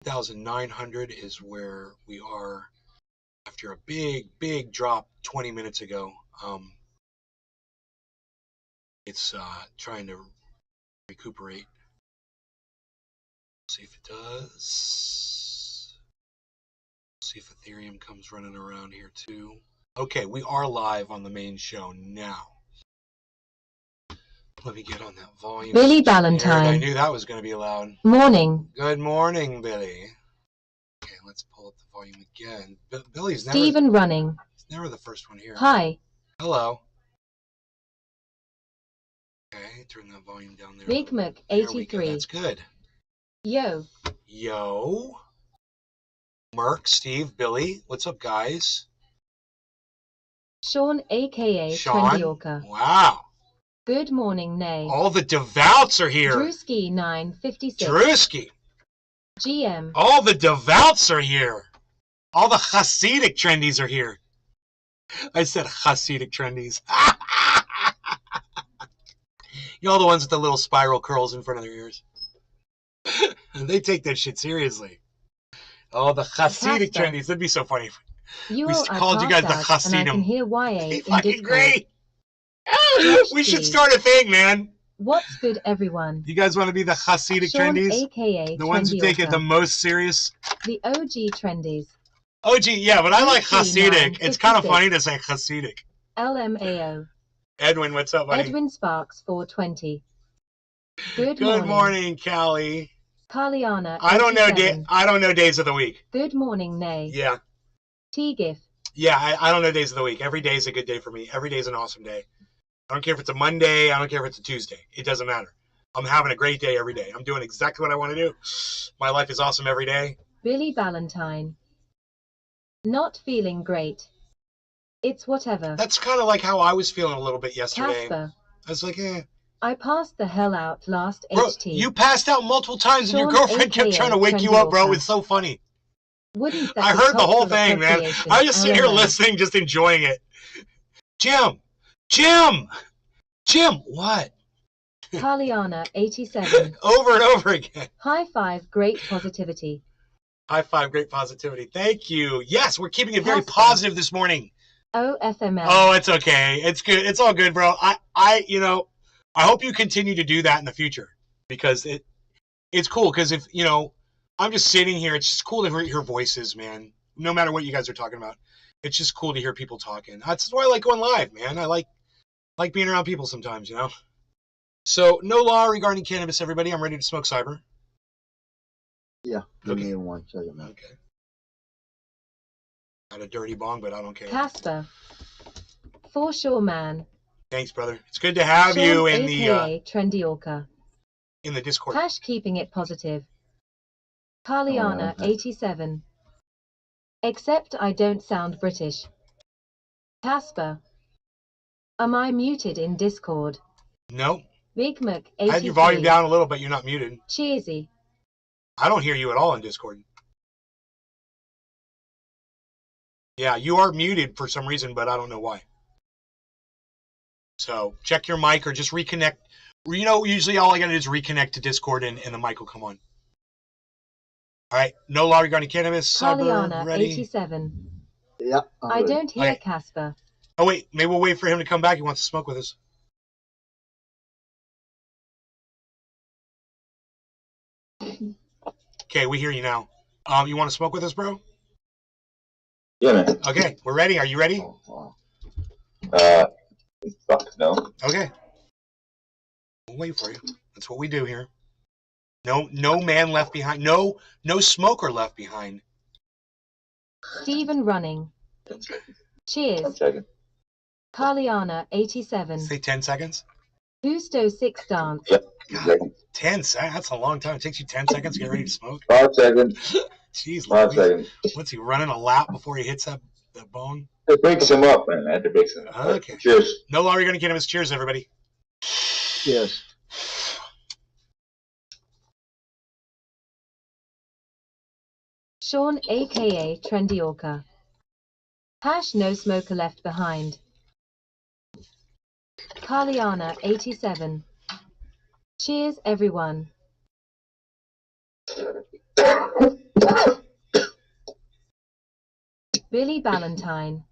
1,900 is where we are after a big drop 20 minutes ago. It's trying to recuperate. See if it does. See if Ethereum comes running around here too. Okay, we are live on the main show now. Let me get on that volume. Billy Valentine. I knew that was going to be loud. Morning. Good morning, Billy. Okay, let's pull up the volume again. Billy's never... Stephen running. He's never the first one here. Hi. Hello. Okay, turn that volume down there. Big Mac 83. That's good. Yo. Yo. Merc, Steve, Billy. What's up, guys? Sean, a.k.a. Sean. Trendy Orca. Wow. Good morning, Nay. All the devouts are here. Drewski 956. Drewski. GM. All the devouts are here. All the Hasidic trendies are here. I said Hasidic trendies. You know, the ones with the little spiral curls in front of their ears. And they take that shit seriously. Oh, the Hasidic trendies. That'd be so funny. We called you guys the Hasidim. I can hear YA in fucking great. We should Steve. start a thing, man. What's good, everyone? You guys want to be the Hasidic Sean, trendies? a.k.a. The ones who take it the most serious? The OG trendies. OG, yeah, but I like Hasidic. It's kind of 56. funny to say Hasidic. LMAO. Edwin, what's up, buddy? Edwin Sparks 420. Good morning, Callie. Carliana. I don't know days of the week. Good morning, Nay. Yeah. T-GIF. Yeah, I don't know days of the week. Every day is a good day for me. Every day is an awesome day. I don't care if it's a Monday. I don't care if it's a Tuesday. It doesn't matter. I'm having a great day every day. I'm doing exactly what I want to do. My life is awesome every day. Billy Valentine. Not feeling great. It's whatever. That's kind of like how I was feeling a little bit yesterday. Casper. I was like, eh. I passed the hell out last Bro, HT. you passed out multiple times and your Sean, girlfriend kept trying to wake you up, bro. It's so funny. Wouldn't that I be heard the whole cultural thing, man. appropriation? I was just sitting here LOL. listening, just enjoying it. Jim! What? Carliana 87. Over and over again. High five, great positivity. High five, great positivity. Thank you. Yes, we're keeping it very Casper. positive this morning. OFML. Oh, it's okay. It's good. It's all good, bro. I hope you continue to do that in the future because it's cool. Because if, I'm just sitting here, it's just cool to hear voices, man. No matter what you guys are talking about, it's just cool to hear people talking. That's why I like going live, man. I like being around people sometimes, So, no law regarding cannabis, everybody. I'm ready to smoke cyber. Yeah, give Okay. me 1 second, man. Okay. Got a dirty bong, but I don't care. Casper. For sure, man. Thanks, brother. It's good to have Sean, you in AKA Trendy Orca. the Discord. Hash keeping it positive. Carliana Oh, okay. 87. Except I don't sound British. Casper. Am I muted in Discord? No. Big Mac I 83. had your volume down a little, but you're not muted. Cheersy. I don't hear you at all in Discord. Yeah, you are muted for some reason, but I don't know why. So check your mic or just reconnect. Usually all I got to do is reconnect to Discord and the mic will come on. All right, no law regarding cannabis. Cyber, Carliana ready? 87. Yeah, I don't hear Okay. Casper. Oh, wait, maybe we'll wait for him to come back. He wants to smoke with us. Okay, we hear you now. You want to smoke with us, bro? Yeah, man. Okay, we're ready. Are you ready? Fuck no. Okay. We'll wait for you. That's what we do here. No man left behind. No smoker left behind. Stephen running. I'm Cheers. checking. Carliana 87. Say 10 seconds. Husto 6 dance. Yep. God, Checking. 10 seconds? That's a long time. It takes you 10 seconds to get ready to smoke? 5 seconds. Jeez, 5 Louise. seconds. What's he running a lap before he hits that bong? It breaks him up, man. I had to break him up. Okay. Cheers. No law regarding cannabis. Cheers, everybody. yes. Sean aka Trendy Orca. Hash no smoker left behind. Carliana 87. Cheers everyone. Billy Valentine.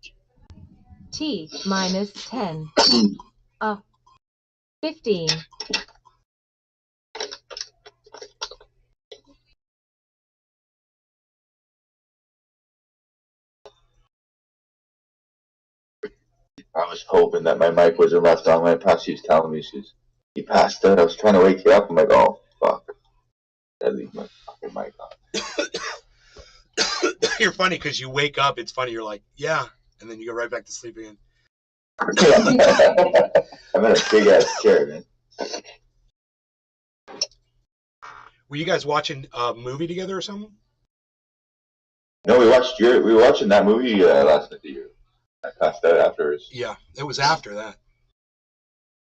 T minus 10. 15. I was hoping that my mic wasn't left on. My past, she was telling me he passed out. I was trying to wake you up. I'm like, oh fuck, I leave my fucking mic on. You're funny because you wake up. It's funny. You're like, yeah, and then you go right back to sleep again. I'm in a big ass chair, man. Were you guys watching a movie together or something? No, we were watching that movie last night. I passed out afterwards. Yeah, it was after that.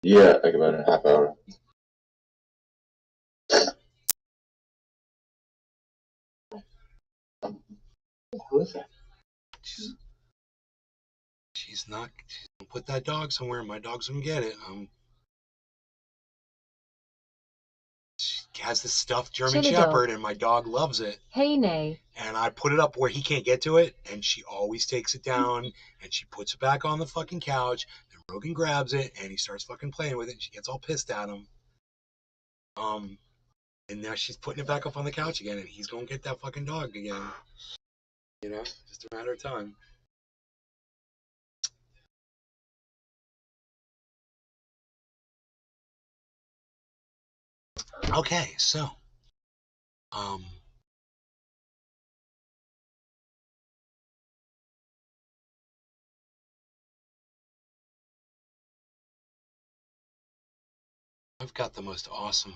Yeah, like about a half hour. Who is that? She's not. She's gonna put that dog somewhere. My dog's gonna get it. She has this stuffed German Chili Shepherd, dog. and my dog loves it. Hey nay. And I put it up where he can't get to it, and she always takes it down, and she puts it back on the fucking couch. Then Rogan grabs it, and he starts fucking playing with it, and she gets all pissed at him. And now she's putting it back up on the couch again, and he's gonna get that fucking dog again. You know, just a matter of time. Okay, so, I've got the most awesome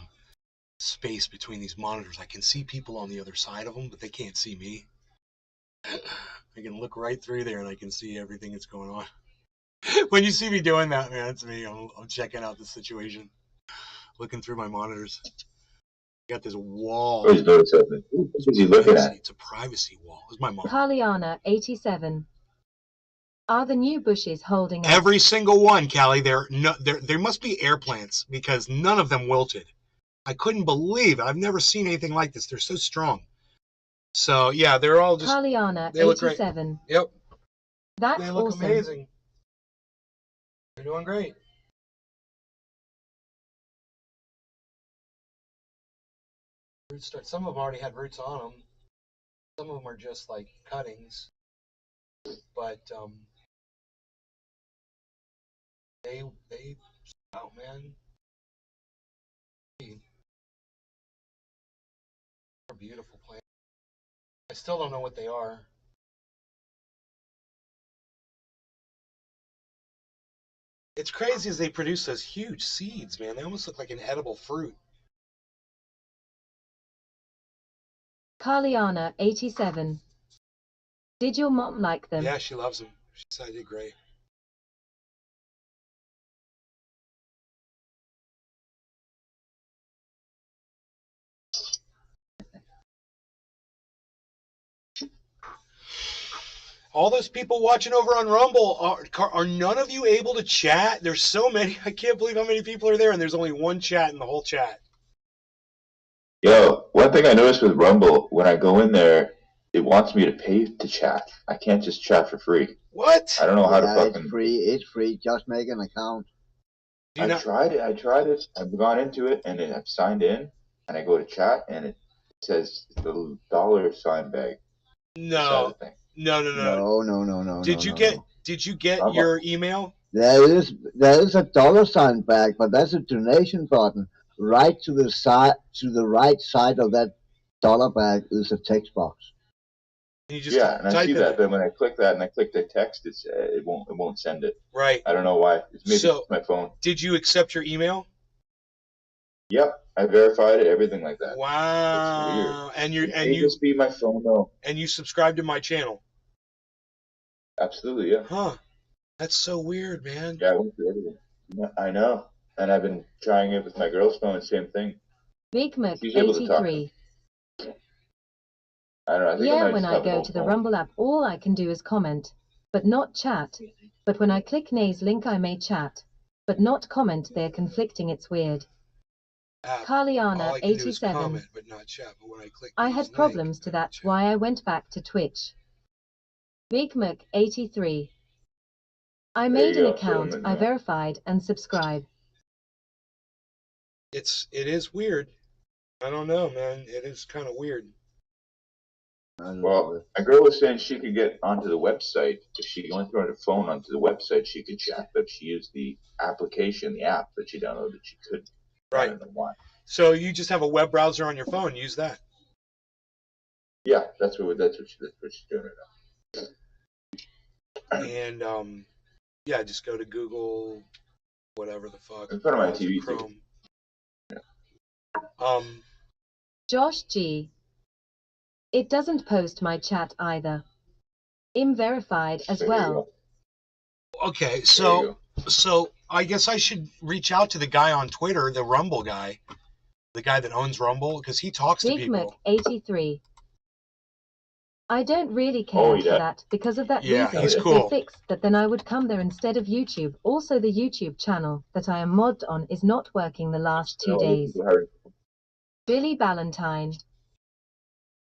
space between these monitors. I can see people on the other side of them, but they can't see me. I can look right through there, and I can see everything that's going on. When you see me doing that, man, it's me. I'm checking out the situation, looking through my monitors. Got this wall. Always notice something. What is he looking at? It's a privacy wall. It's my mom. Carliana 87. Are the new bushes holding up? Every single one, Callie. There must be air plants because none of them wilted. I couldn't believe it. I've never seen anything like this. They're so strong. So yeah, they're all just. Carliana they look 87. Great. Yep. That's they look awesome. amazing. They're doing great. Some of them already had roots on them. Some of them are just like cuttings, but they out, man. They're beautiful plants. I still don't know what they are. It's crazy as they produce those huge seeds, man. They almost look like an edible fruit. Carliana 87. Did your mom like them? Yeah, she loves them. She said I did great. All those people watching over on Rumble, are none of you able to chat? There's so many. I can't believe how many people are there, and there's only one chat in the whole chat. Yo, one thing I noticed with Rumble, when I go in there, it wants me to pay to chat. I can't just chat for free. What? I don't know how to Yeah, fucking. it's free. Just make an account. I tried it. I've gone into it, and I've signed in, and I go to chat, and it says the $sign bag. No. No. Did you get your email? There is a $sign bag, but that's a donation button. Right to the side, to the right side of that dollar bag is a text box. And you just and I see that. But when I click that and I click the text, it won't send it. Right. I don't know why. It's my phone. Did you accept your email? Yep, I verified it. Everything like that. Wow. It's weird. And you just be my phone though. And you subscribe to my channel. Absolutely, yeah. Huh. That's so weird, man. Yeah, I went through everything. I know. And I've been trying it with my girl's phone, same thing. Big Mac 83. I don't know. I think Yeah, when I go to the Rumble app, all I can do is comment, but not chat. But when I click Nay's link, I may chat, but not comment. They're conflicting. It's weird. Carliana 87. Comment, but not chat. But when I click I had problems to that's why I went back to Twitch. Big Mac 83. I There made you an go, throw 'em account, in I there. verified and subscribe. It is weird. I don't know, man. It is kind of weird. Well, a girl was saying she could get onto the website. If she went through her phone onto the website, she could chat. But if she used the application, the app that she downloaded, she couldn't. Right. I don't know why. So you just have a web browser on your phone. Use that. Yeah, that's what she's doing right now. And yeah, just go to Google, whatever the fuck. In front of my browser, TV, Chrome. Yeah. Josh G. It doesn't post my chat either. I'm verified as There you well. go. Okay, There you so go. I guess I should reach out to the guy on Twitter, the Rumble guy, the guy that owns Rumble, because he talks to Big Mac people. 83. I don't really care Oh, for yeah. that because of that Yeah, reason. he's If cool. they fixed that, then I would come there instead of YouTube. Also, the YouTube channel that I am modded on is not working the last 2 days. Billy Ballantyne.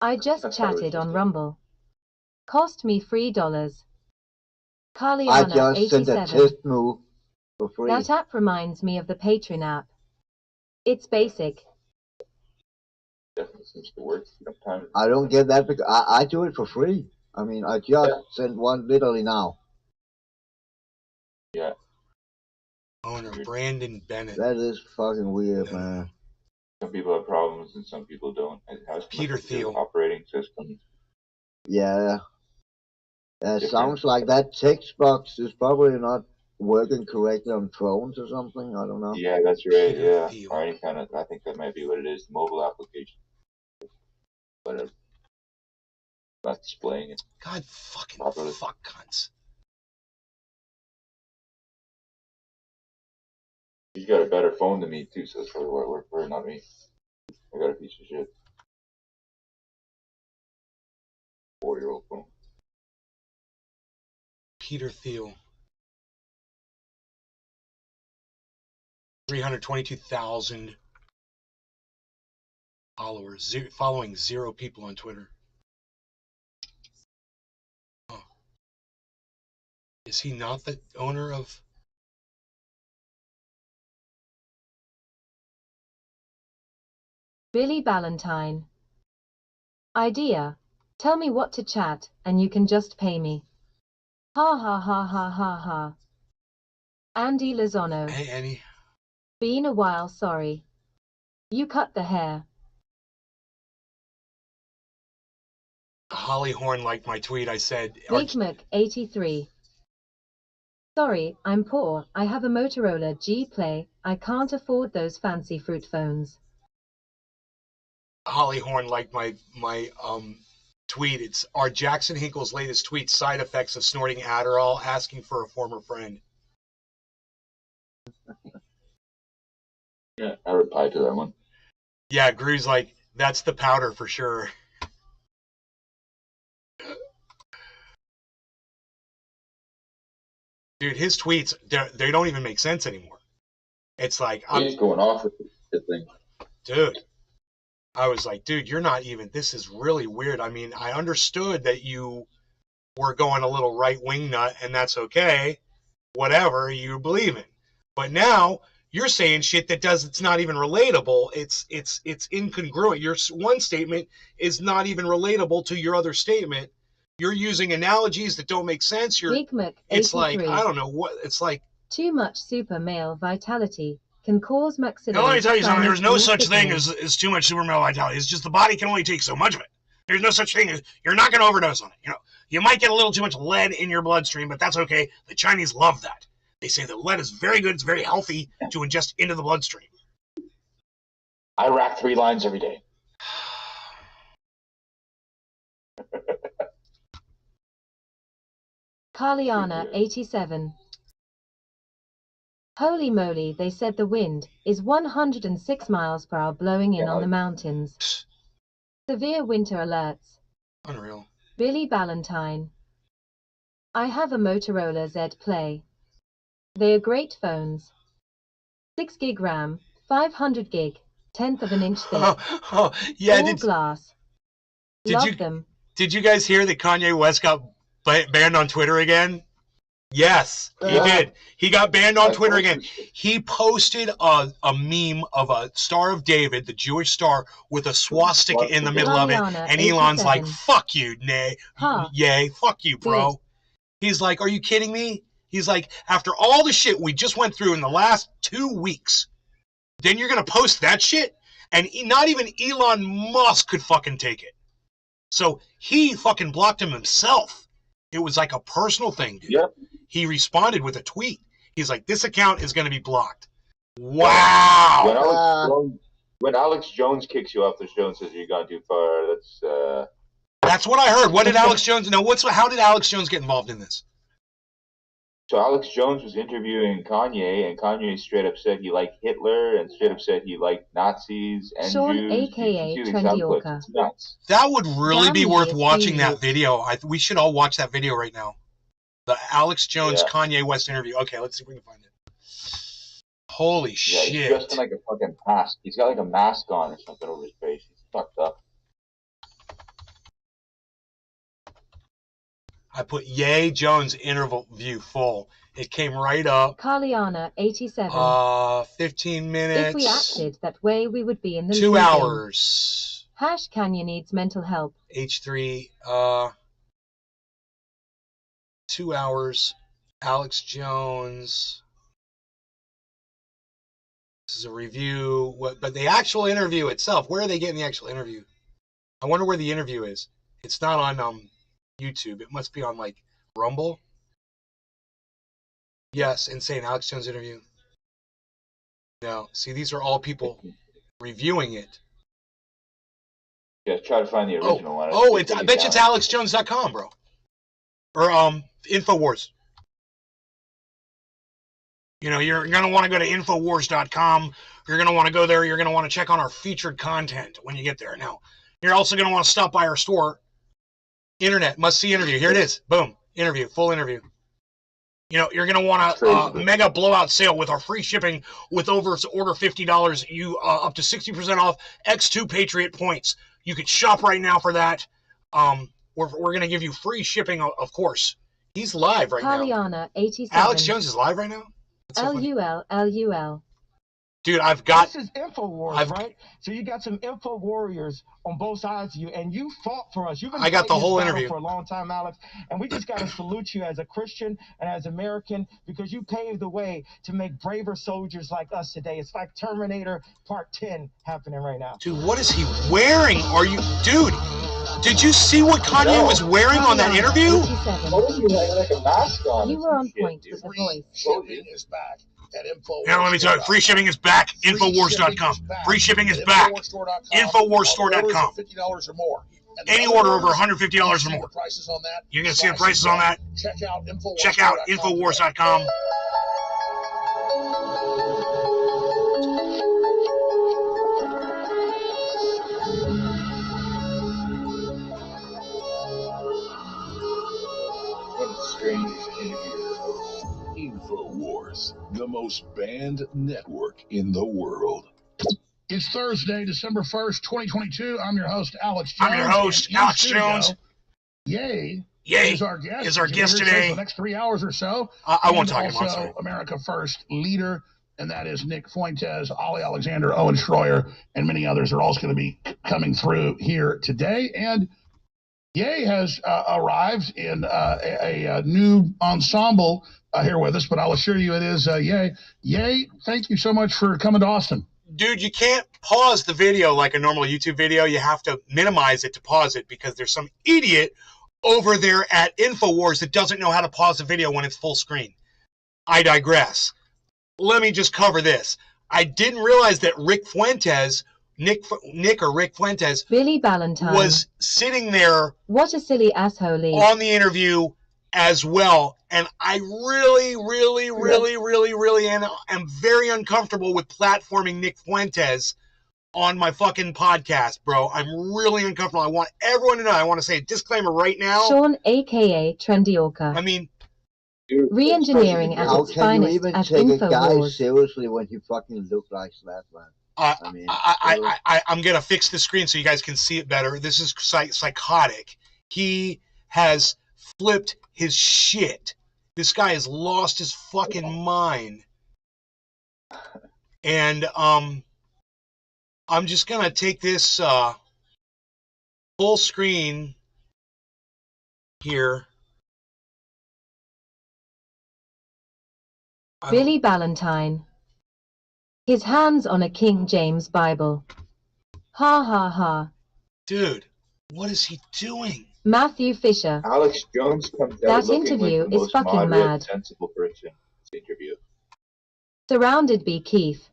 I just That's how it's chatted on just Rumble. Cost me $3. I Carliana just sent a 87. test move for free. That app reminds me of the Patreon app. It's basic. Definitely seems to work sometimes. I don't get that because I do it for free. I mean, I just sent one literally now. Yeah. Owner Brandon Bennett. That is fucking weird, No, no, no. man. Some people have problems and some people don't. It has Peter much to do with Thiel. operating systems. Yeah. It Different. sounds like that text box is probably not working correctly on phones or something. I don't know. Yeah, that's right. Peter Yeah, Thiel. or any kind of. I think that might be what it is. Mobile application, but not displaying it God fucking properly. fuck cunts. He's got a better phone than me too, so that's probably why it worked for her, not me. I got a piece of shit 4-year-old phone. Peter Thiel. 322,000 followers. Following 0 people on Twitter. Oh. Is he not the owner of... Billy Ballantyne. Idea. Tell me what to chat, and you can just pay me. Ha ha ha ha ha ha. Andy Lozano. Hey, Annie. Been a while, sorry. You cut the hair. Holly Horn liked my tweet. I said... Big Mac 83. Sorry, I'm poor. I have a Motorola G Play. I can't afford those fancy fruit phones. Holly Horn liked my tweet. It's our Jackson Hinkle's latest tweet, side effects of snorting Adderall, asking for a former friend. Yeah, I replied to that one. Yeah, Gru's like, that's the powder for sure. Dude, his tweets, they don't even make sense anymore. It's like, He's going off with the thing. dude, I was like, dude, you're not even, this is really weird. I mean, I understood that you were going a little right-wing nut, and that's okay. Whatever you believe in. But now you're saying shit that it's not even relatable. It's incongruent. Your one statement is not even relatable to your other statement. You're using analogies that don't make sense. Big Mac 83. It's like, I don't know what, it's like. Too much super male vitality can cause maxillary. Let me tell you something. There's no such thing thickening. as too much super male vitality. It's just the body can only take so much of it. There's no such thing as, you're not going to overdose on it. You know, you might get a little too much lead in your bloodstream, but that's okay. The Chinese love that. They say that lead is very good. It's very healthy to ingest into the bloodstream. I rack 3 lines every day. Carliana 87. Holy moly, they said the wind is 106 miles per hour blowing in on the mountains. Severe winter alerts. Unreal. Billy Ballantyne. I have a Motorola Z Play. They are great phones. 6 gig RAM, 500 gig, 1/10 of an inch thick. Yeah. All glass. Did Love you them. Did you guys hear that Kanye West got banned on Twitter again? Yes, he did. He got banned on Twitter again. He posted a meme of a Star of David, the Jewish star, with a swastika in the middle of it. And Elon's like, fuck you, yay, fuck you, bro. He's like, are you kidding me? He's like, after all the shit we just went through in the last 2 weeks, then you're going to post that shit? And not even Elon Musk could fucking take it. So he fucking blocked him himself. It was like a personal thing, dude. Yep. He responded with a tweet. He's like, this account is going to be blocked. Wow. When Alex Jones kicks you off the show and says you've gone too far, that's what I heard. What did Alex Jones know? How did Alex Jones get involved in this? So Alex Jones was interviewing Kanye, and Kanye straight up said he liked Hitler and straight up said he liked Nazis and Sean, Jews. a.k.a. Trendy Orca. That would really be worth watching that video. We should all watch that video right now. The Alex Jones Kanye West interview. Okay, let's see if we can find it. Holy shit. He's dressed in like a fucking mask. He's got like a mask on or something over his face. He's fucked up. I put Ye Jones interview full. It came right up. Carliana, 87. 15 minutes. If we acted that way, we would be in the 2 hours. Kanye needs mental help. H3. 2 hours. Alex Jones. This is a review. But the actual interview itself, where are they getting the actual interview? I wonder where the interview is. It's not on YouTube. It must be on like Rumble. Yes, insane. Alex Jones interview. No, see, these are all people reviewing it. Yeah, try to find the original one. I bet you it's AlexJones.com, bro. Or Infowars. You know, you're going to want to go to Infowars.com. You're going to want to go there. You're going to want to check on our featured content when you get there. Now, you're also going to want to stop by our store. Internet, must-see interview. Here it is. Boom. Interview. Full interview. You know, you're going to want a mega blowout sale with our free shipping with order $50. You up to 60% off X2 Patriot points. You can shop right now for that. We're going to give you free shipping, of course. He's live right now. Carliana, 87. Alex Jones is live right now? LUL. Dude, I've got... This is InfoWars, right? So you got some info warriors on both sides of you, and you fought for us. You've been I got the fighting whole this battle interview for a long time, Alex, and we just got to salute you as a Christian and as American because you paved the way to make braver soldiers like us today. It's like Terminator Part 10 happening right now. Dude, what is he wearing? Dude, did you see what Kanye was wearing on that interview? Like a mask on. You were on point with the voice. Shipping is back at Infowars. Now let me tell you, free shipping is back. Infowars.com. Free shipping is back. Infowarsstore.com. $50 or more. Any order over $150 or more. Prices on that. You're going to see the prices on that. Check out Infowars.com. What a strange interview. InfoWars, the most banned network in the world. It's Thursday, December 1st, 2022. I'm your host, Alex Jones. I'm your host, Alex Jones. Yay is our guest. Is our guest today. For the next 3 hours or so. I won't talk about it. Also, America First leader, and that is Nick Fuentes, Ollie Alexander, Owen Schroyer, and many others are also going to be coming through here today. And Ye has arrived in a new ensemble here with us, but I'll assure you it is Ye. Ye, thank you so much for coming to Austin. Dude, you can't pause the video like a normal YouTube video. You have to minimize it to pause it because there's some idiot over there at InfoWars that doesn't know how to pause the video when it's full screen. I digress. Let me just cover this. I didn't realize that Rick Fuentes... Nick or Rick Fuentes Billy Ballantyne was sitting there. What a silly asshole on the interview as well, and I really am very uncomfortable with platforming Nick Fuentes on my fucking podcast, bro. I'm really uncomfortable. I want everyone to know. I want to say a disclaimer right now. Sean, aka Trendy Orca. I mean, re-engineering at its finest. How can you even take a guy seriously when you fucking look like that, man? I'm going to fix the screen so you guys can see it better. This is psychotic. He has flipped his shit. This guy has lost his fucking mind. And I'm just gonna take this full screen here. Billy Ballantyne. His hands on a King James Bible. Ha ha ha. Dude, what is he doing? Matthew Fisher. Alex Jones comes out That looking interview like the is most fucking moderate, mad. sensible person in this interview. Surrounded by Keith.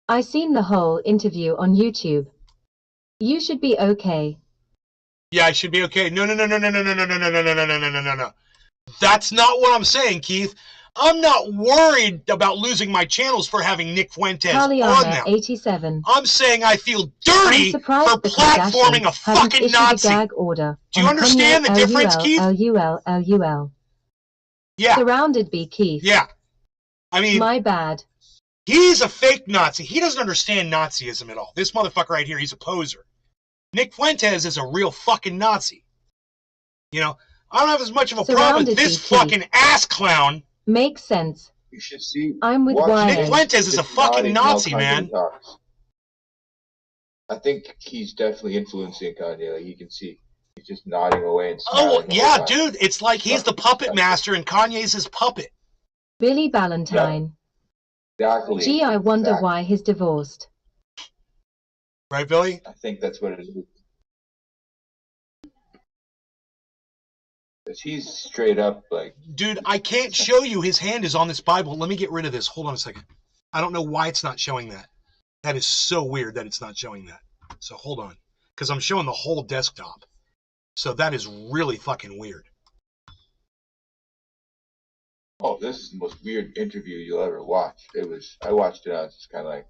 I seen the whole interview on YouTube. You should be okay. Yeah, I should be okay. No. That's not what I'm saying, Keith. I'm not worried about losing my channels for having Nick Fuentes on them. 87. I'm saying I feel dirty for the platforming a Kardashians haven't fucking issued Nazi. a gag order Do you on understand Kanye the difference, Keith? LUL. Yeah. Surrounded by Keith. Yeah. I mean, My bad. he's a fake Nazi. He doesn't understand Nazism at all. This motherfucker right here, he's a poser. Nick Fuentes is a real fucking Nazi. You know, I don't have as much of a problem with this fucking ass clown. Makes sense. You should see. I'm with Nick YA. Fuentes is a fucking Nazi, man. I think he's definitely influencing Kanye. Like, you can see he's just nodding away and smiling. Oh, yeah, dude. It's like he's the puppet master and Kanye's his puppet. Billy Ballantyne. Yeah, exactly. Gee, I wonder why he's divorced. Right, Billy? I think that's what it is. He's straight up like... Dude, I can't show you his hand is on this Bible. Let me get rid of this. Hold on a second. I don't know why it's not showing that. That is so weird that it's not showing that. So hold on. Because I'm showing the whole desktop. So that is really fucking weird. Oh, this is the most weird interview you'll ever watch. I watched it and I was just kind of like,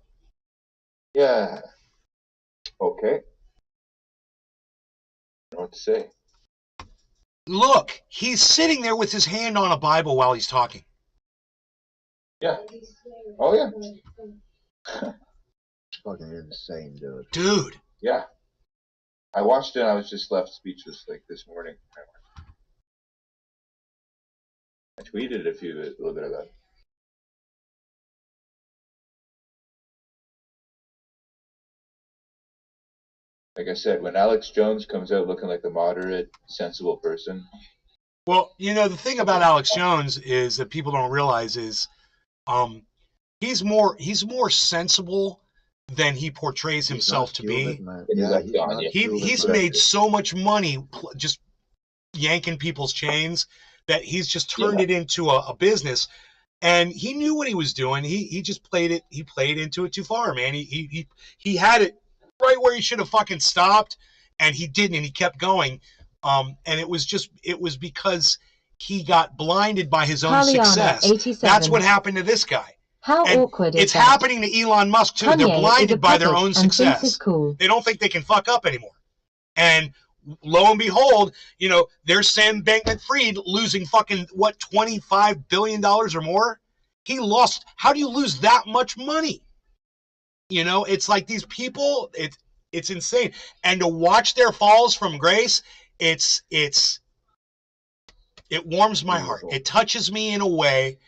yeah, okay. I don't know what to say. Look, he's sitting there with his hand on a Bible while he's talking. Yeah. Oh, yeah. It's fucking insane, dude. Dude. Yeah. I watched it and I was just left speechless like this morning. I tweeted a little bit about it. Like I said, when Alex Jones comes out looking like the moderate, sensible person. Well, you know, the thing about Alex Jones is that people don't realize is he's more sensible than he portrays himself to be. He's made so much money just yanking people's chains that he's just turned it into a business. And he knew what he was doing. He just played it. He played into it too far, man. He had it right where he should have fucking stopped, and he didn't, and he kept going. And it was because he got blinded by his own success. 87. That's what happened to this guy. How and awkward is it's that? happening to Elon Musk too. Kanye They're blinded by their own success. Cool. They don't think they can fuck up anymore. And lo and behold, you know, there's Sam Bankman-Fried losing fucking what, $25 billion or more. He lost. How do you lose that much money? You know, it's like these people. It's insane. And to watch their falls from grace, it warms my heart. It touches me in a way.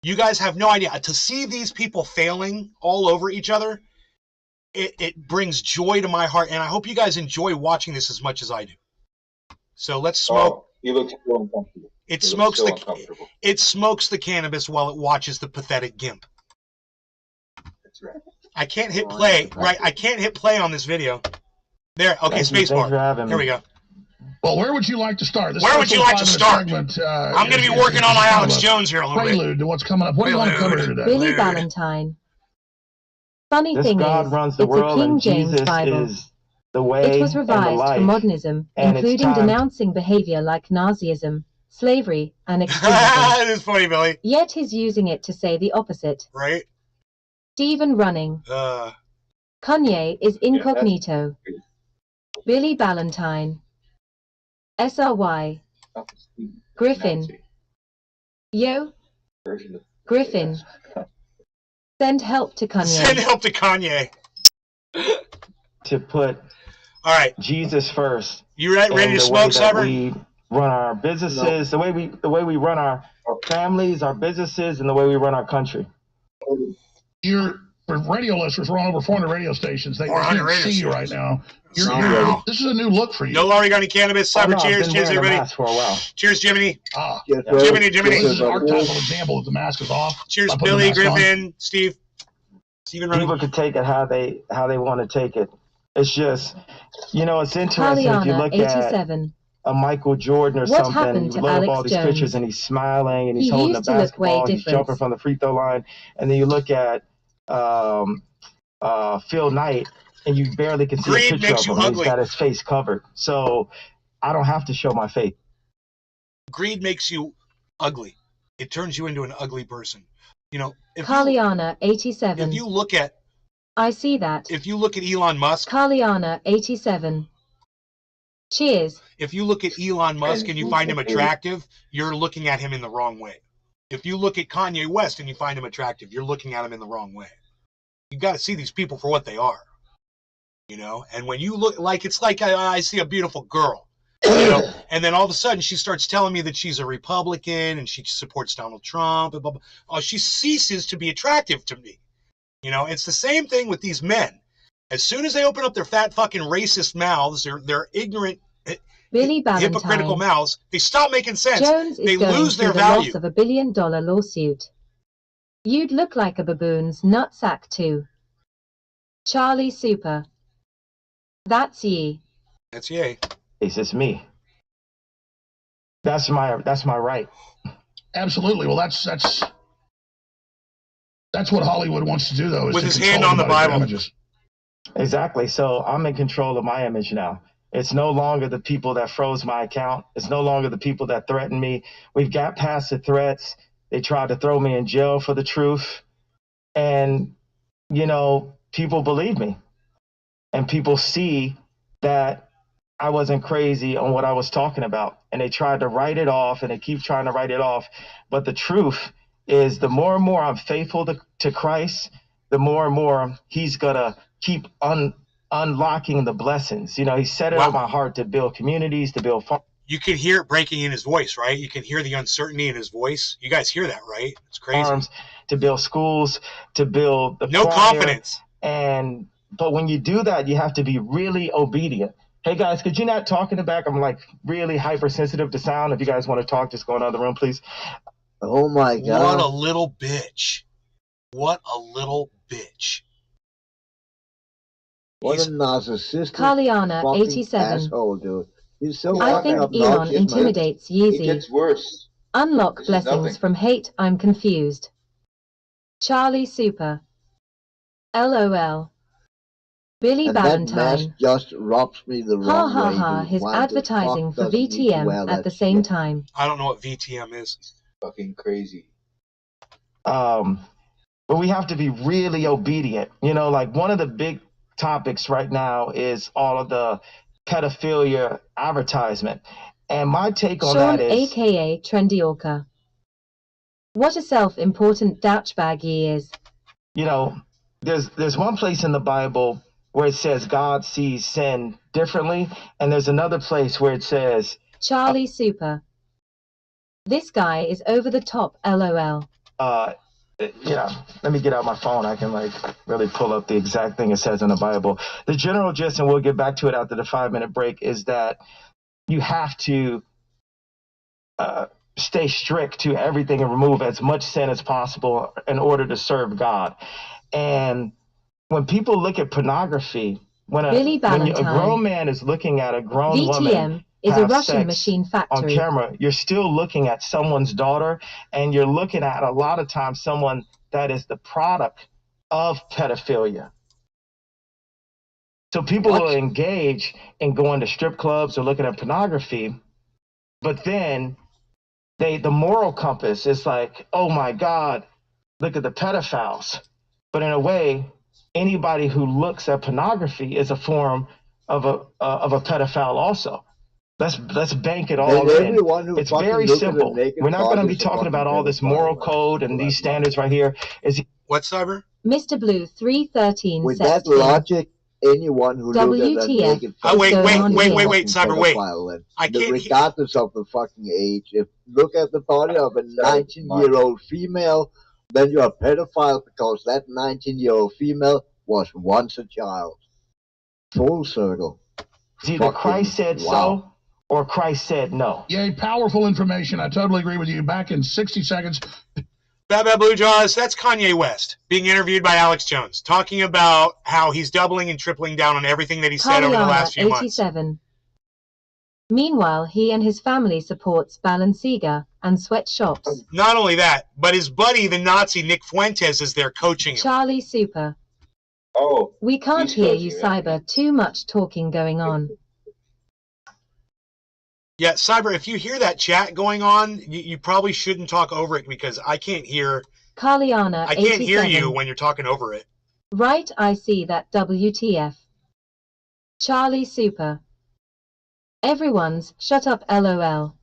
You guys have no idea. To see these people failing all over each other, it brings joy to my heart. And I hope you guys enjoy watching this as much as I do. So let's smoke. Oh, he looks so uncomfortable. It smokes the cannabis while it watches the pathetic gimp. That's right. I can't hit play. Right, I can't hit play on this video. There. Okay, spacebar. Here we go. Well, where would you like to start? Where would you like to start? Segment, I'm going to be working on my Alex Jones here a little bit. Prelude to what's coming up. What do you want to cover today? Billy Ballantyne. Funny This thing God is, runs the it's world a King and James Jesus Bible. is the way It was and the revised life. for modernism, And it's including time. denouncing behavior like Nazism, slavery, and That extremism. is funny, Billy. Yet he's using it to say the opposite. Right? Stephen Running. Kanye is incognito. Billy Ballantyne. SRY. Griffin. Yo. Griffin. Send help to Kanye. Send help to Kanye. To put All right. Jesus first. You ready to smoke, Cyber? We run our businesses, the way we run our families, our businesses, and the way we run our country. For radio listeners, we're on over 400 radio stations. They can't see you right now. This is a new look for you. No Oregonian cannabis. Cyber cheers. Cheers, everybody. For a while. Cheers, Jiminy. Jiminy. This is an archetypal example that the mask is off. Cheers, Billy, Griffin, Steve. People can take it how they want to take it. It's just, it's interesting if you look 87. at a Michael Jordan or What something. happened You to load up Alex all these Jones? pictures and he's smiling and he's He holding a used to look way basketball. He's different. jumping from the free throw line, and then you look at Phil Knight, and you barely can see Greed a picture makes of you him. ugly. He's got his face covered, so I don't have to show my face. Greed makes you ugly. It turns you into an ugly person. Carliana 87. If you look at I see that. If you look at Elon Musk, Carliana 87. Cheers. if you look at Elon Musk and you find him attractive, you're looking at him in the wrong way. If you look at Kanye West and you find him attractive, you're looking at him in the wrong way. You got to see these people for what they are. And when you look, it's like I see a beautiful girl, and then all of a sudden she starts telling me that she's a Republican and she supports Donald Trump and blah, blah, blah. She ceases to be attractive to me. It's the same thing with these men. As soon as they open up their fat fucking racist mouths, their ignorant, Billy hypocritical Ballantyne. mouths, they stop making sense. Jones They is going lose through their the value. loss of $1 billion lawsuit. You'd look like a baboon's nutsack too. Charlie Super. That's ye. That's yay. It's just me. That's my right. Absolutely. Well, that's what Hollywood wants to do, though. Is With to his control hand on the everybody's Bible. images. Exactly. So I'm in control of my image now. It's no longer the people that froze my account. It's no longer the people that threatened me. We've got past the threats. They tried to throw me in jail for the truth. And, people believe me. And people see that I wasn't crazy on what I was talking about. And they tried to write it off, and they keep trying to write it off. But the truth is, the more and more I'm faithful to Christ, the more and more he's going to keep unlocking the blessings. He set it on my heart to build communities, to build farms. You can hear it breaking in his voice, right? You can hear the uncertainty in his voice. You guys hear that, right? It's crazy. To build schools, to build the no choir. confidence. But when you do that, you have to be really obedient. Hey guys, could you not talk in the back? I'm really hypersensitive to sound. If you guys want to talk, just go in the other room, please. Oh my God. What a little bitch. What a little bitch. What a narcissistic Carliana fucking 87. asshole, dude. He's so I fucking think Elon obnoxious, man. intimidates It Yeezy. gets worse. Unlock This is blessings nothing. from hate. I'm confused. Charlie Super. LOL. Billy And that mask Ballantyne. just rubs me the Ha wrong ha way. ha. dude. His Why the advertising fuck for does he need to wear VTM at that the same shit? time. I don't know what VTM is. Fucking crazy. But we have to be really obedient. One of the big topics right now is all of the pedophilia advertisement. And my take on Sean that is, aka Trendy Orca. What a self-important douchebag he is. there's one place in the Bible where it says God sees sin differently, and there's another place where it says Charlie Super. This guy is over the top, LOL. let me get out my phone. I can really pull up the exact thing it says in the Bible. The general gist, and we'll get back to it after the 5-minute break, is that you have to stay strict to everything and remove as much sin as possible in order to serve God. And when people look at pornography, when a grown man is looking at a grown woman VTM is a have Russian sex machine on factory. camera, you're still looking at someone's daughter, and you're looking at a lot of times someone that is the product of pedophilia. So people will engage in going to strip clubs or looking at pornography, but then the moral compass is like, oh my God, look at the pedophiles. But in a way, anybody who looks at pornography is a form of a pedophile also. Let's bank it all in. It's very simple. We're not going to be talking about all this moral code and these standards right here. What, Cyber? Mr. Blue 313 With says that logic, anyone who looked at that WTF. naked Oh, wait, What's wait, going on wait, here? wait, wait, fucking Cyber, wait. pedophile then. I can't. Regardless of the fucking age, if look at the body of a 19-year-old female, then you're a pedophile because that 19-year-old female was once a child. Full circle. It's either Christ said so or Christ said no. Yay, powerful information. I totally agree with you. Back in 60 seconds. Bad Bad Blue Jaws, that's Kanye West being interviewed by Alex Jones, talking about how he's doubling and tripling down on everything that he said over the last few months. 87. Meanwhile, he and his family supports Balenciaga and sweatshops. Not only that, but his buddy, the Nazi Nick Fuentes, is there coaching him. Charlie Super. Oh, We can't he's hear you, coaching him. Cyber. Too much talking going on. Yeah, Cyber, if you hear that chat going on, you probably shouldn't talk over it because I can't hear. Carliana, I can't 87. hear you when you're talking over it. Right, I see that. WTF. Charlie Super. Everyone's shut up, LOL.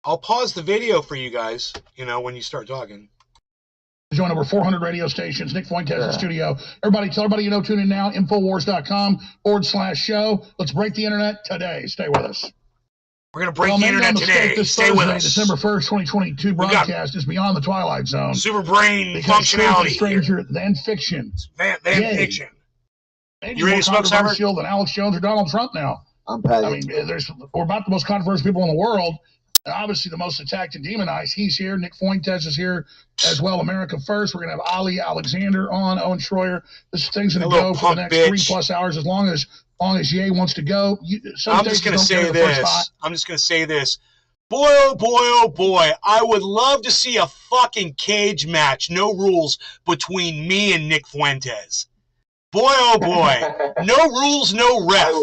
I'll pause the video for you guys, when you start talking. Join over 400 radio stations. Nick Fuentes in studio. Everybody, tell everybody you know, tune in now. Infowars.com/show. Let's break the internet today. Stay with us. We're going to break the internet today. This Stay with us. December 1st, 2022 broadcast is Beyond the Twilight Zone. Super brain Because truth functionality. is stranger than fiction. Than Yay. fiction. Maybe You ready more to smoke, Cyber? controversial than Alex Jones or Donald Trump now. I'm I packing. mean, we're about the most controversial people in the world. And obviously, the most attacked and demonized. He's here. Nick Fuentes is here as well. America First. We're going to have Ali Alexander on, Owen Schroyer. This thing's going to go for the next 3+ hours as long as Ye wants to go. I'm just going to say this. Boy, oh boy, oh boy. I would love to see a fucking cage match, no rules, between me and Nick Fuentes. Boy, oh boy. No rules, no ref.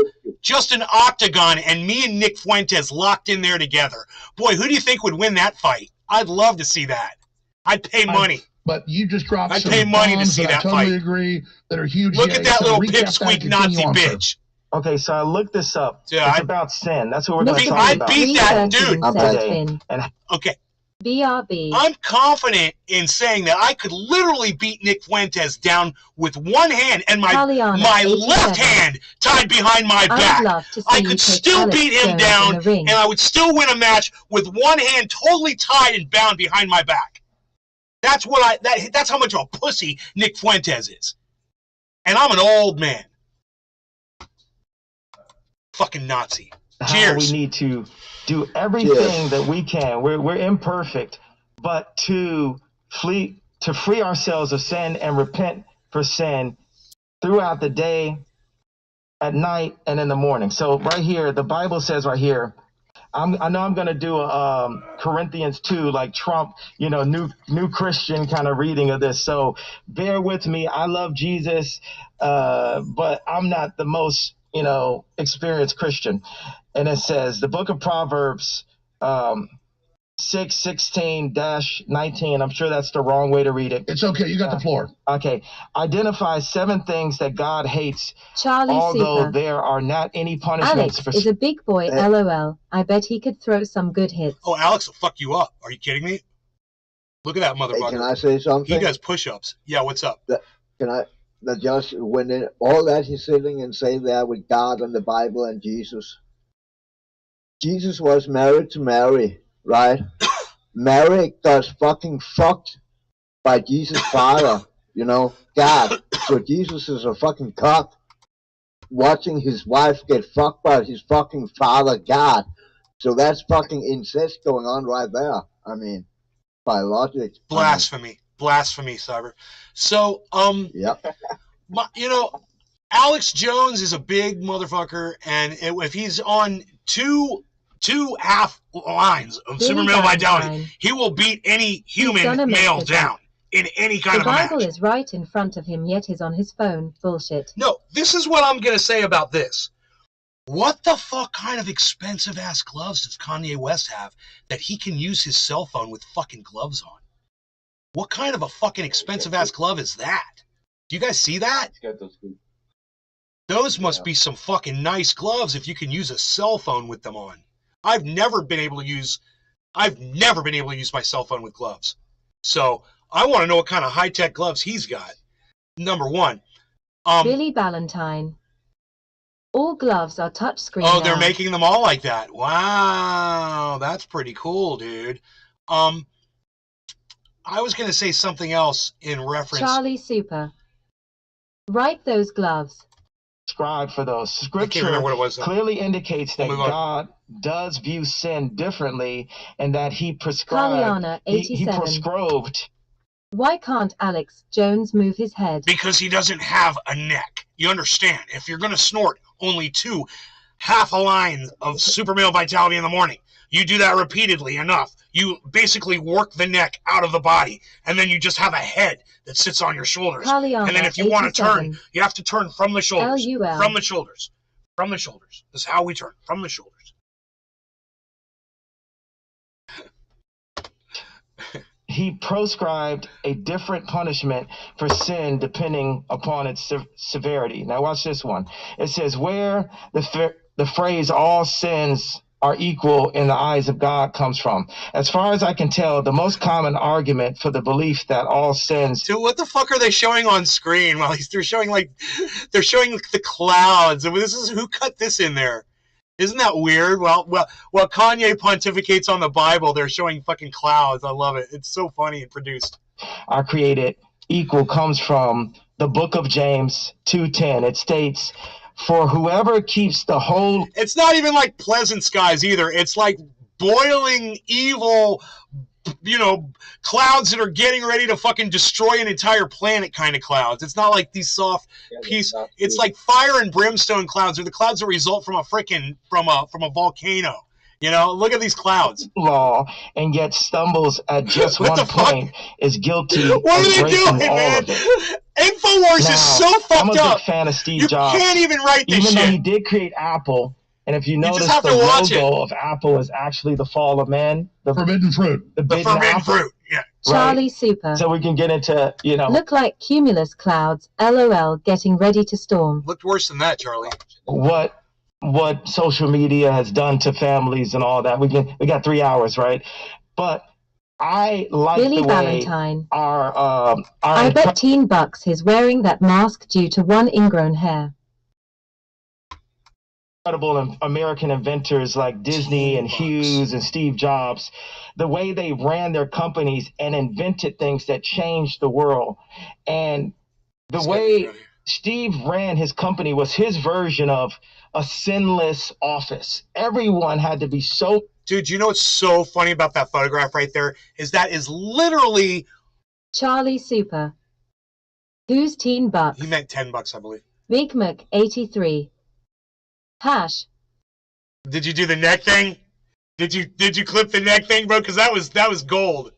Just an octagon and me and Nick Fuentes locked in there together. Boy, who do you think would win that fight? I'd love to see that. I'd pay money. But you just dropped I'd some pay money to bombs see that I totally fight. agree that are huge. Look at that So little recap that pipsqueak and Nazi continue on, sir. bitch. Okay, so I looked this up. Yeah, it's about sin. That's what we're going to Mr. talk I about beat that dude. today. And Okay. BRB. I'm confident in saying that I could literally beat Nick Fuentes down with one hand and my Carliana, left 87. hand tied behind my I'd back. love to see I you could take still Alex beat him Jones down, in the ring. and I would still win a match with one hand totally tied and bound behind my back. That's how much of a pussy Nick Fuentes is. And I'm an old man. Fucking Nazi. Cheers. we need to do everything that we can. We're imperfect, but to free ourselves of sin and repent for sin throughout the day, at night, and in the morning. So right here, the Bible says right here, I know I'm going to do a Corinthians 2, like Trump, new Christian kind of reading of this. So bear with me. I love Jesus, but I'm not the most, experienced Christian. And it says, the book of Proverbs 6:16-19. I'm sure that's the wrong way to read it. It's okay. You got the floor. Okay. Identify 7 things that God hates, Charlie although Super. there are not any punishments Alex for is a big boy, LOL. I bet he could throw some good hits. Oh, Alex will fuck you up. Are you kidding me? Look at that Hey, motherfucker. can I say something? He does push-ups. Yeah, what's up? Can I? That just when all that he's sitting and saying there with God and the Bible and Jesus. Jesus was married to Mary, right? Mary got fucking fucked by Jesus' father, God. So Jesus is a fucking cock watching his wife get fucked by his fucking father, God. So that's fucking incest going on right there. I mean, by logic. Blasphemy. Blasphemy, Cyber. So, Yep. Alex Jones is a big motherfucker, and if he's on two half lines of Billy super male vitality, Valentine. he will beat any human gonna make male it down in any kind The of a match. Bible is right in front of him, yet he's on his phone. Bullshit. No, this is what I'm going to say about this. What the fuck kind of expensive ass gloves does Kanye West have that he can use his cell phone with fucking gloves on? What kind of a fucking expensive ass glove is that? Do you guys see that? He's got those good. Those must be some fucking nice gloves if you can use a cell phone with them on. I've never been able to use my cell phone with gloves. So I want to know what kind of high-tech gloves he's got. Number one. Billy Ballantyne. All gloves are touchscreen Oh, now. they're making them all like that. Wow, that's pretty cool, dude. I was going to say something else in reference. Charlie Super. Write those gloves. Prescribed for those. I can't remember Scripture what it was, though. clearly indicates that We'll move on. God does view sin differently, and that He Carliana, 87. prescribed. Why can't Alex Jones move his head? Because he doesn't have a neck. You understand? If you're going to snort only half a line of super male vitality in the morning, you do that repeatedly enough, you basically work the neck out of the body, and then you just have a head that sits on your shoulders. Carliana, And then if you want to 87. turn, you have to turn from the shoulders. LUL. From the shoulders. From the shoulders. This is how we turn. From the shoulders. He prescribed a different punishment for sin depending upon its severity. Now watch this one. It says, where the phrase all sins are equal in the eyes of God comes from. As far as I can tell, the most common argument for the belief that all sins... Dude, what the fuck are they showing on screen? While they're showing the clouds. I mean, who cut this in there? Isn't that weird? Well, Kanye pontificates on the Bible, they're showing fucking clouds. I love it. It's so funny and produced. Are created equal comes from the book of James 2:10. It states, for whoever keeps the whole... It's not even like pleasant skies either. It's like boiling evil, clouds that are getting ready to fucking destroy an entire planet kind of clouds. It's not like these soft peace. It's like fire and brimstone clouds, or the clouds that result from a volcano. Look at these clouds. Law, and yet stumbles at just What one the fuck? point is guilty What are of they breaking doing, all man? of it. InfoWars is so I'm a fucked big up. fan of Steve You Jobs. can't even write this Even though he shit. did create Apple, and if you just notice, have the to watch logo of Apple is actually the fall of man. The Forbidden fruit. The forbidden forbidden apple. fruit. Yeah. Charlie Right. Super. So we can get into, Look like cumulus clouds, LOL, getting ready to storm. Looked worse than that, Charlie. what social media has done to families and all that. We got 3 hours, right? But I like Billy the way Ballantyne. our I bet $10 he's wearing that mask due to one ingrown hair. incredible American inventors like Disney and Hughes and Steve Jobs, the way they ran their companies and invented things that changed the world. And the way Steve ran his company was his version of a sinless office. Everyone had to be so... Dude, you know what's so funny about that photograph right there? That is literally... Charlie Super. Who's $10? He meant $10, I believe. Big Mac 83. Hash. Did you do the neck thing? Did you clip the neck thing, bro? Because that was gold.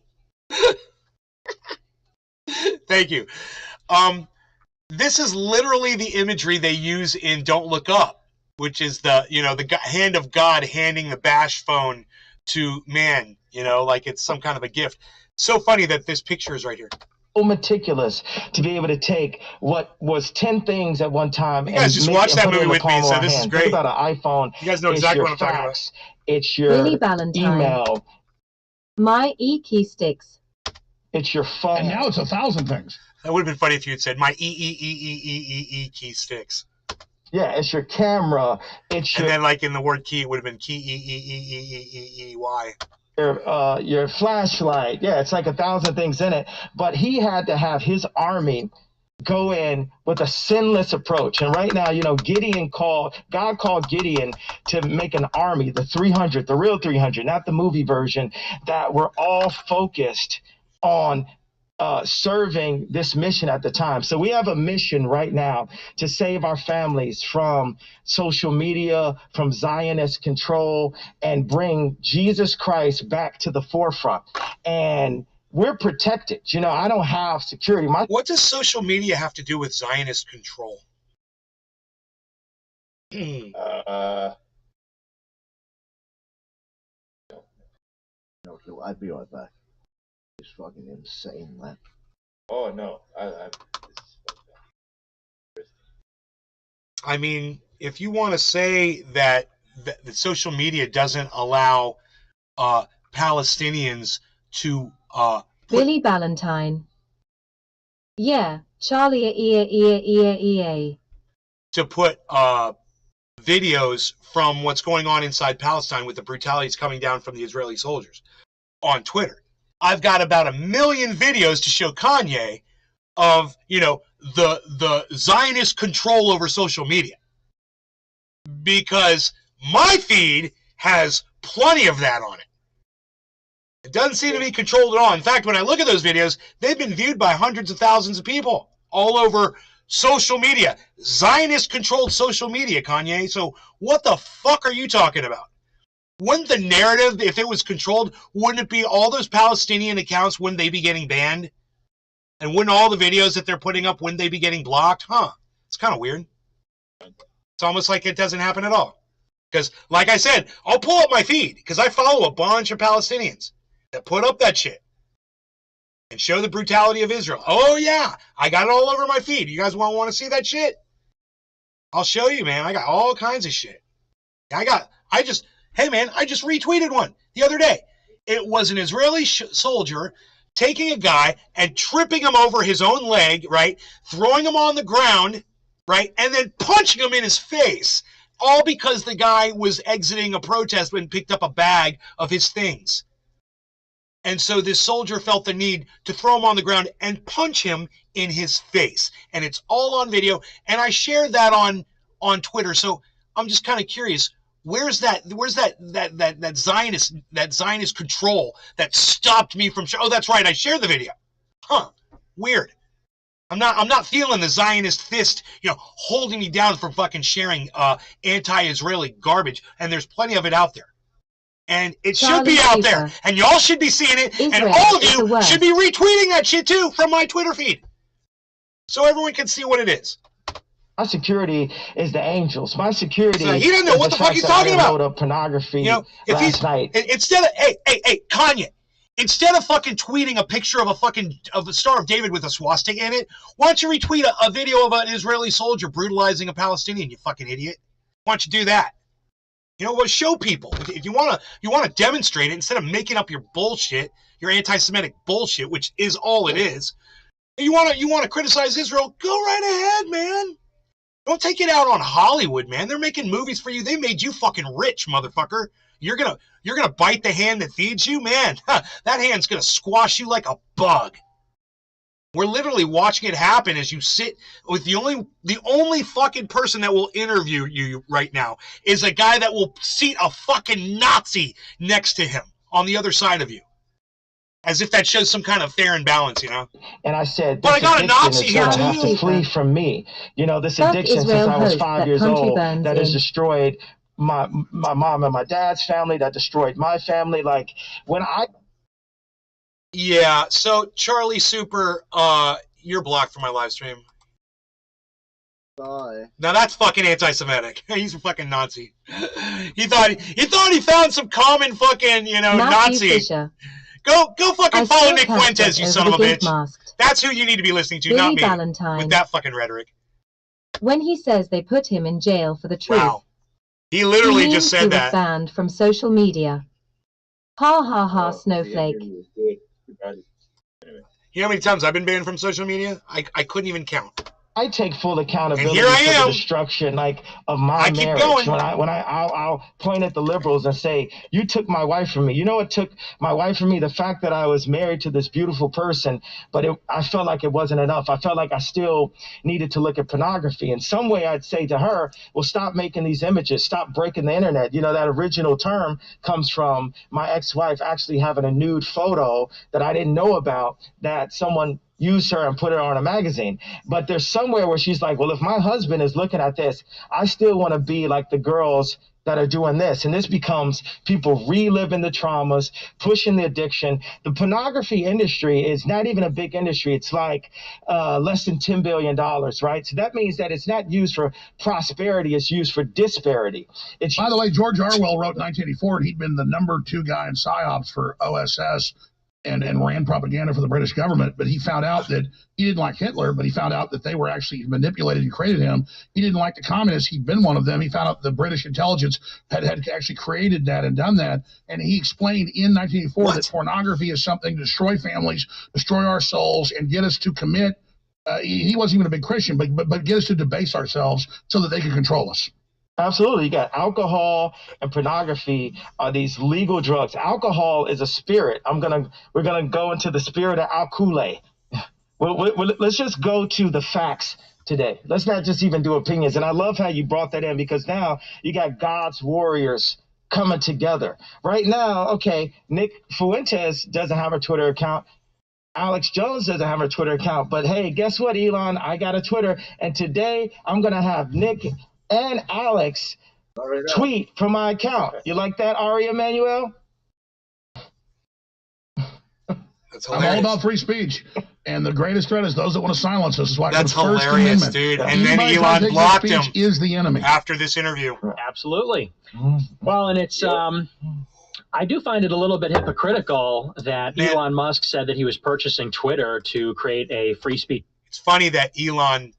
Thank you. This is literally the imagery they use in Don't Look Up, which is the hand of God handing the bash phone to man, like it's some kind of a gift. So funny that this picture is right here. Meticulous to be able to take what was 10 things at one time. You guys just watched that movie with me, so this is great. Think about an iPhone. You guys know exactly what I'm talking about. It's your Billy Ballantyne. email. My e-key sticks. It's your phone. And now it's 1,000 things. That would have been funny if you had said my E key sticks. Yeah, it's your camera. It's your... And then like in the word key, it would have been key E-E-E-E-E-E-Y. Your flashlight. Yeah, it's like 1,000 things in it. But he had to have his army go in with a sinless approach. And right now, God called Gideon to make an army, the 300, the real 300, not the movie version, that were all focused on serving this mission at the time. So we have a mission right now to save our families from social media, from Zionist control, and bring Jesus Christ back to the forefront. And we're protected. I don't have security. What does social media have to do with Zionist control? No, I'd be right back. It's fucking insane, man. Oh no, I mean, if you want to say that social media doesn't allow Palestinians to Billy Ballantyne. Yeah, Charlie EA. To put videos from what's going on inside Palestine with the brutalities coming down from the Israeli soldiers on Twitter. I've got about 1 million videos to show Kanye of, you know, the Zionist control over social media. Because my feed has plenty of that on it. It doesn't seem to be controlled at all. In fact, when I look at those videos, they've been viewed by hundreds of thousands of people all over social media. Zionist-controlled social media, Kanye. So what the fuck are you talking about? Wouldn't the narrative, if it was controlled, wouldn't it be all those Palestinian accounts, wouldn't they be getting banned? And wouldn't all the videos that they're putting up, wouldn't they be getting blocked? Huh. It's kind of weird. It's almost like it doesn't happen at all. Because, like I said, I'll pull up my feed, because I follow a bunch of Palestinians that put up that shit and show the brutality of Israel. Oh, yeah, I got it all over my feed. You guys want to see that shit? I'll show you, man. I got all kinds of shit. Hey, man, I just retweeted one the other day. It was an Israeli soldier taking a guy and tripping him over his own leg, right? Throwing him on the ground, right? And then punching him in his face. All because the guy was exiting a protest and picked up a bag of his things. And so this soldier felt the need to throw him on the ground and punch him in his face. And it's all on video. And I shared that on Twitter. So I'm just kind of curious. Where's that Zionist control that stopped me from oh, that's right, I shared the video. Huh. Weird. I'm not feeling the Zionist fist, you know, holding me down from fucking sharing anti-Israeli garbage, and there's plenty of it out there. And it should be out there, and y'all should be seeing it, and all of you should be retweeting that shit too from my Twitter feed, so everyone can see what it is. My security is the angels. My security. So he doesn't know what the fuck he's talking about. Load pornography. You know, last night. Instead of hey Kanye, instead of fucking tweeting a picture of the Star of David with a swastika in it, why don't you retweet a video of an Israeli soldier brutalizing a Palestinian? You fucking idiot. Why don't you do that? You know what? Show people. If you wanna demonstrate it instead of making up your bullshit, your anti-Semitic bullshit, which is all it is. You wanna criticize Israel? Go right ahead, man. Don't take it out on Hollywood, man. They're making movies for you. They made you fucking rich, motherfucker. You're gonna bite the hand that feeds you, man. That hand's gonna squash you like a bug. We're literally watching it happen as you sit with the only fucking person that will interview you right now is a guy that will seat a fucking Nazi next to him on the other side of you. As if that shows some kind of fair and balance, you know? And I said, but I got a Nazi here too. Have to flee from me. You know, this addiction since I was 5 years old that has destroyed my mom and my dad's family, that destroyed my family. Like, when I... Yeah, so Charlie Super, you're blocked from my live stream. Sorry. Now that's fucking anti-Semitic. He's a fucking Nazi. He thought he found some common fucking, you know, Nazi. Fisher. Go fucking follow Nick Fuentes, you son of a bitch. Masked. That's who you need to be listening to, Billy not me. Valentine. With that fucking rhetoric. When he says they put him in jail for the truth. Wow. He literally just said that. He was banned from social media. Ha ha ha, snowflake. You know how many times I've been banned from social media? I couldn't even count. I take full accountability for the destruction, of my marriage. I'll point at the liberals and say, you took my wife from me. You know what took my wife from me? The fact that I was married to this beautiful person, but I felt like it wasn't enough. I felt like I still needed to look at pornography. In some way, I'd say to her, well, stop making these images. Stop breaking the internet. You know, that original term comes from my ex-wife actually having a nude photo that I didn't know about that someone use her and put her on a magazine. But there's somewhere where she's like, well, if my husband is looking at this, I still want to be like the girls that are doing this. And this becomes people reliving the traumas, pushing the addiction. The pornography industry is not even a big industry. It's like less than $10 billion, right? So that means that it's not used for prosperity. It's used for disparity. By the way, George Orwell wrote in 1984, and he'd been the #2 guy in PSYOPs for OSS. And ran propaganda for the British government, but he found out that he didn't like Hitler, but he found out that they were actually manipulated and created him. He didn't like the communists. He'd been one of them. He found out the British intelligence had actually created that and done that. And he explained in 1984 that pornography is something to destroy families, destroy our souls, and get us to commit he wasn't even a big Christian, but get us to debase ourselves so that they can control us. Absolutely. You got alcohol and pornography are these legal drugs. Alcohol is a spirit. We're gonna go into the spirit of alcohol. Let's just go to the facts today. Let's not just even do opinions. And I love how you brought that in, because now you got God's warriors coming together. Right now, okay, Nick Fuentes doesn't have a Twitter account. Alex Jones doesn't have a Twitter account. But hey, guess what, Elon? I got a Twitter. And today I'm going to have Nick and Alex tweet from my account. You like that, Ari Emanuel? That's I'm all about free speech, and the greatest threat is those that want to silence us. Is why that's the First hilarious, Amendment. dude. And Anybody then trying Elon to take your blocked him speech is the enemy. after this interview. Absolutely. Well, and it's I do find it a little bit hypocritical that Elon Musk said that he was purchasing Twitter to create a free speech. It's funny that Elon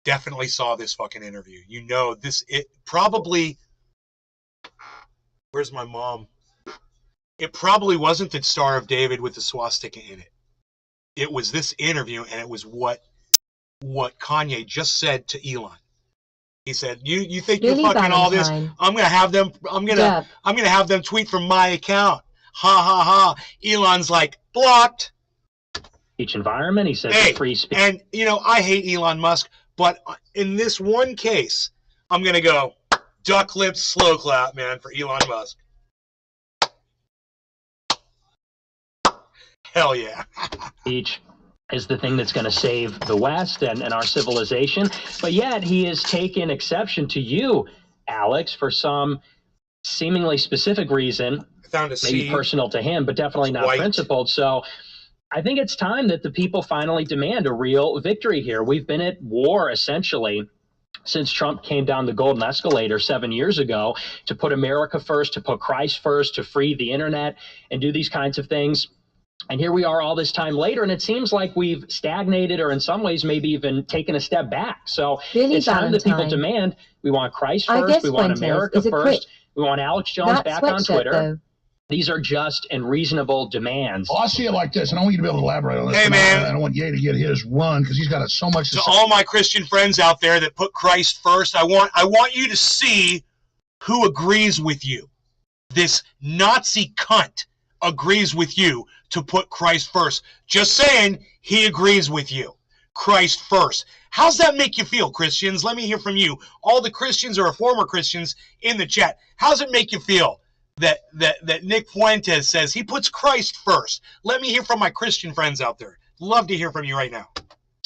definitely saw this fucking interview. You know, it probably. Where's my mom? It probably wasn't the Star of David with the swastika in it. It was this interview, and it was what Kanye just said to Elon. He said, "You think you're fucking all this? I'm gonna have them. I'm gonna have them tweet from my account. Ha ha ha." Elon's like, blocked. Each environment, he says, free speech. And you know, I hate Elon Musk, but in this one case, I'm gonna go duck lips, slow clap, man, for Elon Musk. Hell yeah. Speech is the thing that's going to save the West and our civilization. But yet he has taken exception to you, Alex, for some seemingly specific reason, maybe personal to him, but definitely not principled. So I think it's time that the people finally demand a real victory here. We've been at war, essentially, since Trump came down the golden escalator 7 years ago to put America first, to put Christ first, to free the internet and do these kinds of things. And here we are all this time later, and it seems like we've stagnated, or in some ways maybe even taken a step back. So it's time that people demand. We want Christ first. We want America first. We want Alex Jones back on Twitter. These are just and reasonable demands. Well, I see it like this, and I want you to be able to elaborate on this. Hey, man. I don't want Ye to get his run because he's got so much to say. All my Christian friends out there that put Christ first, I want you to see who agrees with you. This Nazi cunt agrees with you to put Christ first. Just saying, he agrees with you. Christ first. How's that make you feel, Christians? Let me hear from you. All the Christians or former Christians in the chat. How's it make you feel that Nick Fuentes says he puts Christ first? Let me hear from my Christian friends out there. Love to hear from you right now.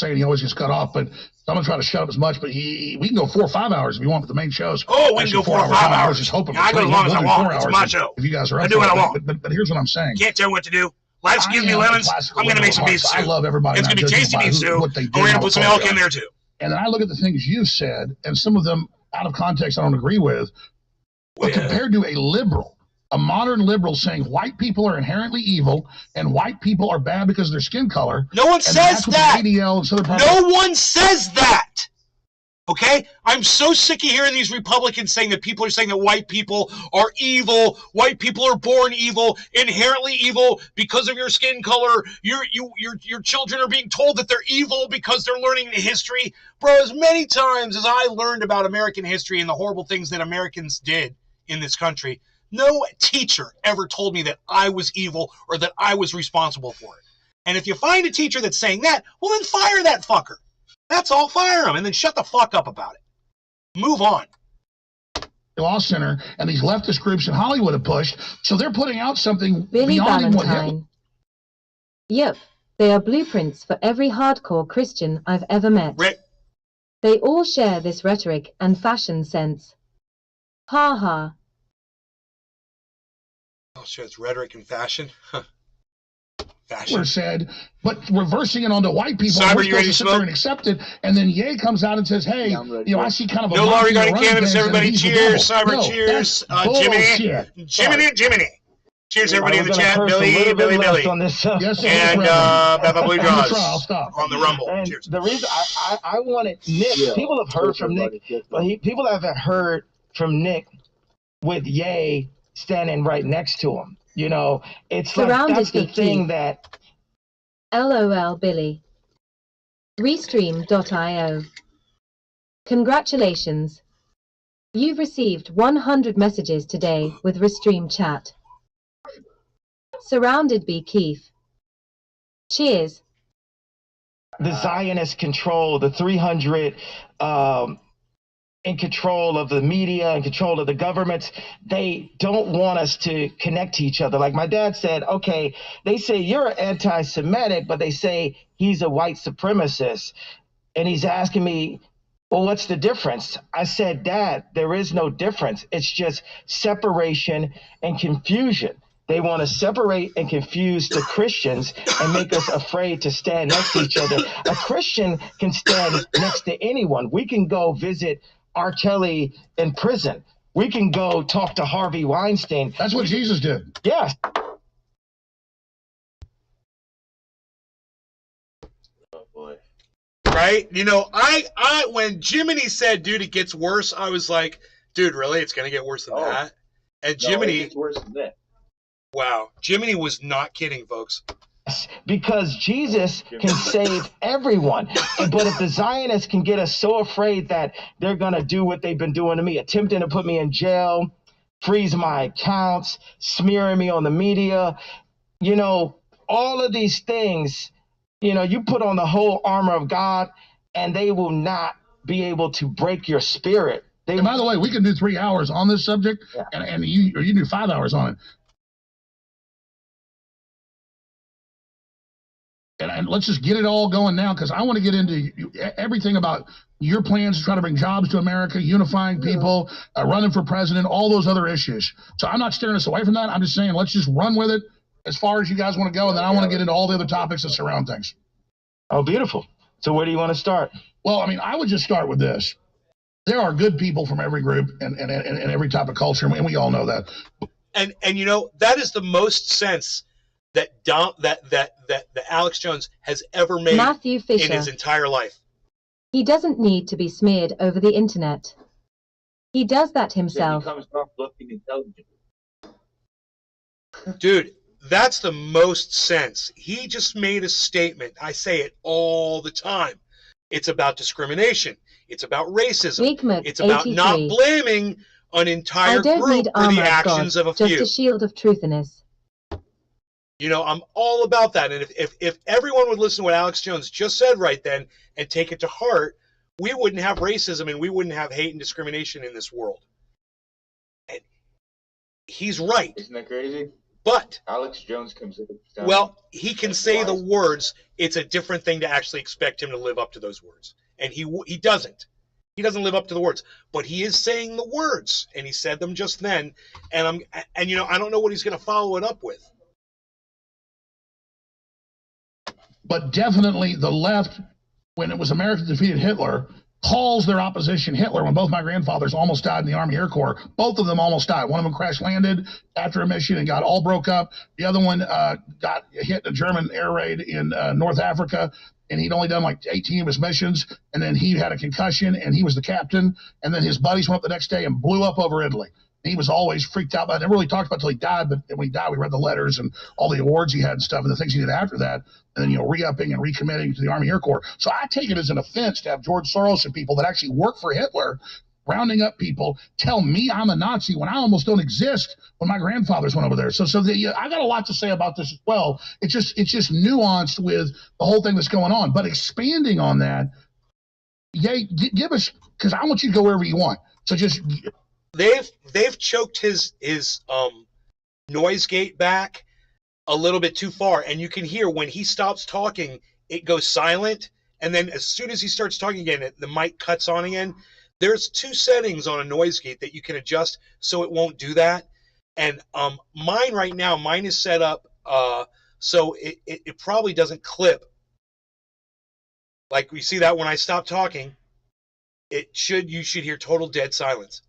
Saying he always gets cut off, but I'm gonna try to shut up as much. But we can go 4 or 5 hours if you want with the main shows. Oh, we can go 4 or 5 hours. I was just hoping. I go as long as I want. It's my show. If you guys are up, I do what I want. But here's what I'm saying. Can't tell what to do. Life's giving me lemons. I'm gonna make some beef stew. I love everybody. It's gonna be tasty beef stew. And we're gonna put some elk in there too. And then I look at the things you said, and some of them out of context I don't agree with. But compared to a modern liberal saying white people are inherently evil and white people are bad because of their skin color. No one says that. No one says that. Okay? I'm so sick of hearing these Republicans saying that people are saying that white people are evil. White people are born evil, inherently evil because of your skin color. Your children are being told that they're evil because they're learning the history. Bro, as many times as I learned about American history and the horrible things that Americans did in this country, no teacher ever told me that I was evil or that I was responsible for it. And if you find a teacher that's saying that, well, then fire that fucker. That's all, fire him, and then shut the fuck up about it. Move on. Law Center and these leftist groups in Hollywood have pushed, so they're putting out something beyond what Hitler. Yep, they are blueprints for every hardcore Christian I've ever met. Rick. They all share this rhetoric and fashion sense. Ha ha. Oh, sure, it's rhetoric and fashion. Huh. Fashion. Said, but reversing it onto white people, Cyber, we're you ready to sit there smoke? and accept it, and then Ye comes out and says, "Hey, I see kind of a no law regarding cannabis. Everybody, cheers! Cyber, cheers! Jiminy! Cheers, everybody in the chat. Billy, Yes, and Baba Blue Jaws on the Rumble. And Cheers. the reason I wanted Nick. People have heard from Nick, but people haven't heard from Nick with Ye standing right next to him. You know, it's like that's the thing that. LOL, Billy. Restream.io. Congratulations. You've received 100 messages today with Restream Chat. Surrounded by Keith. Cheers. The Zionist control, the 300 in control of the media, in control of the governments, they don't want us to connect to each other. Like my dad said, okay, they say you're anti-Semitic, but they say he's a white supremacist. And he's asking me, well, what's the difference? I said, Dad, there is no difference. It's just separation and confusion. They want to separate and confuse the Christians and make us afraid to stand next to each other. A Christian can stand next to anyone. We can go visit R. Kelly in prison. We can go talk to Harvey Weinstein. That's what Jesus did. Yes. Oh boy. Right? You know, I when Jiminy said, dude, it gets worse, I was like, dude, really? It's going to get worse than that? And Jiminy... No, it gets worse than that. Wow. Jiminy was not kidding, folks. Because Jesus can save everyone. But if the Zionists can get us so afraid that they're going to do what they've been doing to me, attempting to put me in jail, freeze my accounts, smearing me on the media, you know, all of these things, you know, you put on the whole armor of God and they will not be able to break your spirit. And by the way, we can do 3 hours on this subject, and you do 5 hours on it. And let's just get it all going now, because I want to get into everything about your plans to try to bring jobs to America, unifying people, running for president, all those other issues. So I'm not steering us away from that. I'm just saying let's just run with it as far as you guys want to go, and then I want to get into all the other topics that surround things. Oh, beautiful. So where do you want to start? Well, I mean, I would just start with this. There are good people from every group and every type of culture, and we all know that. And you know, that is the most sense that Alex Jones has ever made Matthew Fisher. in his entire life. He doesn't need to be smeared over the internet. He does that himself. He comes off looking intelligent. Dude, that's the most sense. He just made a statement. I say it all the time. It's about discrimination. It's about racism. Weekman, It's about 83. not blaming an entire I don't group need for armor the of actions God, of a just few. a shield of truthiness. You know, I'm all about that. And if everyone would listen to what Alex Jones just said right then and take it to heart, we wouldn't have racism and we wouldn't have hate and discrimination in this world. And he's right. Isn't that crazy? But Alex Jones comes in. well, he can say the words. It's a different thing to actually expect him to live up to those words. And he doesn't. He doesn't live up to the words. But he is saying the words, and he said them just then. And you know, I don't know what he's going to follow it up with. But definitely the left, when it was America defeated Hitler, calls their opposition Hitler. When both my grandfathers almost died in the Army Air Corps, both of them almost died. One of them crash landed after a mission and got all broke up. The other one got hit in a German air raid in North Africa, and he'd only done like 18 of his missions, and then he had a concussion, and he was the captain, and then his buddies went up the next day and blew up over Italy. He was always freaked out. I never really talked about it until he died, but when he died, we read the letters and all the awards he had and stuff and the things he did after that, and then, you know, re-upping and recommitting to the Army Air Corps. So I take it as an offense to have George Soros and people that actually work for Hitler rounding up people tell me I'm a Nazi when I almost don't exist when my grandfathers went over there. So I got a lot to say about this as well. It's just nuanced with the whole thing that's going on. But expanding on that, give us, because I want you to go wherever you want. So just... They've choked his noise gate back a little bit too far, and you can hear when he stops talking, it goes silent, and then as soon as he starts talking again, the mic cuts on again. There's 2 settings on a noise gate that you can adjust so it won't do that. And mine right now, mine is set up so it probably doesn't clip. Like we see that when I stop talking, you should hear total dead silence.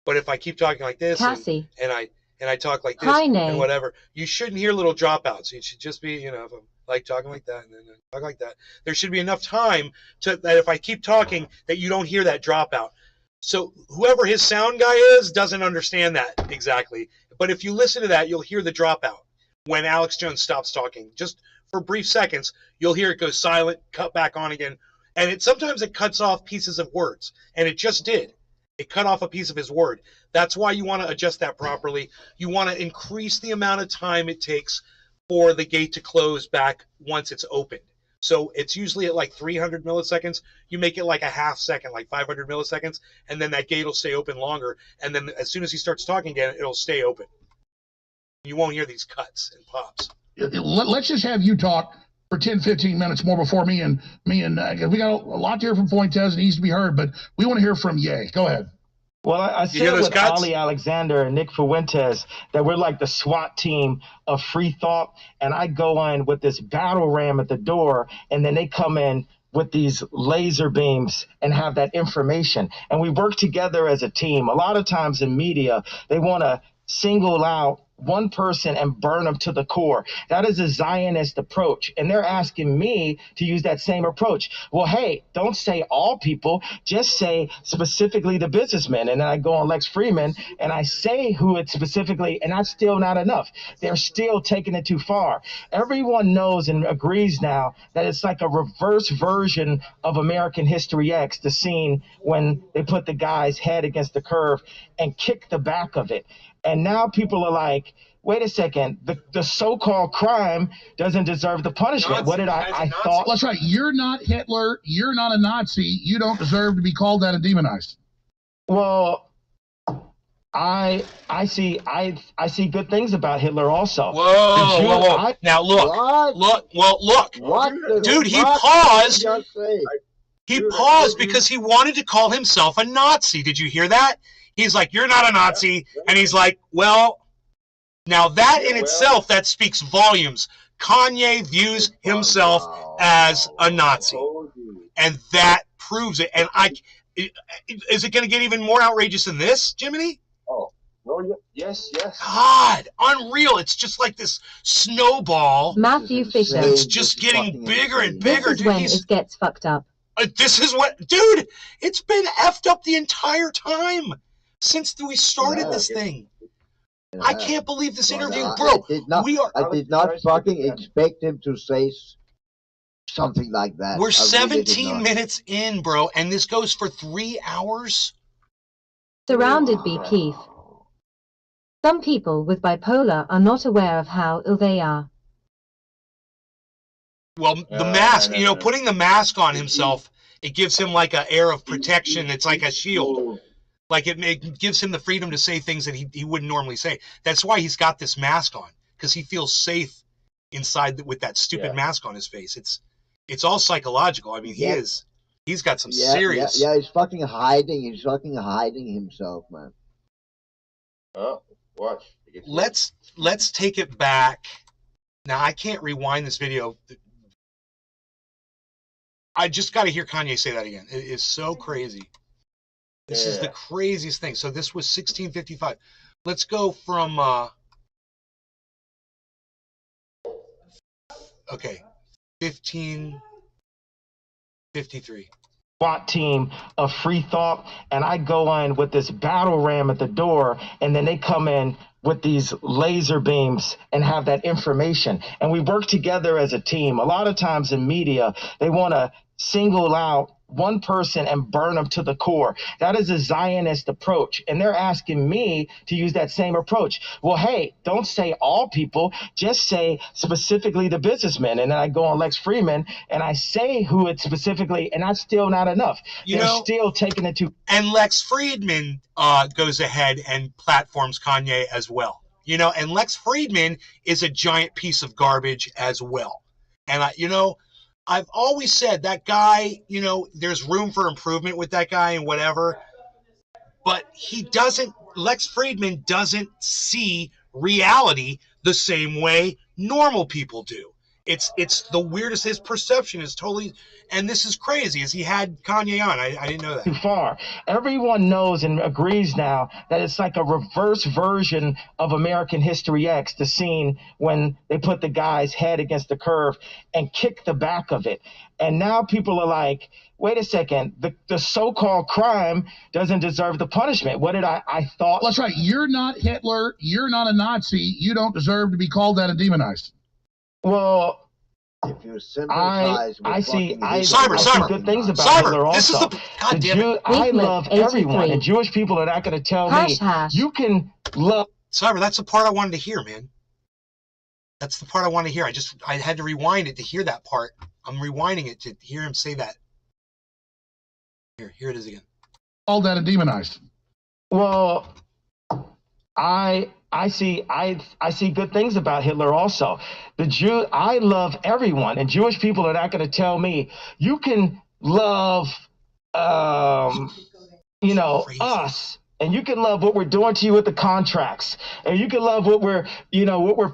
But if I keep talking like this and I talk like this and whatever, you shouldn't hear little dropouts. It should just be, you know, if I'm like talking like that and then talk like that, there should be enough time that if I keep talking that you don't hear that dropout. So whoever his sound guy is doesn't understand that exactly. But if you listen to that, you'll hear the dropout. when Alex Jones stops talking. Just for brief seconds, you'll hear it go silent, cut back on again, and sometimes it cuts off pieces of words, and it just did. It cut off a piece of his word. That's why you want to adjust that properly. You want to increase the amount of time it takes for the gate to close back once it's opened. So it's usually at like 300 milliseconds. You make it like a half second, like 500 milliseconds, and then that gate will stay open longer. And then as soon as he starts talking again, it'll stay open. You won't hear these cuts and pops. Let's just have you talk for 10, 15 minutes more before me and we got a lot to hear from Fuentes. It needs to be heard, but we want to hear from Ye. Go ahead. Well, I said with Ali Alexander and Nick Fuentes that we're like the SWAT team of free thought, and I go in with this battle ram at the door, and then they come in with these laser beams and have that information, and we work together as a team. A lot of times in media, they want to single out one person and burn them to the core. That is a Zionist approach, and they're asking me to use that same approach. Well, hey, don't say all people, just say specifically the businessmen. And then I go on Lex Friedman and I say who it's specifically, and that's still not enough. They're still taking it too far. Everyone knows and agrees now that it's like a reverse version of American History X, the scene when they put the guy's head against the curve and kick the back of it. And now people are like, wait a second, the so-called crime doesn't deserve the punishment. Nazi, what did I thought? That's right. You're not Hitler. You're not a Nazi. You don't deserve to be called that and demonized. Well, I see good things about Hitler also. Whoa. Now look. What? Dude, he paused. He paused because he wanted to call himself a Nazi. Did you hear that? He's like, you're not a Nazi. And he's like, well, now that in itself, that speaks volumes. Kanye views himself as a Nazi. And that proves it. And is it going to get even more outrageous than this, Jiminy? Oh, no, yes. God, unreal. It's just like this snowball. Matthew Fisher. It's just getting bigger and bigger. This is when it gets fucked up. This is what, dude, it's been effed up the entire time since we started this thing. I can't believe this interview, bro. I did not fucking expect him to say something like that. We're 17 minutes in, bro, and this goes for 3 hours? Surrounded by Keith. Some people with bipolar are not aware of how ill they are. Well, the mask, putting the mask on himself, it gives him like an air of protection. It's like a shield. Like it gives him the freedom to say things that he wouldn't normally say. That's why he's got this mask on, because he feels safe inside with that stupid mask on his face. It's all psychological. I mean, he's got some serious. Yeah, he's fucking hiding. He's fucking hiding himself, man. Oh, watch. Let's take it back. Now I can't rewind this video. I just got to hear Kanye say that again. It is so crazy. This is the craziest thing. So this was 1655. Let's go from 1553. SWAT team of free thought, and I go in with this battle ram at the door, and then they come in with these laser beams and have that information, and we work together as a team. A lot of times in media, they want to single out one person and burn them to the core. That is a Zionist approach, and they're asking me to use that same approach. Well, hey, don't say all people, just say specifically the businessmen. And then I go on Lex Friedman and I say who it's specifically, and that's still not enough. They're still taking it to. And Lex Friedman goes ahead and platforms Kanye as well. And Lex Friedman is a giant piece of garbage as well. And I've always said that guy, there's room for improvement with that guy and whatever, but Lex Friedman doesn't see reality the same way normal people do. It's the weirdest. His perception is totally, and this is crazy. Is he had Kanye on? I didn't know that. Too far. Everyone knows and agrees now that it's like a reverse version of American History X, the scene when they put the guy's head against the curve and kick the back of it. And now people are like, wait a second, the so-called crime doesn't deserve the punishment. What did I thought? Well, that's right. You're not Hitler. You're not a Nazi. You don't deserve to be called that and demonized. Well, if you sympathize with I see Cyber. good things about Hitler also. This is the I love everyone, and Jewish people are not going to tell me you can love. Cyber, that's the part I wanted to hear, man. That's the part I wanted to hear. I had to rewind it to hear that part. I'm rewinding it to hear him say that. Here it is again. All that and demonized. Well, I see good things about Hitler also. I love everyone, and Jewish people are not going to tell me you can love us, and you can love what we're doing to you with the contracts, and you can love what we're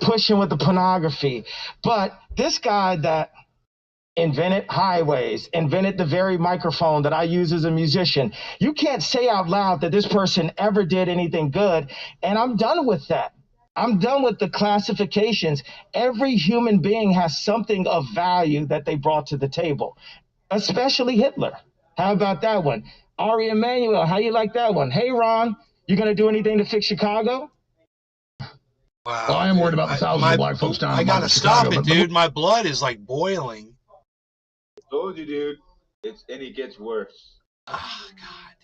pushing with the pornography. But this guy that invented highways, invented the very microphone that I use as a musician, you can't say out loud that this person ever did anything good. And I'm done with that. I'm done with the classifications. Every human being has something of value that they brought to the table, especially Hitler. How about that one? Ari Emanuel, how you like that one? Hey, Ron, you going to do anything to fix Chicago? Wow, well, I am worried about the thousands of black folks down in Chicago. I got to stop it, dude. My blood is like boiling. Told you, dude. And it gets worse. Oh, God,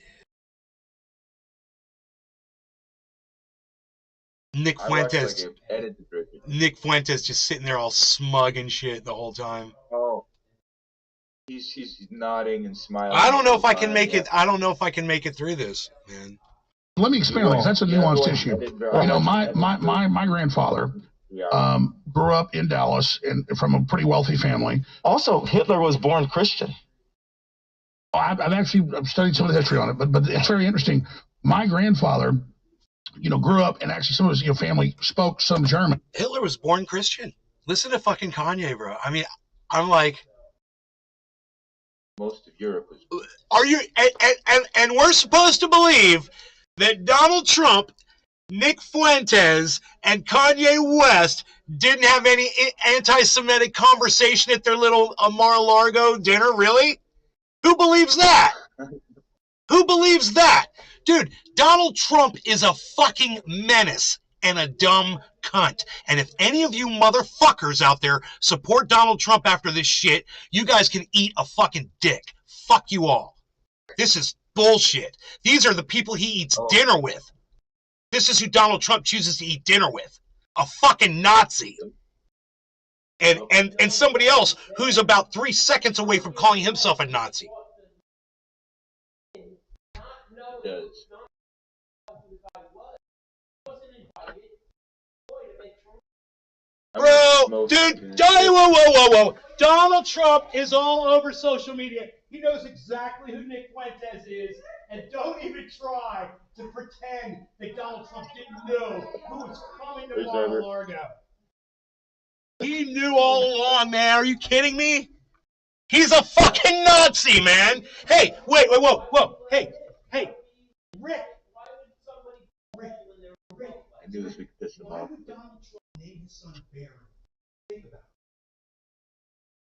dude. Nick Fuentes just sitting there all smug and shit the whole time. Oh. He's nodding and smiling. I don't know if I can make it. I don't know if I can make it through this, man. Let me expand on this. That's a nuanced issue. You know, my grandfather grew up in Dallas and from a pretty wealthy family. Also, Hitler was born Christian. I've actually studied some of the history on it, but it's very interesting. My grandfather, grew up, and actually some of his family spoke some German. Hitler was born Christian. Listen to fucking Kanye, bro. I mean, I'm like, most of Europe was. Are you? And we're supposed to believe that Donald Trump, Nick Fuentes, and Kanye West didn't have any anti-Semitic conversation at their little Mar-a-Lago dinner? Really? Who believes that? Who believes that? Dude, Donald Trump is a fucking menace and a dumb cunt. And if any of you motherfuckers out there support Donald Trump after this shit, you guys can eat a fucking dick. Fuck you all. This is bullshit. These are the people he eats dinner with. This is who Donald Trump chooses to eat dinner with. A fucking Nazi. And somebody else who's about 3 seconds away from calling himself a Nazi. Bro, dude, whoa. Donald Trump is all over social media. He knows exactly who Nick Fuentes is, and don't even try to pretend that Donald Trump didn't know who was coming to Mar-a-Lago. He knew all along, man. Are you kidding me? He's a fucking Nazi, man. Hey, wait, whoa. Hey, Rick. I knew this would piss him off.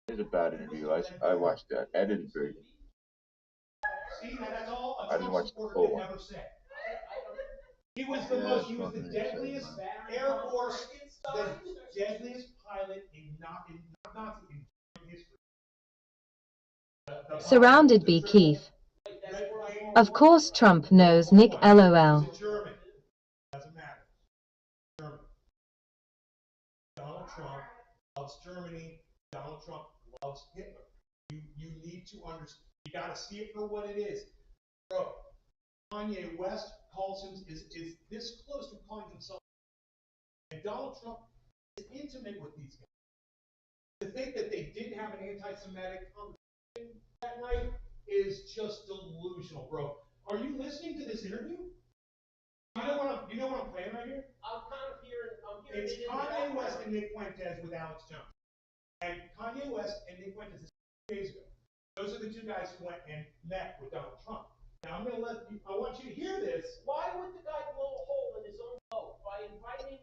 It's a bad interview. I watched that. Edinburgh. I didn't watch the full one. He was the deadliest Air Force, the deadliest pilot in Nazi history. Surrounded by Keith. Of course Trump knows Nick LOL. Doesn't matter. Germany. Donald Trump loves Germany. Donald Trump loves Hitler. You need to understand. You got to see it for what it is. Bro, Kanye West calls him is this close to calling himself. And Donald Trump is intimate with these guys. To think that they didn't have an anti-Semitic conversation that night is just delusional, bro. Are you listening to this interview? You know what I'm playing right here? I'm hearing it's Kanye West and Nick Fuentes with Alex Jones. And Kanye West and Nick Fuentes, 2 days ago, those are the two guys who went and met with Donald Trump. Now I'm going to let you, I want you to hear this. Why would the guy blow a hole in his own boat by inviting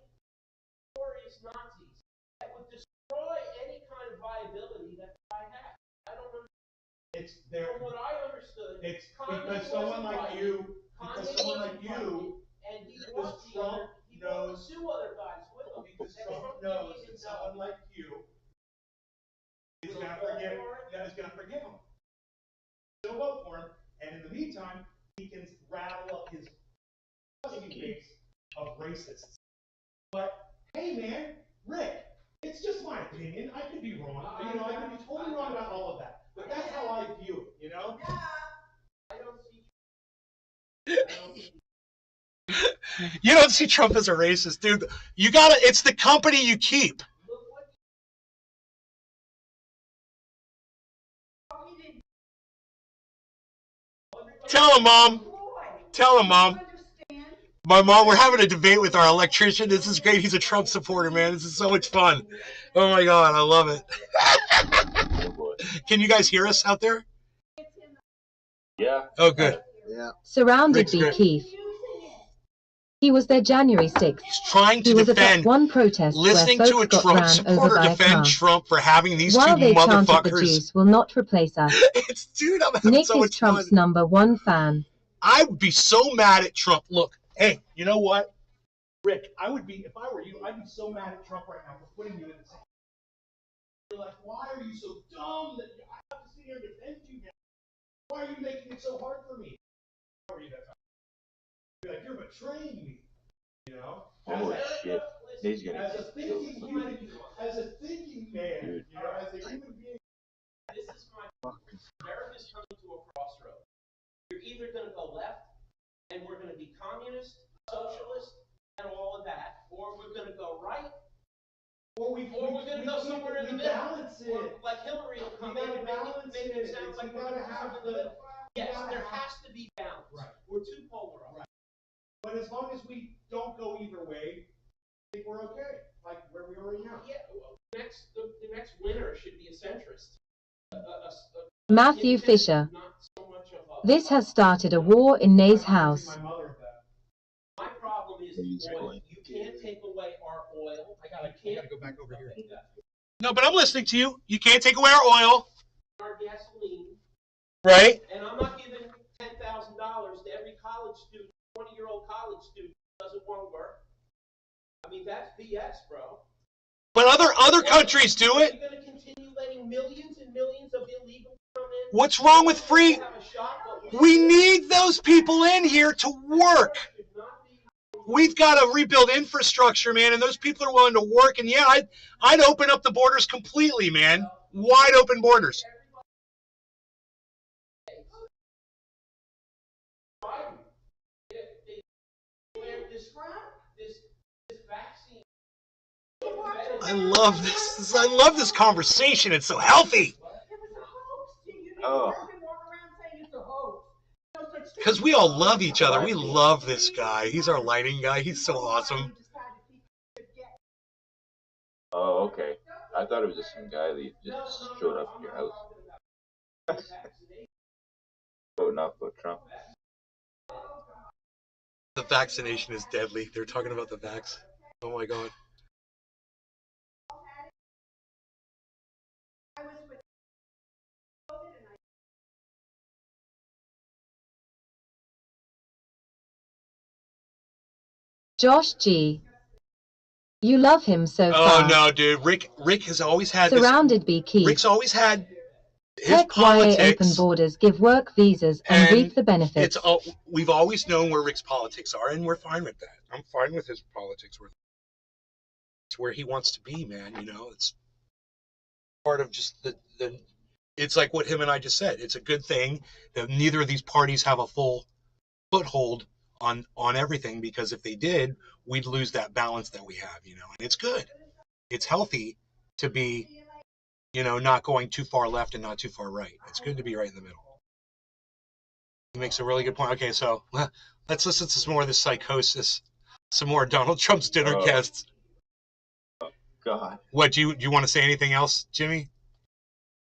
notorious Nazis that would destroy any kind of viability that the guy had? I don't understand. It's there. From what I understood, it's Kanye because someone like you, and he brought Trump knows, two other guys with him. because Trump knows that someone like you is going to forgive him. Still vote for him, and in the meantime, he can rattle up his base of racists. But hey, man, Rick, it's just my opinion. I could be wrong. I could be totally wrong about all of that. But that's how I view it. You know? Yeah. I don't see. You don't see Trump as a racist, dude. You gotta. It's the company you keep. Tell him, Mom. Tell him, Mom. My mom, we're having a debate with our electrician. This is great. He's a Trump supporter, man. This is so much fun. Oh, my God. I love it. Can you guys hear us out there? Yeah. Oh, good. Yeah. Surrounded Rick's by great. Keith. He was there January 6th. He's trying to He was at defend. that one protest Listening where to folks a got Trump ran over supporter by a defend car. Trump for having these While two they chanted the motherfuckers. juice will not replace us. Dude, I'm having Nick so is much Trump's fun. #1 fan. I would be so mad at Trump. Look, hey, you know what? Rick, I would be, if I were you, I'd be so mad at Trump right now for putting you in the same. You're like, why are you so dumb that I have to sit here and defend you now? Why are you making it so hard for me? How are you that time? You're like, you're betraying me. You know? Oh shit. He's gonna As a thinking human, as a thinking man, Dude. you know, as a human being. This is my America's coming to a crossroad. You're either going to go left, and we're going to be communist, socialist, and all of that, or we're going to go right, or we're going to go somewhere in the middle. Balance it. Or like Hillary will come in and make it sound like we're going to have in the middle. Yes, there has to be balance. Right. We're too polarized. Right. But as long as we don't go either way, I think we're okay. Like where we are right now. Yeah. The next winner should be a centrist. Matthew Fisher. This has started a war in Nay's house. My problem is oil. You can't take away our oil. I gotta go back over here. No, but I'm listening to you. You can't take away our oil. Our gasoline. Right? And I'm not giving $10,000 to every college student, 20-year-old college student who doesn't want to work. I mean, that's BS, bro. But other countries do it. You're going to continue letting millions and millions of illegals come in. What's wrong with free? We need those people in here to work. We've got to rebuild infrastructure, man, and those people are willing to work. And yeah, I'd open up the borders completely, man. Wide open borders. I love this. I love this conversation. It's so healthy. Oh. Because we all love each other. We love this guy. He's our lighting guy. He's so awesome. Oh, okay. I thought it was just some guy that just showed up at your house. Voting off for Trump. The vaccination is deadly. They're talking about the vax. Oh my God. Josh G. You love him so far. Oh no, dude. Rick has always had Surrounded by Keith. Rick's always had his Heck, politics. why open borders, give work visas, and reap the benefits. We've always known where Rick's politics are, and we're fine with that. I'm fine with his politics. It's where he wants to be, man. You know, it's part of just the. It's like what him and I just said. It's a good thing that neither of these parties have a full foothold on everything, because if they did, we'd lose that balance that we have, you know. And it's good. It's healthy to be, you know, not going too far left and not too far right. It's good to be right in the middle. He makes a really good point. Okay, so let's listen to some more of this psychosis, some more Donald Trump's dinner guests. God. What do you want to say anything else, Jimmy?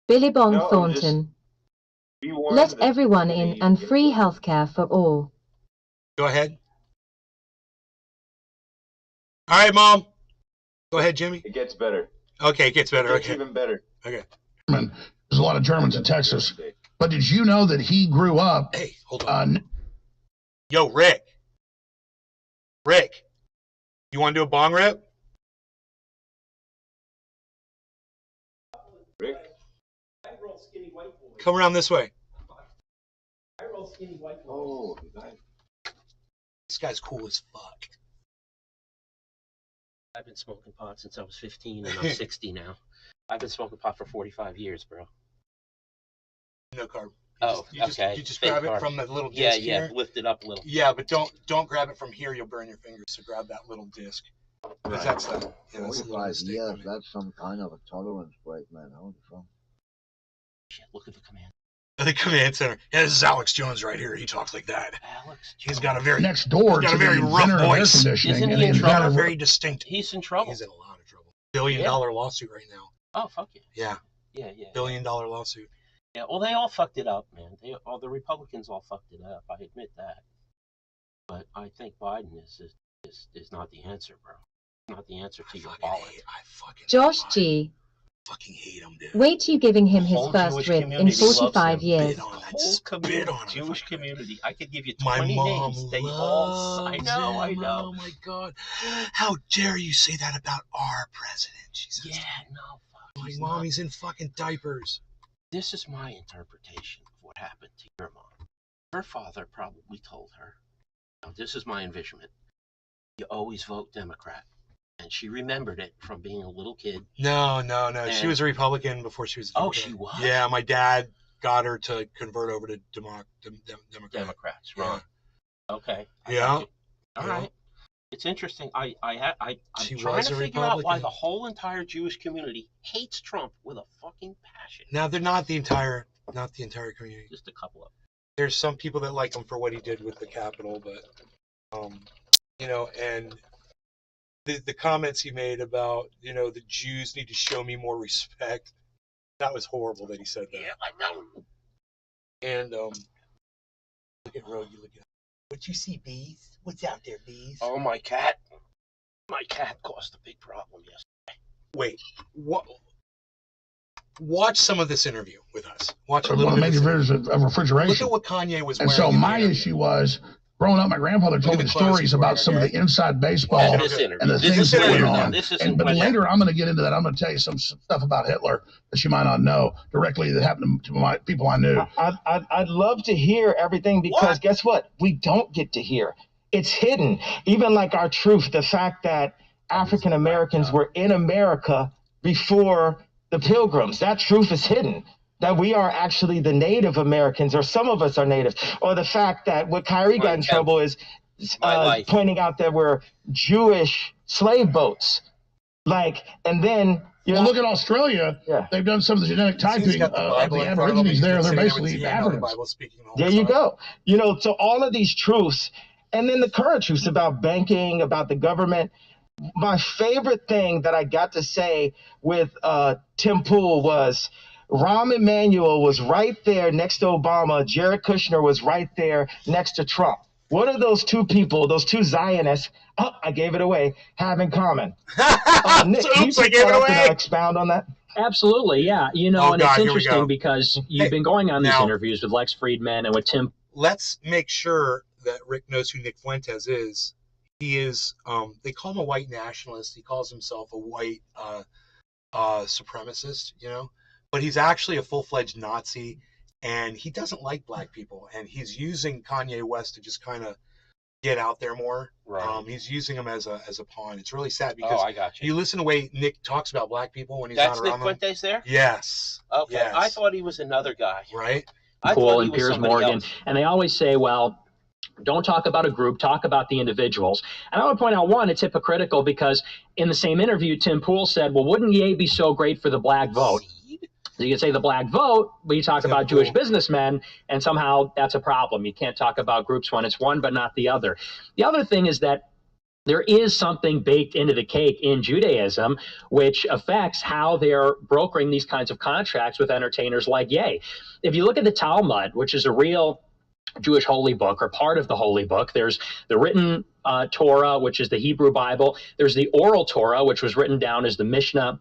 Billy Bong No, Thornton. be warned Let that everyone it's in gonna and get free worse. healthcare for all. Go ahead. All right, Mom. Go ahead, Jimmy. It gets better. Okay, it gets better. It gets Okay. even better. Okay. There's a lot of Germans in Texas. But did you know that he grew up? Hey, hold on. Yo, Rick. Rick, you want to do a bong rip? Rick? I roll skinny white boys. Come around this way. I roll skinny white boys. Oh, God. This guy's cool as fuck. I've been smoking pot since I was 15, and I'm 60 now. I've been smoking pot for 45 years, bro. No carb. Okay. You just Fake grab it carb. from the little Yeah, disc yeah. here. Lift it up a little. Yeah, but don't grab it from here. You'll burn your fingers. So grab that little disc. Because that's the that's a little 45 mistake. years, that's some kind of a tolerance break, man. Holy fuck. Shit, look at the command. The command center. Yeah, this is Alex Jones right here. He talks like that. Alex. He's got a very Next door he's got to a very the rough inventor of air voice. conditioning. Isn't and he in the trouble? inventor of- very distinct. He's in trouble. He's in a lot of trouble. $1 billion lawsuit right now. Oh, fuck yeah. Yeah. Yeah, yeah. $1 billion lawsuit. Yeah, well, they all fucked it up, man. All the Republicans all fucked it up. I admit that. But I think Biden is not the answer, bro. Not the answer to your wallet. I fucking Josh hate G. fucking hate him, dude. Wait till you giving him his Whole first Jewish rib in community loves 45 him. years. Spit on it. Whole Spit on it. Jewish community. I could give you My 20 mom names. They all. I loves know. I him. know. Oh my God! How dare you say that about our president? She says. Yeah, no, fuck. My he's mom, not. he's in fucking diapers. This is my interpretation of what happened to your mom. Her father probably told her, now this is my envisionment, you always vote Democrat. And she remembered it from being a little kid. No. She And- was a Republican before she was a Oh, Democrat. she was? Yeah, my dad got her to convert over to Democrat. Democrats, Yeah. right. Okay. I Yeah. got you. All Yeah. right. It's interesting. I'm She trying was to a figure out why Republican. the whole entire Jewish community hates Trump with a fucking passion. Now they're not the entire community. Just a couple of them. There's some people that like him for what he did with the Capitol, but and the comments he made about the Jews need to show me more respect. That was horrible that he said that. Yeah, I know. And look at Rogie. Look at what you see, bees. What's out there, bees? Oh, my cat. My cat caused a big problem yesterday. Wait, what? Watch some of this interview with us. Watch a one little of the bit. major Of fears of Look refrigeration. at what Kanye was And wearing. so in the my interview. issue was, growing up, my grandfather told me the clothes stories he's about wearing, some of okay? the inside baseball Watch This interview. and the This things is that went later. on. This isn't But what later, I'm going to get into that. I'm going to tell you some stuff about Hitler that you might not know directly that happened to my people I knew. I'd love to hear everything because guess what? We don't get to hear. It's hidden. Even like our truth, the fact that African Americans were in America before the Pilgrims, that truth is hidden. That we are actually the Native Americans, or some of us are Native, or the fact that what Kyrie got in trouble is pointing out that we're Jewish slave boats. And then Look at Australia. Yeah. They've done some of the genetic typing of the Aborigines there. They're basically Africans. There you go. So all of these truths, and then the current truths about banking, about the government. My favorite thing that I got to say with Tim Pool was Rahm Emanuel was right there next to Obama. Jared Kushner was right there next to Trump. What are those two people, those two Zionists, I gave it away, have in common? Nick, can you I gave it away. Expound on that? Absolutely, yeah. And God, it's here we go. interesting because you've been going on these now- interviews with Lex Friedman and with Tim. Let's make sure that Rick knows who Nick Fuentes is. He is, they call him a white nationalist. He calls himself a white supremacist, but he's actually a full-fledged Nazi, and he doesn't like black people, and he's using Kanye West to just kind of get out there more. Right. He's using him as a pawn. It's really sad because I got you. you listen to the way Nick talks about black people when he's That's not Nick around them. Fuentes there? Yes. Okay. Yes. I thought he was another guy. Right? I Poole thought he and was Piers somebody Morgan, else. and they always say, well, don't talk about a group, talk about the individuals. And I would point out, one, it's hypocritical because in the same interview, Tim Pool said, well, wouldn't Ye be so great for the black vote? So you can say the black vote, but you talk about Jewish businessmen, and somehow that's a problem. You can't talk about groups when it's one but not the other. The other thing is that there is something baked into the cake in Judaism, which affects how they're brokering these kinds of contracts with entertainers like Ye. If you look at the Talmud, which is a real Jewish holy book or part of the holy book, there's the written Torah, which is the Hebrew Bible. There's the oral Torah, which was written down as the Mishnah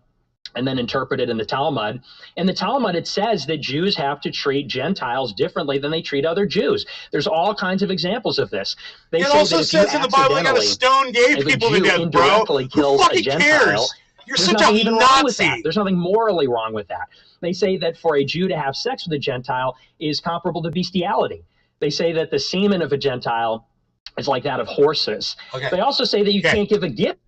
and then interpreted in the Talmud. In the Talmud, it says that Jews have to treat Gentiles differently than they treat other Jews. There's all kinds of examples of this. It also says in the Bible they got to stone gay people to death, bro. Who fucking cares? You're such a Nazi. There's nothing morally wrong with that. They say that for a Jew to have sex with a Gentile is comparable to bestiality. They say that the semen of a Gentile is like that of horses. Okay. They also say that you can't give a gift.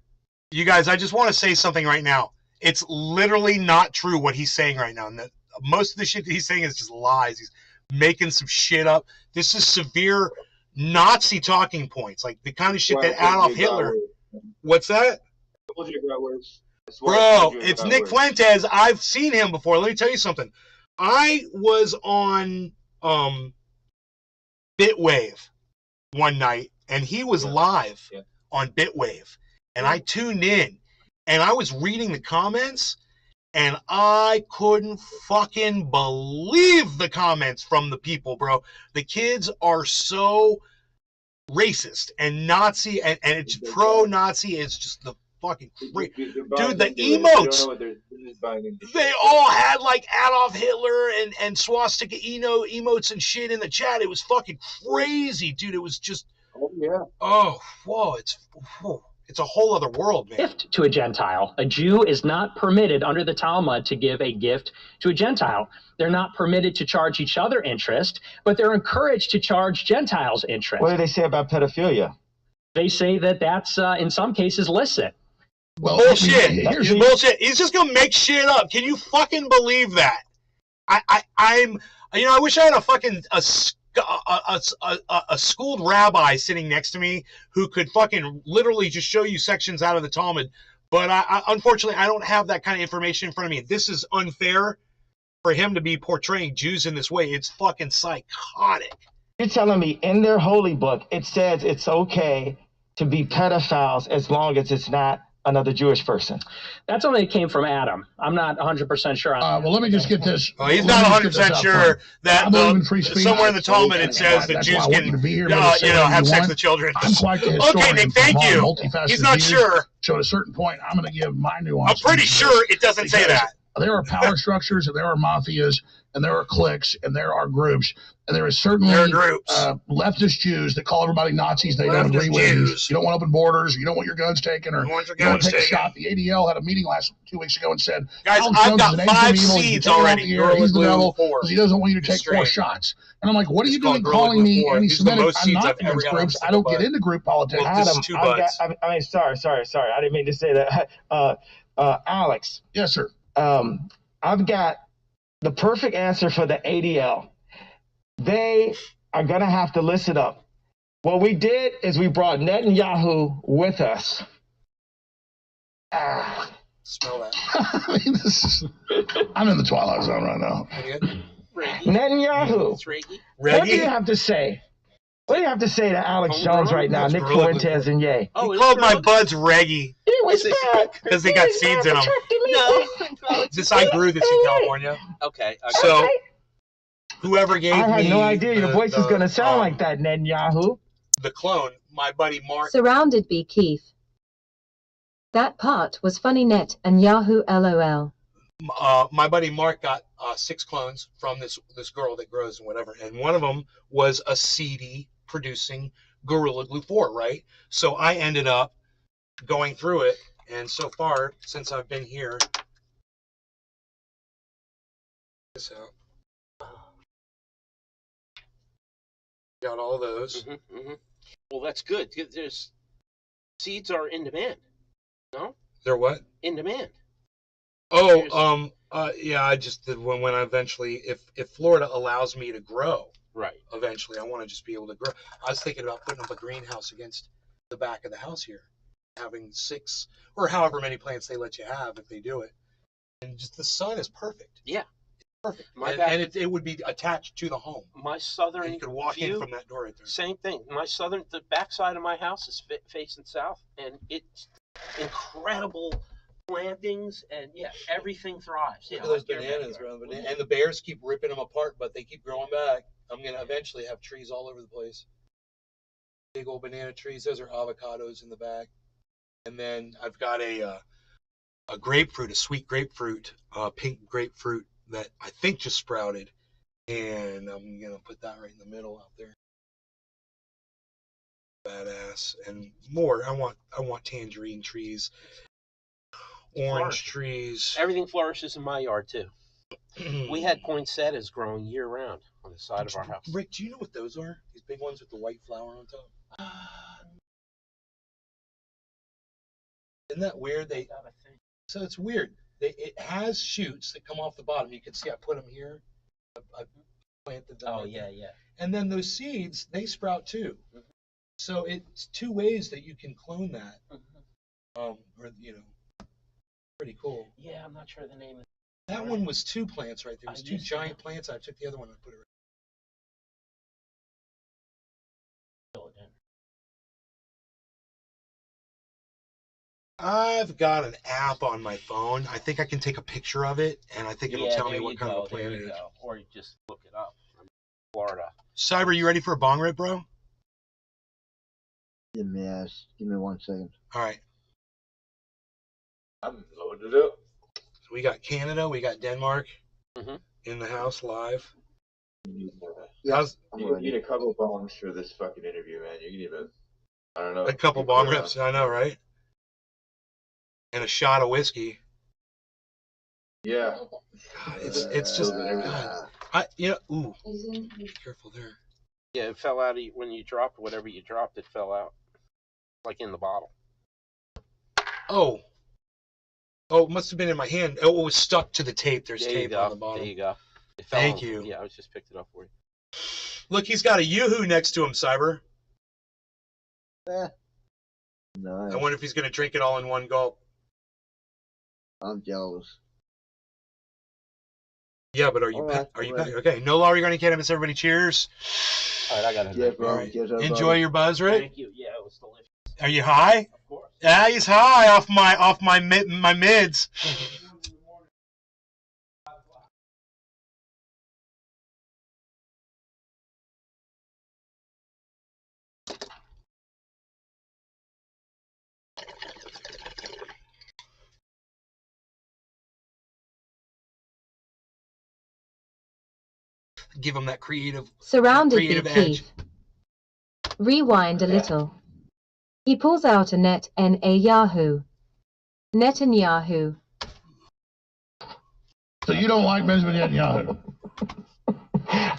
You guys, I just want to say something right now. It's literally not true what he's saying right now. And most of the shit that he's saying is just lies. He's making some shit up. This is severe Nazi talking points, like the kind of shit that Adolf Hitler. What's that? Bro, it's Nick Fuentes. I've seen him before. Let me tell you something. I was on Bitwave one night, and he was live on Bitwave, and I tuned in. And I was reading the comments, and I couldn't fucking believe the comments from the people, bro. The kids are so racist and Nazi, and it's pro-Nazi. It's just the fucking dude, the emotes, they all had like Adolf Hitler and swastika emotes and shit in the chat. It was fucking crazy, dude. It was just, oh, whoa, it's a whole other world, man. Gift to a Gentile. A Jew is not permitted under the Talmud to give a gift to a Gentile. They're not permitted to charge each other interest, but they're encouraged to charge Gentiles interest. What do they say about pedophilia? They say that that's, in some cases, licit. Well, bullshit. Bullshit. He's just going to make shit up. Can you fucking believe that? I wish I had a fucking a schooled rabbi sitting next to me who could fucking literally just show you sections out of the Talmud, but unfortunately I don't have that kind of information in front of me. This is unfair for him to be portraying Jews in this way. It's fucking psychotic. You're telling me in their holy book it says it's okay to be pedophiles as long as it's not another Jewish person? That's only came from Adam. I'm not 100% sure. Well, let me just get this. Oh, he's not 100% sure that somewhere in the Talmud it says that Jews can, have sex with children. I'm quite the historian. Okay, Nick, thank you. He's not sure. So at a certain point, I'm going to give my nuance. I'm pretty sure it doesn't say that. There are power structures, and there are mafias, and there are cliques, and there are groups, and there is certainly leftist Jews that call everybody Nazis they don't agree with. You don't want open borders. You don't want your guns taken, or you don't want to take a shot. The ADL had a meeting 2 weeks ago and said, guys, I've got 5 seeds already. He's the devil because he doesn't want you to take 4 shots. And I'm like, what are you doing calling me anti-Semitic? I'm not against groups. I don't get into group politics. Adam, sorry. I didn't mean to say that. Alex. Yes, sir. I've got the perfect answer for the ADL. They are going to have to listen up. What we did is we brought Netanyahu with us. Smell that. I'm in the twilight zone right now. Netanyahu, what do you have to say? What do you have to say to Alex Jones right now, Nick Fuentes and Ye? Oh, he called my buds Reggie. He was bad. Because they got seeds in them. No. I grew this in California. Okay. So, whoever gave me... I had no idea your voice is going to sound like that, Netanyahu. The clone, my buddy Mark... Surrounded by Keith. That part was funny net and Yahoo LOL. My buddy Mark got 6 clones from this girl that grows and whatever. And one of them was a CD producing Gorilla Glue 4, right? So I ended up going through it, and so far since I've been here, this out, got all those. Well, that's good. There's seeds are in demand. No, they're what? In demand. Oh, yeah. I just did when I eventually, if Florida allows me to grow, right? Eventually, I want to just be able to grow. I was thinking about putting up a greenhouse against the back of the house here, having 6 or however many plants they let you have if they do it, and just the sun is perfect. Yeah. Perfect. My And it would be attached to the home. My southern and you could walk view, in from that door right there. Same thing. The backside of my house is facing south, and it's incredible plantings, and yeah, everything thrives. Look at those bananas, bro. And the bears keep ripping them apart, but they keep growing back. I'm gonna eventually have trees all over the place. Big old banana trees. Those are avocados in the back. And then I've got a grapefruit, a sweet grapefruit, pink grapefruit that I think just sprouted, and I'm gonna put that right in the middle out there. Badass. And more. I want tangerine trees, orange trees. Everything flourishes in my yard too. We had poinsettias growing year round on the side of our house. Rick, do you know what those are? These big ones with the white flower on top. Isn't that weird? So it's weird. It has shoots that come off the bottom. You can see I put them here. I planted them. Oh, yeah. And then those seeds, they sprout too. Mm-hmm. So it's two ways that you can clone that. Mm-hmm. Pretty cool. Yeah, I'm not sure the name of it. That one was two plants right there. It was two giant plants. I took the other one and put it right. I've got an app on my phone. I think I can take a picture of it, and I think it'll tell me what kind of a plant it is. Or you just look it up. Florida. Cyber, you ready for a bong rip, bro? Give me 1 second. All right. I'm loaded up. So we got Canada, we got Denmark in the house live. Yeah, you need a couple bongs for this fucking interview, man. You can even, I don't know. A couple bong rips, I know, right? And a shot of whiskey. Yeah. God, it's just God. Ooh. Be careful there. Yeah, it fell out when you dropped whatever you dropped. It fell out, like in the bottle. Oh, it must have been in my hand. Oh, it was stuck to the tape. There's tape on the bottom. There you go. It fell Thank you. Yeah, I just picked it up for you. Look, he's got a Yoo-hoo next to him, Cyber. Nice. I wonder if he's going to drink it all in one gulp. I'm jealous. Yeah, but are you back? Okay, no law regarding cannabis. Everybody, cheers. All right, I got it. Yes, bro. All right. Yes, Enjoy your buzz, Rick. Thank you. Yeah, it was delicious. Are you high? Of course. Yeah, he's high off my mids. Give him that creative. Surrounded creative be edge. Keith. Rewind a little. He pulls out a Netanyahu. Netanyahu. So you don't like Benjamin Netanyahu?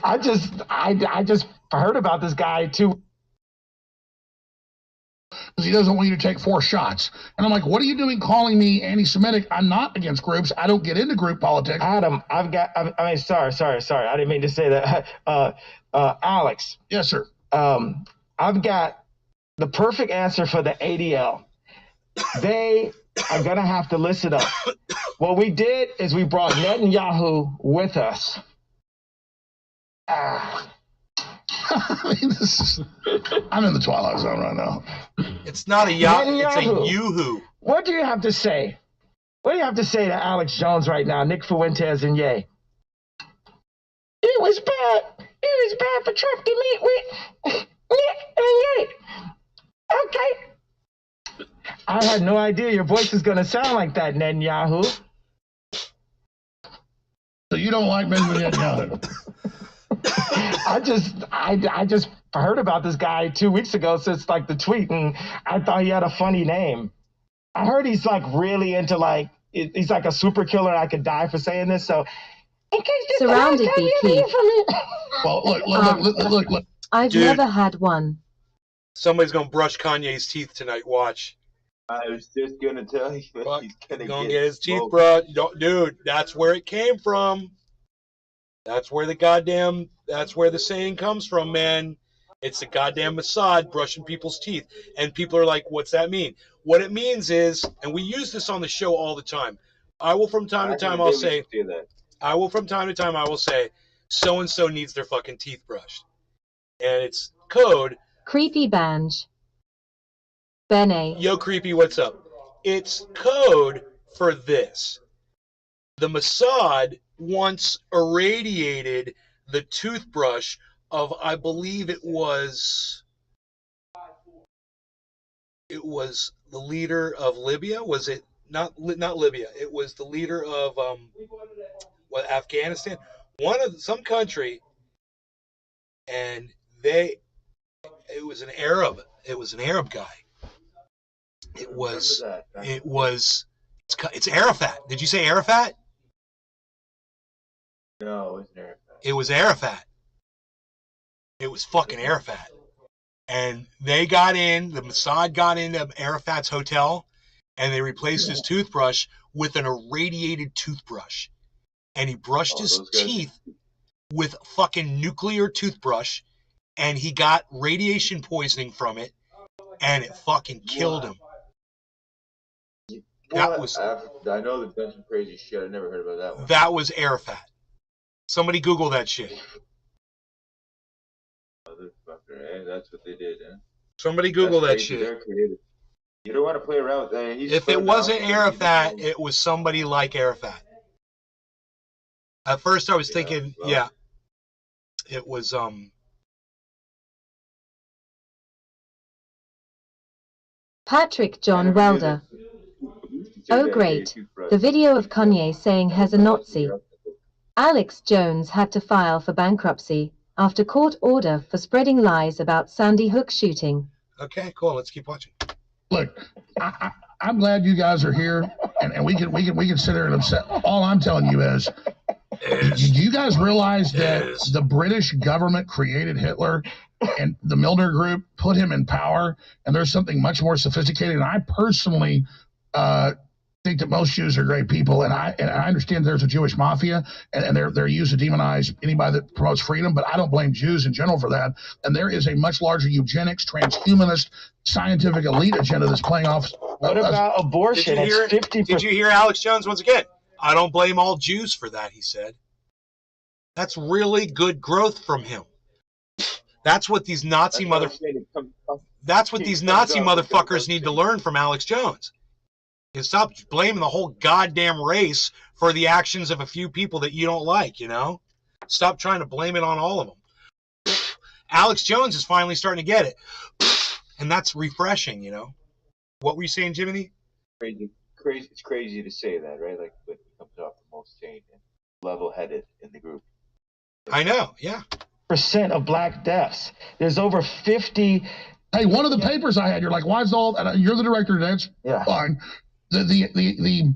I just heard about this guy too. Because he doesn't want you to take 4 shots. And I'm like, what are you doing calling me anti-Semitic? I'm not against groups. I don't get into group politics. Adam, sorry. I didn't mean to say that. Alex. Yes, sir. I've got the perfect answer for the ADL. They are going to have to listen up. What we did is we brought Netanyahu with us. I mean, I'm in the twilight zone right now. It's not a yacht, it's a Yoo-hoo. What do you have to say? What do you have to say to Alex Jones right now, Nick Fuentes and Ye? It was bad. It was bad for Trump to meet with Nick and Ye. Okay. I had no idea your voice is going to sound like that, Netanyahu. So you don't like Benjamin Netanyahu? I just heard about this guy 2 weeks ago since like the tweet, and I thought he had a funny name. I heard he's like really into like he's like a super killer. And I could die for saying this. So in case this Surrounded be Keith. Well, look. I've never had one. Somebody's gonna brush Kanye's teeth tonight. Watch. I was just gonna tell you that he's gonna get his teeth brushed. Dude, that's where it came from. That's where the saying comes from, man. It's the goddamn Mossad brushing people's teeth. And people are like, what's that mean? What it means is, and we use this on the show all the time. I will from time to time, I'll say, I will, from time to time, I will say, so-and-so needs their fucking teeth brushed. And it's code. Creepy Banj. Bene. Yo, Creepy, what's up? It's code for this. The Mossad once irradiated the toothbrush of, I believe it was the leader of Libya. Was it not Libya? It was the leader of Afghanistan, some country, and it was an Arab guy. It's Arafat. Did you say Arafat? No, it wasn't Arafat. It was Arafat. It was fucking Arafat. And the Mossad got into Arafat's hotel, and they replaced his toothbrush with an irradiated toothbrush. And he brushed his teeth with fucking nuclear toothbrush, and he got radiation poisoning from it, and it fucking killed him. I know that that's some crazy shit. I never heard about that one. That was Arafat. Somebody Google that shit. Motherfucker, that's what they did, huh? Somebody Google that shit. They're creative. You don't want to play around with that. If it wasn't Arafat, it was somebody like Arafat. At first I was thinking, it was Patrick John Welder. Oh great, the video of Kanye saying he's a Nazi. Alex Jones had to file for bankruptcy after court order for spreading lies about Sandy Hook shooting. Okay, cool. Let's keep watching. Look, I'm glad you guys are here, and we can sit there and upset. All I'm telling you is, do you guys realize that the British government created Hitler, and the Milner Group put him in power, and there's something much more sophisticated? And I personally think that most Jews are great people, and I understand there's a Jewish mafia, and they're used to demonize anybody that promotes freedom, but I don't blame Jews in general for that. And there is a much larger eugenics, transhumanist, scientific elite agenda that's playing off. What about abortion? Did you hear Alex Jones once again? I don't blame all Jews for that, he said. That's really good growth from him. That's what these Nazi motherfuckers need to learn from Alex Jones. And stop blaming the whole goddamn race for the actions of a few people that you don't like, you know? Stop trying to blame it on all of them. Alex Jones is finally starting to get it. And that's refreshing, you know? What were you saying, Jiminy? Crazy. It's crazy to say that, right? Like, when he comes off the most sane and level-headed in the group. I know, yeah. % of black deaths. There's over 50. Hey, one of the papers I had, you're like, why is all? You're the director, that's fine. The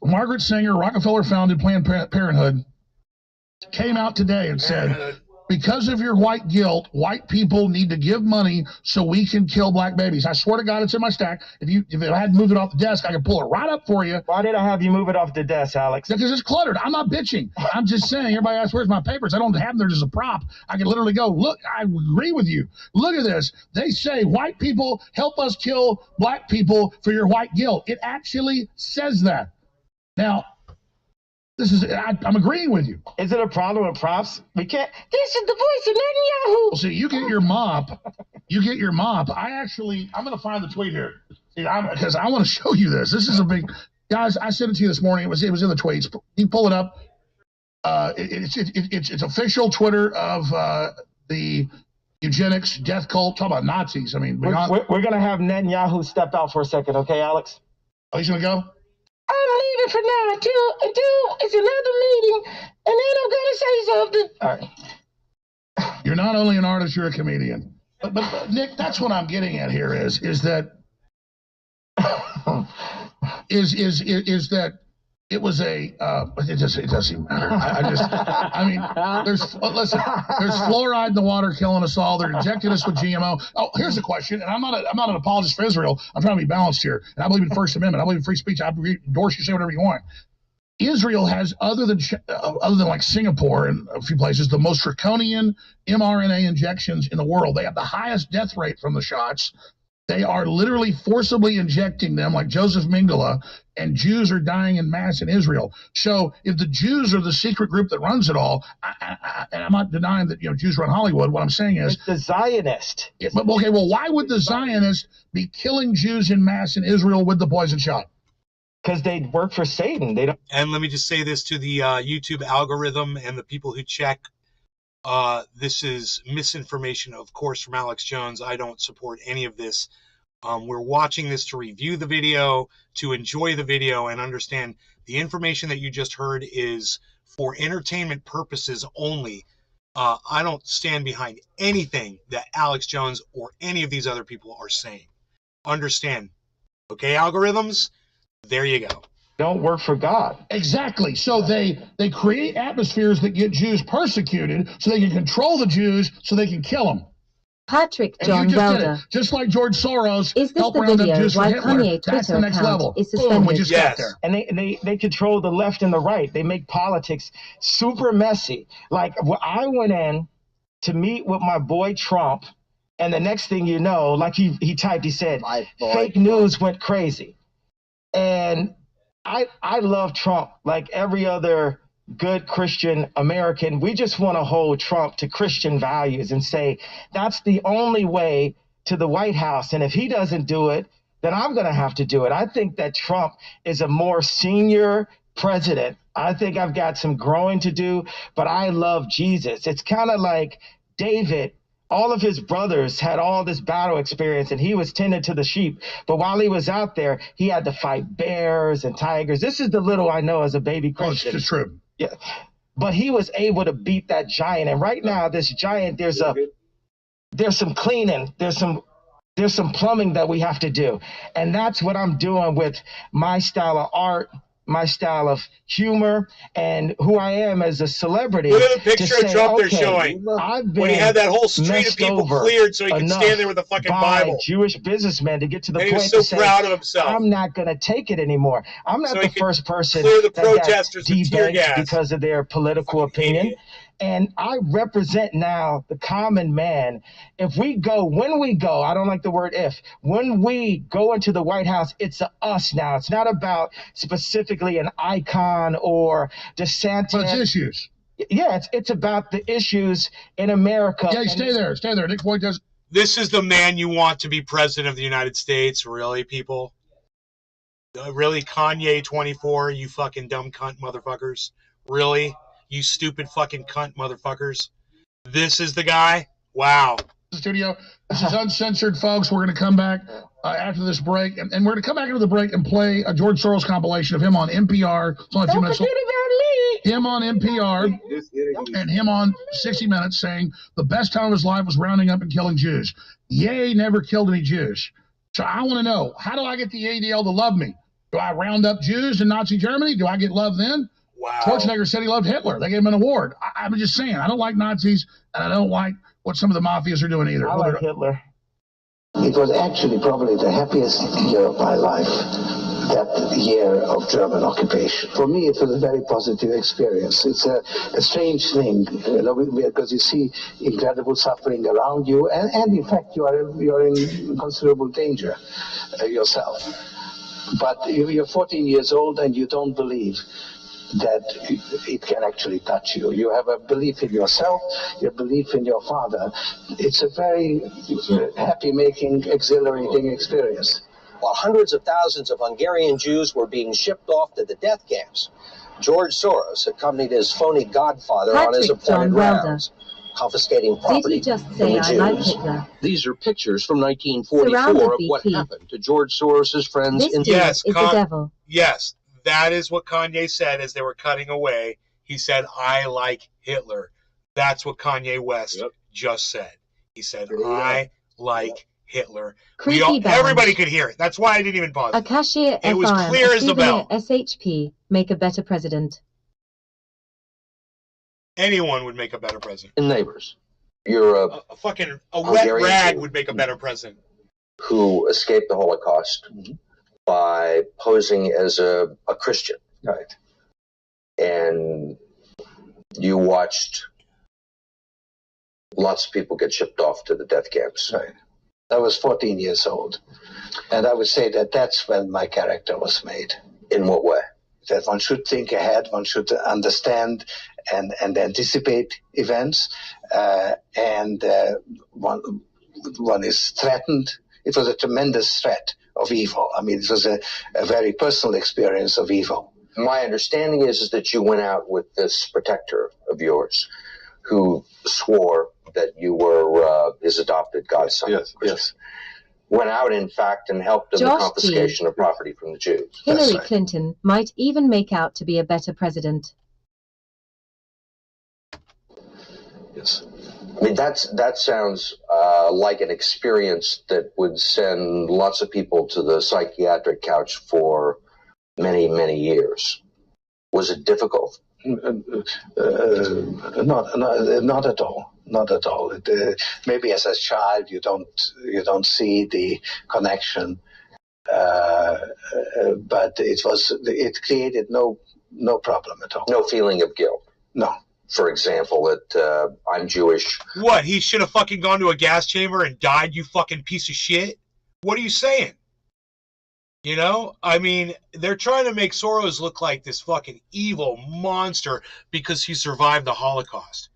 Margaret Sanger, Rockefeller-founded Planned Parenthood came out today and said, because of your white guilt, white people need to give money so we can kill black babies. I swear to God, it's in my stack. If I hadn't moved it off the desk, I could pull it right up for you. Why did I have you move it off the desk, Alex? Because it's cluttered. I'm not bitching. I'm just saying, everybody asks, where's my papers? I don't have them there as a prop. I can literally go, look, I agree with you. Look at this. They say white people help us kill black people for your white guilt. It actually says that. Now, I'm agreeing with you. Is it a problem with props? We can't. This is the voice of Netanyahu. Well, see, you get your mop. I'm going to find the tweet here. Because I want to show you this. This is a big, guys. I sent it to you this morning. It was in the tweets. You pull it up. It's official Twitter of the eugenics death cult. Talk about Nazis. I mean, we're going to have Netanyahu step out for a second, okay, Alex? Oh, he's going to go. I'm leaving for now until it's another meeting, and then I'm gonna say something. All right. You're not only an artist, you're a comedian. But Nick, that's what I'm getting at here is that it was a it doesn't matter. There's fluoride in the water killing us all. They're injecting us with GMO. Oh, here's a question, and I'm not an apologist for Israel. I'm trying to be balanced here, and I believe in the First Amendment. I believe in free speech. I endorse you, say whatever you want. Israel has, other than like Singapore and a few places, the most draconian mRNA injections in the world. They have the highest death rate from the shots. They are literally forcibly injecting them like Joseph Mengele, and Jews are dying in mass in Israel. So if the Jews are the secret group that runs it all, and I'm not denying that Jews run Hollywood. What I'm saying is it's the Zionist. Okay, well, why would the Zionists be killing Jews in mass in Israel with the poison shot? Because they work for Satan. They don't. And let me just say this to the YouTube algorithm and the people who check. This is misinformation, of course, from Alex Jones. I don't support any of this. We're watching this to review the video, to enjoy the video, and understand the information that you just heard is for entertainment purposes only. I don't stand behind anything that Alex Jones or any of these other people are saying. Understand. Okay, algorithms? There you go. Don't work for God. Exactly. So they create atmospheres that get Jews persecuted so they can control the Jews so they can kill them. Patrick And John you just Welder. did it. Just like George Soros Is this helped the round up video Jews for why Hitler. Kanye That's the Twitter next account level. is Boom, suspended? we just got there. And they control the left and the right. They make politics super messy. Like I went in to meet with my boy Trump, and the next thing you know, like he typed, he said, fake news went crazy. And I love Trump like every other good Christian American. We just want to hold Trump to Christian values and say that's the only way to the White House. And if he doesn't do it, then I'm going to have to do it. I think that Trump is a more senior president. I think I've got some growing to do, but I love Jesus. It's kind of like David. All of his brothers had all this battle experience, and he was tending to the sheep. But while he was out there, he had to fight bears and tigers. This is the little I know as a baby Christian. Oh, it's true. Yeah, but he was able to beat that giant. And right now, this giant, there's some cleaning, there's some plumbing that we have to do, and that's what I'm doing with my style of art, my style of humor, and who I am as a celebrity. Look at the picture of Trump they're okay, showing. I've been when he had that whole street of people cleared so he could stand there with a fucking Bible. Jewish businessmen to get to the and point he was so to proud say, of himself. I'm not going to take it anymore. I'm not the first person clear the that protesters got with tear gas debanked because of their political opinion. Idiot. And I represent now the common man. When we go, I don't like the word if, when we go into the White House, it's a us now. It's not about specifically an icon or DeSantis. But it's issues. Yeah, it's about the issues in America. Yeah, stay there. Nick Point does. This is the man you want to be president of the United States, really, people? Really, Kanye 24, you fucking dumb cunt motherfuckers? Really? You stupid fucking cunt motherfuckers. This is the guy? Wow. Studio. This is uncensored, folks. We're going to come back after this break, and we're going to come back into the break and play a George Soros compilation of him on NPR. It's only a few minutes. Him on NPR and him on 60 Minutes saying the best time of his life was rounding up and killing Jews. Ye never killed any Jews. So I want to know, how do I get the ADL to love me? Do I round up Jews in Nazi Germany? Do I get love then? Wow. Schwarzenegger said he loved Hitler. They gave him an award. I'm just saying, I don't like Nazis, and I don't like what some of the mafias are doing either. I like Hitler. It was actually probably the happiest year of my life, that year of German occupation. For me, it was a very positive experience. It's a strange thing, because you see incredible suffering around you, and in fact, you're in considerable danger yourself. But you're 14 years old, and you don't believe that it can actually touch you. You have a belief in yourself, your belief in your father. It's a very happy-making, exhilarating experience. While hundreds of thousands of Hungarian Jews were being shipped off to the death camps, George Soros accompanied his phony godfather on his appointed rounds, confiscating property Did he just from say the I Jews. like Hitler? These are pictures from 1944 of what happened to George Soros's friends This in dude is the devil. Yes, that is what Kanye said as they were cutting away. He said, I like Hitler. That's what Kanye West just said. He said, I like Hitler. Everybody could hear it. That's why I didn't even pause. A cashier it was clear as the bell. SHP, make a better president. Anyone would make a better president. And neighbors. You're a fucking wet rag would make a better president. Who escaped the Holocaust by posing as a Christian. Right. And you watched lots of people get shipped off to the death camps. Right. I was 14 years old. And I would say that that's when my character was made. In what way? That one should think ahead, one should understand and anticipate events, and one is threatened. It was a tremendous threat of evil. I mean, it was a very personal experience of evil. My understanding is that you went out with this protector of yours who swore that you were his adopted godson. Yes. Went out, in fact, and helped in the Josh confiscation of property from the Jews. Hillary Clinton might even make out to be a better president. Yes. I mean, that sounds like an experience that would send lots of people to the psychiatric couch for many, many years. Was it difficult? Not at all. Not at all. Maybe as a child you don't see the connection, but it created no problem at all. No feeling of guilt. No. For example, that I'm Jewish. What? He should have fucking gone to a gas chamber and died, you fucking piece of shit? What are you saying? You know? I mean, they're trying to make Soros look like this fucking evil monster because he survived the Holocaust.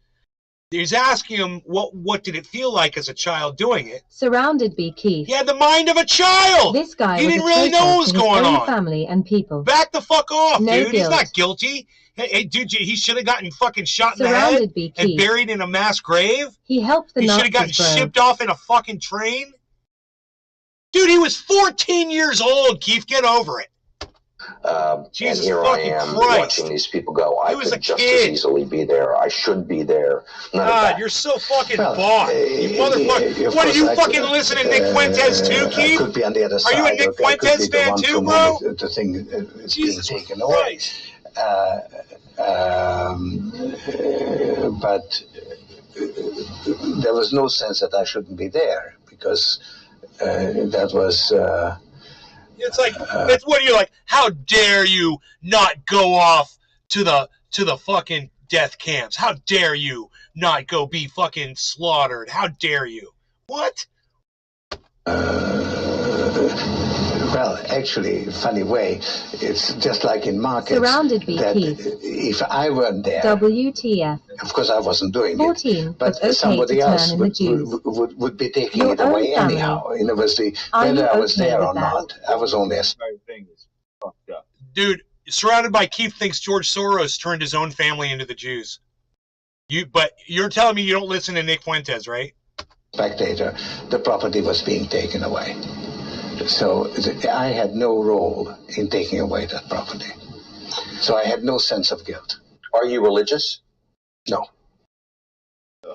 He's asking him, what did it feel like as a child doing it? Surrounded by Keith. He had the mind of a child! This guy he was didn't a really know what was traitor to his going own on. family and people. Back the fuck off, No dude. He's guilt. not guilty. Hey, dude, he should have gotten fucking shot in the Surrounded head by and Keith. buried in a mass grave. He helped the He should have gotten Nazis, bro. shipped off in a fucking train. Dude, he was 14 years old, Keith. Get over it. Jesus and here I fucking am Christ. watching these people go. I He was could a just kid. as easily be there. I should be there. None of God, that. you're so fucking bought. You motherfucker. What, do you fucking listen to Nick Fuentes too, Keith? Could be on the other side. Are you a Nick or could Fuentes be the fan one too, from bro? whom the thing is Jesus being taken away. Christ. But there was no sense that I shouldn't be there because that was. It's like, it's what are you like? How dare you not go off to the fucking death camps? How dare you not go be fucking slaughtered? How dare you? What? Well, actually, funny way, it's just like in markets. Surrounded by that Keith. if I weren't there, WTF. of course I wasn't doing 14, it, but okay somebody to turn else in the Jews. would be taking Your it away own family. anyhow. You know, whether Are you I was okay there with or that? not. I was only a Dude, surrounded by Keith thinks George Soros turned his own family into the Jews. But you're telling me you don't listen to Nick Fuentes, right? spectator. The property was being taken away. So I had no role in taking away that property. So I had no sense of guilt. Are you religious? No. Do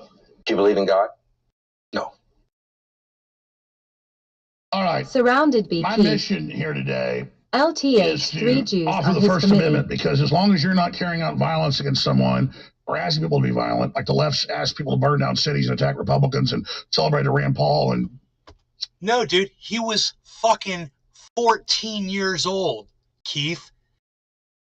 you believe in God? No. All right. Surrounded by My Keith. mission here today LTH, is 3 to Jews offer on the his First committee. Amendment, because as long as you're not carrying out violence against someone or asking people to be violent, like the left's asked people to burn down cities and attack Republicans and celebrate Rand Paul and No, dude, he was fucking 14 years old, Keith.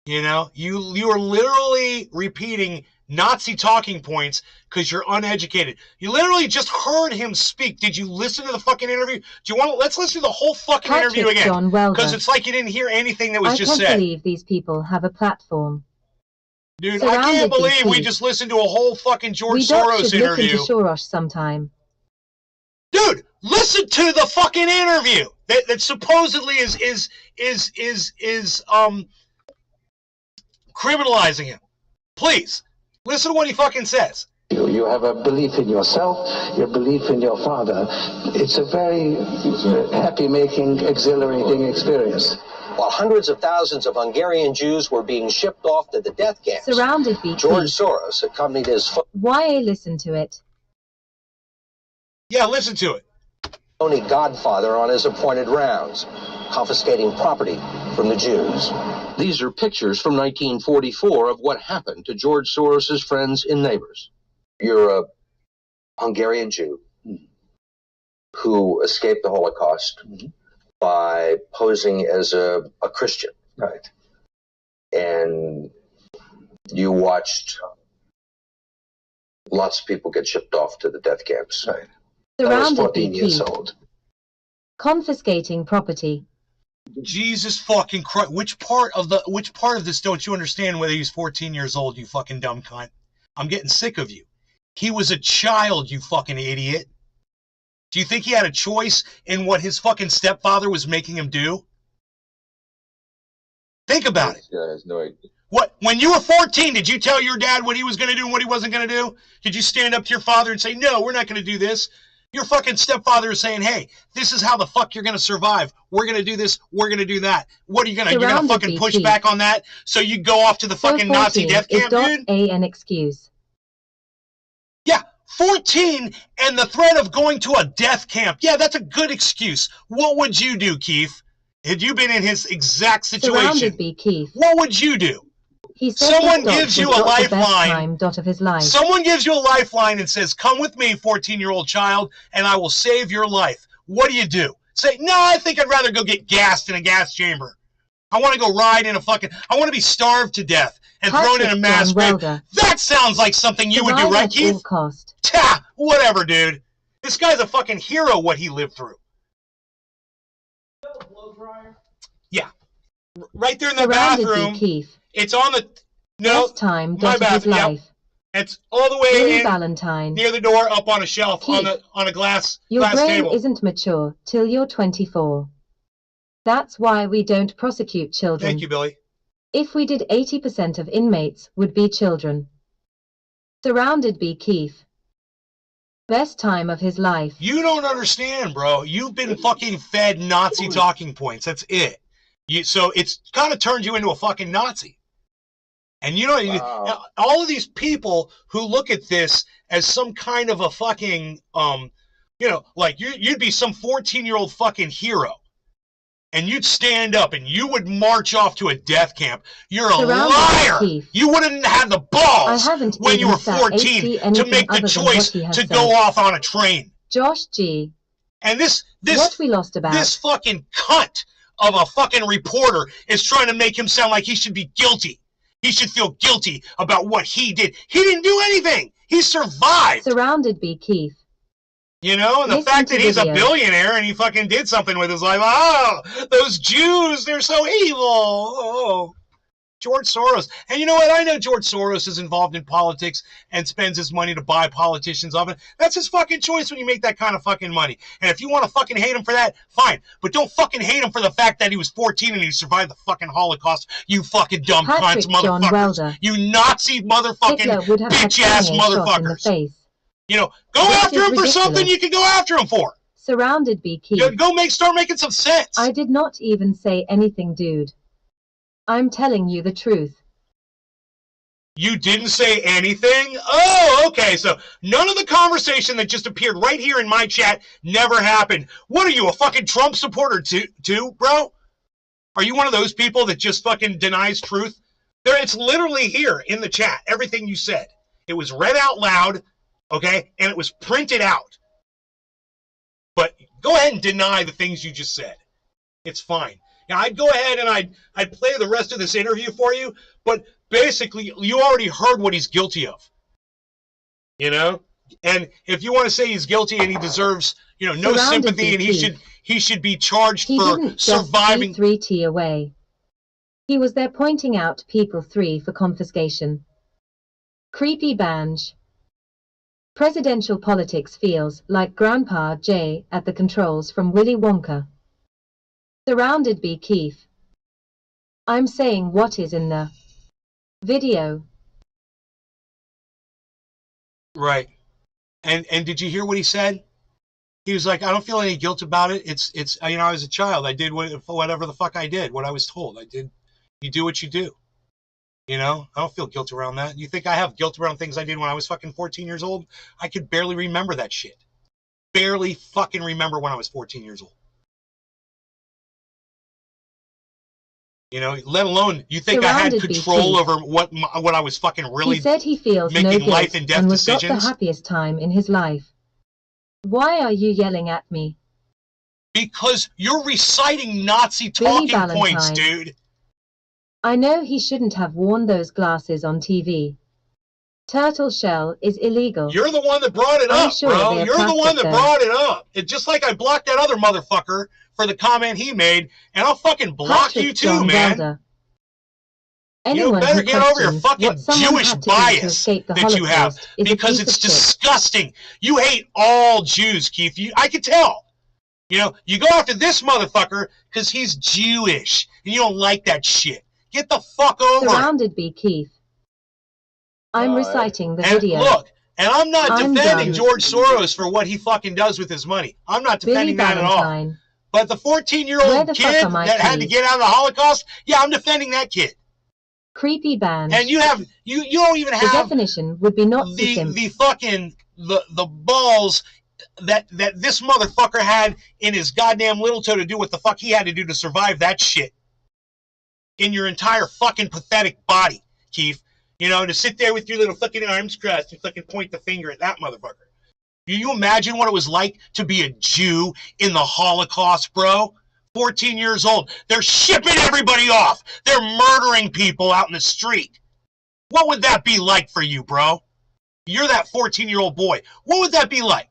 You know, you are literally repeating Nazi talking points because you're uneducated. You literally just heard him speak. Did you listen to the fucking interview? Do you want to? Let's listen to the whole fucking interview Patrick again. John Welder. Because it's like you didn't hear anything that was I just can't said. believe these people have a platform. Dude, I Surrounded can't by believe we Keith. just listened to a whole fucking George We don't Soros should interview. listen to Soros sometime. Dude, listen to the fucking interview that supposedly is criminalizing him. Please, listen to what he fucking says. You have a belief in yourself, your belief in your father. It's a very happy-making, exhilarating experience. While hundreds of thousands of Hungarian Jews were being shipped off to the death camps, Surrounded by George Keith. Soros accompanied his Why listen to it? Yeah, listen to it. phony godfather on his appointed rounds, confiscating property from the Jews. These are pictures from 1944 of what happened to George Soros's friends and neighbors. You're a Hungarian Jew who escaped the Holocaust by posing as a Christian. Right. And you watched lots of people get shipped off to the death camps. Right. I was Surrounded 14 by years Keith. old. Confiscating property. Jesus fucking Christ. Which part of this don't you understand whether he's 14 years old, you fucking dumb cunt? I'm getting sick of you. He was a child, you fucking idiot. Do you think he had a choice in what his fucking stepfather was making him do? Think about it. This guy has no idea. What, when you were 14, did you tell your dad what he was going to do and what he wasn't going to do? Did you stand up to your father and say, no, we're not going to do this? Your fucking stepfather is saying, hey, this is how the fuck you're going to survive. We're going to do this. We're going to do that. What are you going to, you're going to fucking push back on that so you go off to the fucking Nazi death camp, dude? An excuse. Yeah, 14 and the threat of going to a death camp. Yeah, that's a good excuse. What would you do, Keith? Had you been in his exact situation, Surrounded be Keith. What would you do? He said someone gives you a lifeline. Of his life. Someone gives you a lifeline and says, come with me, 14-year-old child, and I will save your life. What do? Say, no, I think I'd rather go get gassed in a gas chamber. I want to go ride in a fucking, I want to be starved to death and thrown in a mass grave. That sounds like something you would do, right, Keith? Ta, whatever, dude. This guy's a fucking hero, what he lived through. Yeah. Right there in the bathroom. Keith. It's on the, no, time my bad, yep. It's all the way in, Valentine. near the door, up on a shelf, Keith, on a glass your brain table. Isn't mature till you're 24. That's why we don't prosecute children. Thank you, Billy. If we did, 80% of inmates would be children. Surrounded be Keith. Best time of his life. You don't understand, bro. You've been fucking fed Nazi talking points. That's it. So it's kind of turned you into a fucking Nazi. And you know, wow. All of these people who look at this as some kind of a fucking, you know, like you'd be some 14-year-old fucking hero. And you'd stand up and you would march off to a death camp. You're a liar. You wouldn't have the balls when you were 14 to make the choice to go off on a train. Josh G. And this what we lost about this fucking cunt of a fucking reporter is trying to make him sound like he should be guilty. He should feel guilty about what he did. He didn't do anything. He survived. Surrounded be Keith. You know, and the fact that he's a billionaire and he fucking did something with his life. Oh, those Jews, they're so evil. Oh, George Soros. And you know what? I know George Soros is involved in politics and spends his money to buy politicians off it. That's his fucking choice when you make that kind of fucking money. And if you want to fucking hate him for that, fine. But don't fucking hate him for the fact that he was 14 and he survived the fucking Holocaust. You fucking dumb cunts, motherfuckers. You Nazi motherfucking bitch-ass motherfuckers. You know, go after him for something you can go after him for. Surrounded be Keith. Start making some sense. I did not even say anything, dude. I'm telling you the truth. You didn't say anything? Oh, okay. So none of the conversation that just appeared right here in my chat never happened. What are you, a fucking Trump supporter too, bro? Are you one of those people that just fucking denies truth? It's literally here in the chat, everything you said. It was read out loud. Okay, and it was printed out. But go ahead and deny the things you just said. It's fine. Now, I'd go ahead and I'd play the rest of this interview for you, but basically, you already heard what he's guilty of. You know? And if you want to say he's guilty and he deserves, you know, no sympathy and he should be charged for surviving. 3T away. He was there pointing out people 3 for confiscation. Creepy Banj. Presidential politics feels like Grandpa J at the controls from Willy Wonka. Surrounded be Keith. I'm saying what is in the video. Right. And did you hear what he said? He was like, I don't feel any guilt about it. It's you know, I was a child. I did whatever the fuck I did, what I was told. I did. You do what you do. You know, I don't feel guilt around that. You think I have guilt around things I did when I was fucking 14 years old? I could barely remember that shit. Barely fucking remember when I was 14 years old. You know, let alone you think I had control over what I was fucking really. He said he feels making no guilt life and death and was decisions. got the happiest time in his life. Why are you yelling at me? Because you're reciting Nazi talking points, dude. I know he shouldn't have worn those glasses on TV. Turtle shell is illegal. You're the one that brought it I'm up, sure bro. they're You're the one that plastic, brought it up. It's just like I blocked that other motherfucker for the comment he made, and I'll fucking block Patrick you too, John man. Welder. You Anyone better who get over your questions fucking what someone Jewish had to do to bias escape the that you have, Holocaust is a because piece it's of shit. disgusting. You hate all Jews, Keith. I can tell. You know, you go after this motherfucker because he's Jewish, and you don't like that shit. Get the fuck over it. Surrounded by Keith. I'm reciting the And video. look, and I'm not I'm defending done. George Soros for what he fucking does with his money. I'm not defending Billy that at all. Valentine. But the Where 14-year-old the fuck kid are my that had to keys? get out of the Holocaust, yeah, I'm defending that kid. Creepy band. And you don't even The have definition would be not the fucking the balls that this motherfucker had in his goddamn little toe to do what the fuck he had to do to survive that shit in your entire fucking pathetic body, Keith. You know, to sit there with your little fucking arms crossed and fucking point the finger at that motherfucker. Do you imagine what it was like to be a Jew in the Holocaust, bro? 14 years old. They're shipping everybody off. They're murdering people out in the street. What would that be like for you, bro? You're that 14-year-old boy. What would that be like?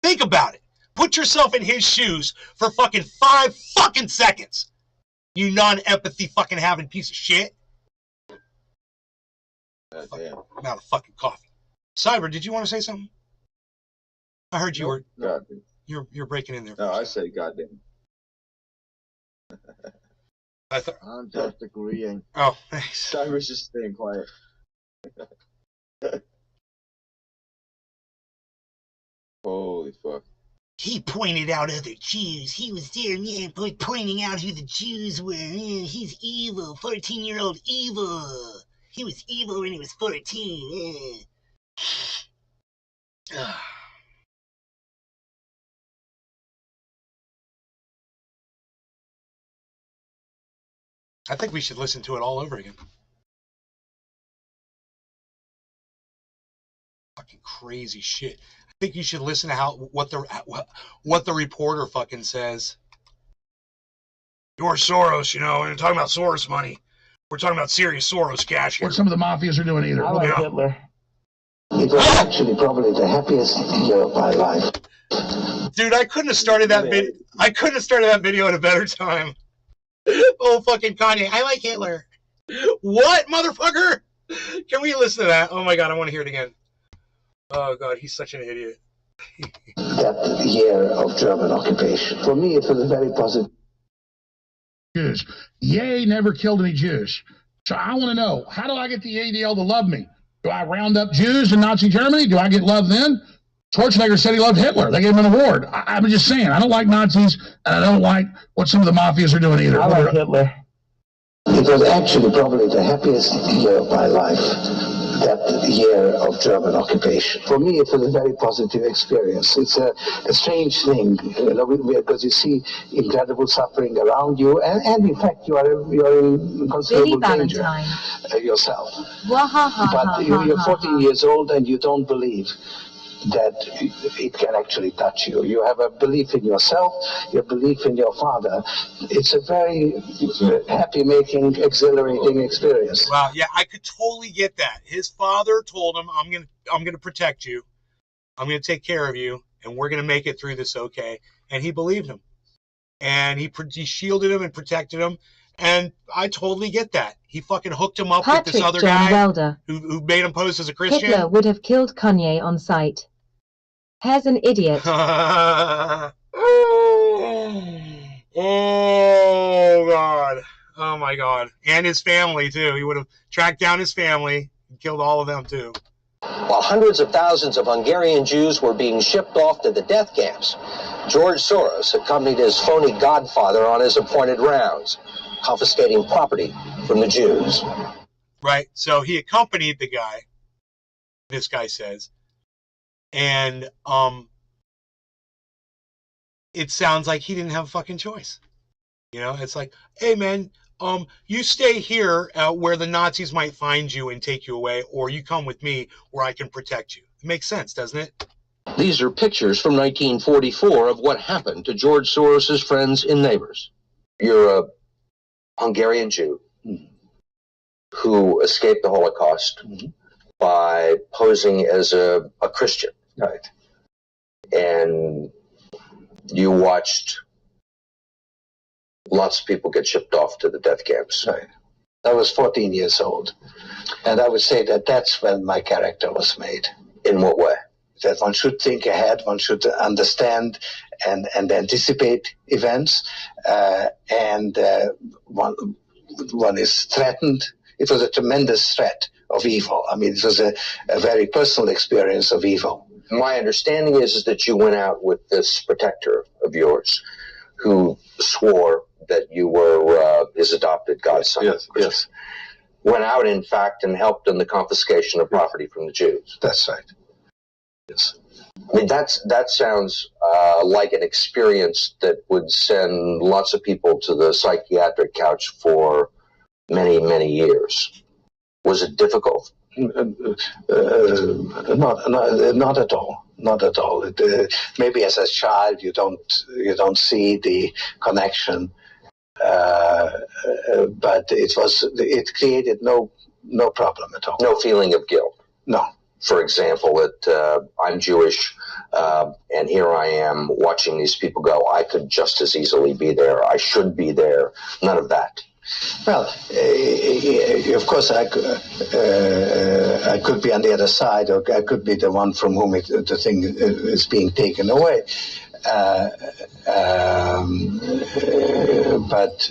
Think about it. Put yourself in his shoes for fucking 5 fucking seconds. You non-empathy fucking having piece of shit. I'm out of fucking coffee. Cyber, did you want to say something? I heard you were. Goddamn. You're breaking in there. No, I say goddamn. I'm just agreeing. Oh, thanks. Cyber's just staying quiet. Holy fuck. He pointed out other Jews. He was there, man, pointing out who the Jews were. He's evil, 14-year-old evil. He was evil when he was 14. I think we should listen to it all over again. Fucking crazy shit. I think you should listen to what the reporter fucking says. George Soros, you know, we're talking about Soros money. We're talking about serious Soros cash here. What some of the mafias are doing either. I like Hitler. It was actually probably the happiest year of my life. Dude, I couldn't have started that video. I couldn't have started that video at a better time. Oh, fucking Kanye. I like Hitler. What, motherfucker? Can we listen to that? Oh, my God. I want to hear it again. Oh, God. He's such an idiot. That year of German occupation. For me, it was a very positive. Jews. Yay never killed any Jews. So I want to know, how do I get the ADL to love me? Do I round up Jews in Nazi Germany? Do I get love then? Schwarzenegger said he loved Hitler. They gave him an award. I'm just saying, I don't like Nazis, and I don't like what some of the mafias are doing either. I like Hitler. It was actually probably the happiest year of my life, that year of German occupation. For me, it was a very positive experience. It's a strange thing, you know, because you see incredible suffering around you, and in fact, you're in considerable danger yourself. But you're 14 years old and you don't believe that it can actually touch you. You have a belief in yourself, your belief in your father. It's a very happy-making, exhilarating experience. Wow, yeah, I could totally get that. His father told him, I'm gonna protect you. I'm gonna take care of you, and we're gonna make it through this okay. And he believed him. And he shielded him and protected him. And I totally get that. He fucking hooked him up with this other guy who made him pose as a Christian. Hitler would have killed Kanye on sight. Here's an idiot. Oh, God. Oh, my God. And his family, too. He would have tracked down his family and killed all of them, too. While hundreds of thousands of Hungarian Jews were being shipped off to the death camps, George Soros accompanied his phony godfather on his appointed rounds, confiscating property from the Jews. Right. So he accompanied the guy, this guy says, and it sounds like he didn't have a fucking choice. You know, it's like, hey, man, you stay here where the Nazis might find you and take you away, or you come with me where I can protect you. It makes sense, doesn't it? These are pictures from 1944 of what happened to George Soros's friends and neighbors. You're a Hungarian Jew who escaped the Holocaust by posing as a Christian. Right. And you watched lots of people get shipped off to the death camps. Right. I was 14 years old. And I would say that that's when my character was made. In what way? That one should think ahead, one should understand and anticipate events, and one is threatened. It was a tremendous threat of evil. I mean, it was a very personal experience of evil. My understanding is that you went out with this protector of yours who swore that you were his adopted godson. Yes, yes. Went out, in fact, and helped in the confiscation of property from the Jews. That's right. Yes. I mean, that sounds like an experience that would send lots of people to the psychiatric couch for many, many years. Was it difficult? Not at all. Not at all. Maybe as a child you don't see the connection, but it created no problem at all. No feeling of guilt. No. For example, that I'm Jewish, and here I am watching these people go. I could just as easily be there. I should be there. None of that. Well, of course, I could be on the other side, or I could be the one from whom the thing is being taken away. But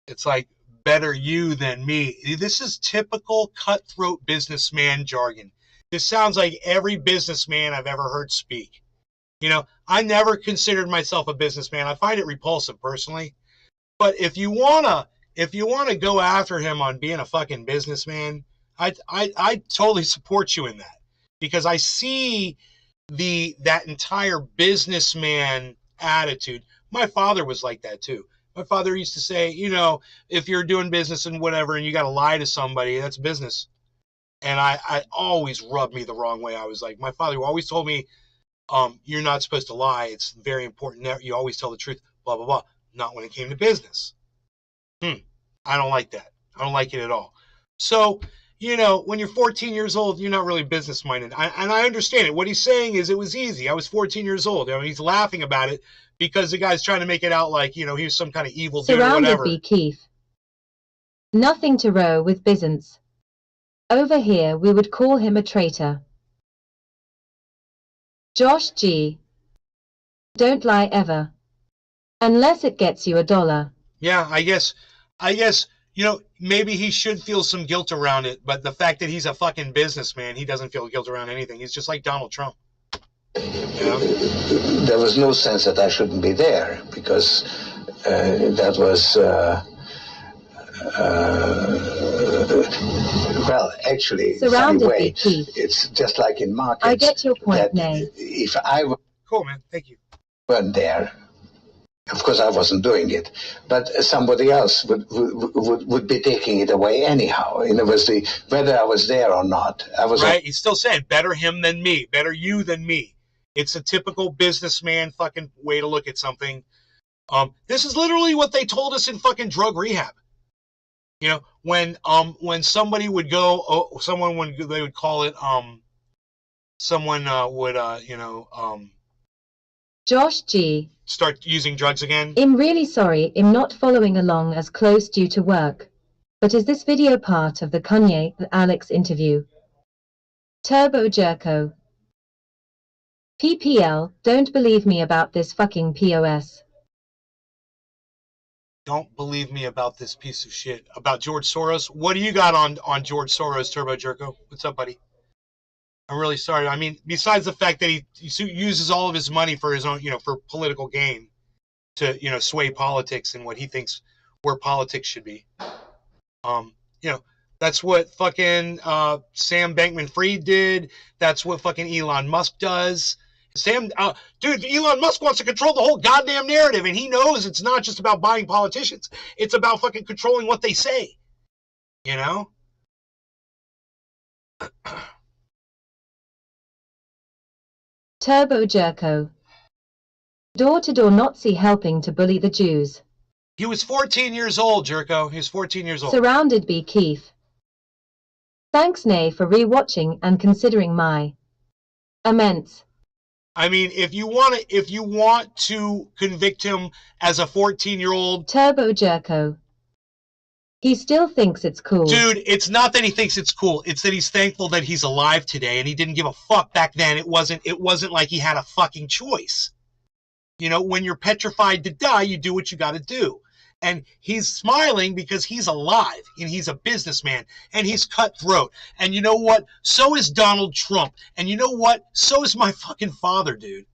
it's like better you than me. This is typical cutthroat businessman jargon. This sounds like every businessman I've ever heard speak. You know, I never considered myself a businessman. I find it repulsive personally. But if you wanna go after him on being a fucking businessman, I totally support you in that, because I see that entire businessman attitude. My father was like that too. My father used to say, you know, if you're doing business and whatever, and you got to lie to somebody, that's business. And I always rubbed me the wrong way. I was like, my father always told me, you're not supposed to lie. It's very important that you always tell the truth. Blah blah blah. Not when it came to business. I don't like that. I don't like it at all. So, you know, when you're 14 years old, you're not really business-minded. And I understand it. What he's saying is it was easy. I was 14 years old. I mean, he's laughing about it because the guy's trying to make it out like, you know, he was some kind of evil dude or whatever. Surrounded by Keith. Nothing to row with Byzance. Over here we would call him a traitor. Josh G. Don't lie ever. Unless it gets you $1. Yeah, I guess, you know, maybe he should feel some guilt around it, but the fact that he's a fucking businessman, he doesn't feel guilt around anything. He's just like Donald Trump. You know? There was no sense that I shouldn't be there, because that was, well, actually, Surrounded anyway, by Keith. it's just like in markets. I get your point, Nay. If I Cool, man. Thank you. weren't there, of course I wasn't doing it, but somebody else would be taking it away anyhow. And it was whether I was there or not. I was right. He's still saying better him than me, better you than me. It's a typical businessman fucking way to look at something. This is literally what they told us in fucking drug rehab. You know, when somebody would go, they would call it, Josh G. start using drugs again. I'm really sorry I'm not following along as close due to work. But is this video part of the Kanye and Alex interview? Turbo Jerko. PPL, don't believe me about this fucking POS. Don't believe me about this piece of shit. About George Soros. What do you got on George Soros, Turbo Jerko? What's up, buddy? I'm really sorry. I mean, besides the fact that he uses all of his money for his own, you know, for political gain to, you know, sway politics and what he thinks where politics should be. You know, that's what fucking Sam Bankman-Fried did. That's what fucking Elon Musk does. Dude, Elon Musk wants to control the whole goddamn narrative, and he knows it's not just about buying politicians. It's about fucking controlling what they say. You know? Turbo Jerko. Door-to-door Nazi helping to bully the Jews. He was 14 years old, Jerko. He was 14 years old. Surrounded by Keith. Thanks, Nay, for re-watching and considering my immense. I mean, if you want to convict him as a 14-year-old Turbo Jerko. He still thinks it's cool. Dude, it's not that he thinks it's cool. It's that he's thankful that he's alive today, and he didn't give a fuck back then. It wasn't like he had a fucking choice. You know, when you're petrified to die, you do what you got to do. And he's smiling because he's alive, and he's a businessman, and he's cutthroat. And you know what? So is Donald Trump. And you know what? So is my fucking father, dude.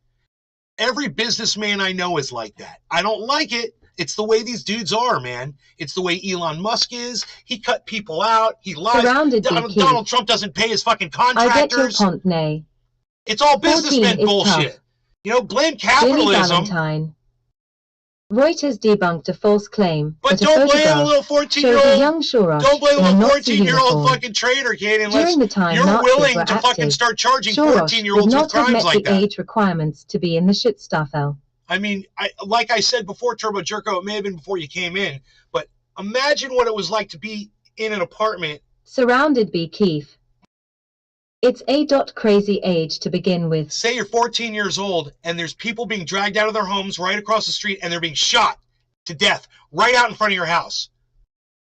Every businessman I know is like that. I don't like it. It's the way these dudes are, man. It's the way Elon Musk is. He cut people out. He lies. Donald Trump doesn't pay his fucking contractors. I get your point, Nay. It's all businessmen bullshit. Tough. You know, blame capitalism. Reuters debunked a false claim. But don't blame a little 14-year-old. Don't blame a little 14-year-old fucking traitor, kid, unless you're willing to fucking start charging 14-year-olds with crimes like that. Age requirements to be in the Shitstaffel. I mean, like I said before, Turbo Jerko, it may have been before you came in, but imagine what it was like to be in an apartment. Surrounded by Keith. It's a crazy age to begin with. Say you're 14 years old and there's people being dragged out of their homes right across the street and they're being shot to death right out in front of your house.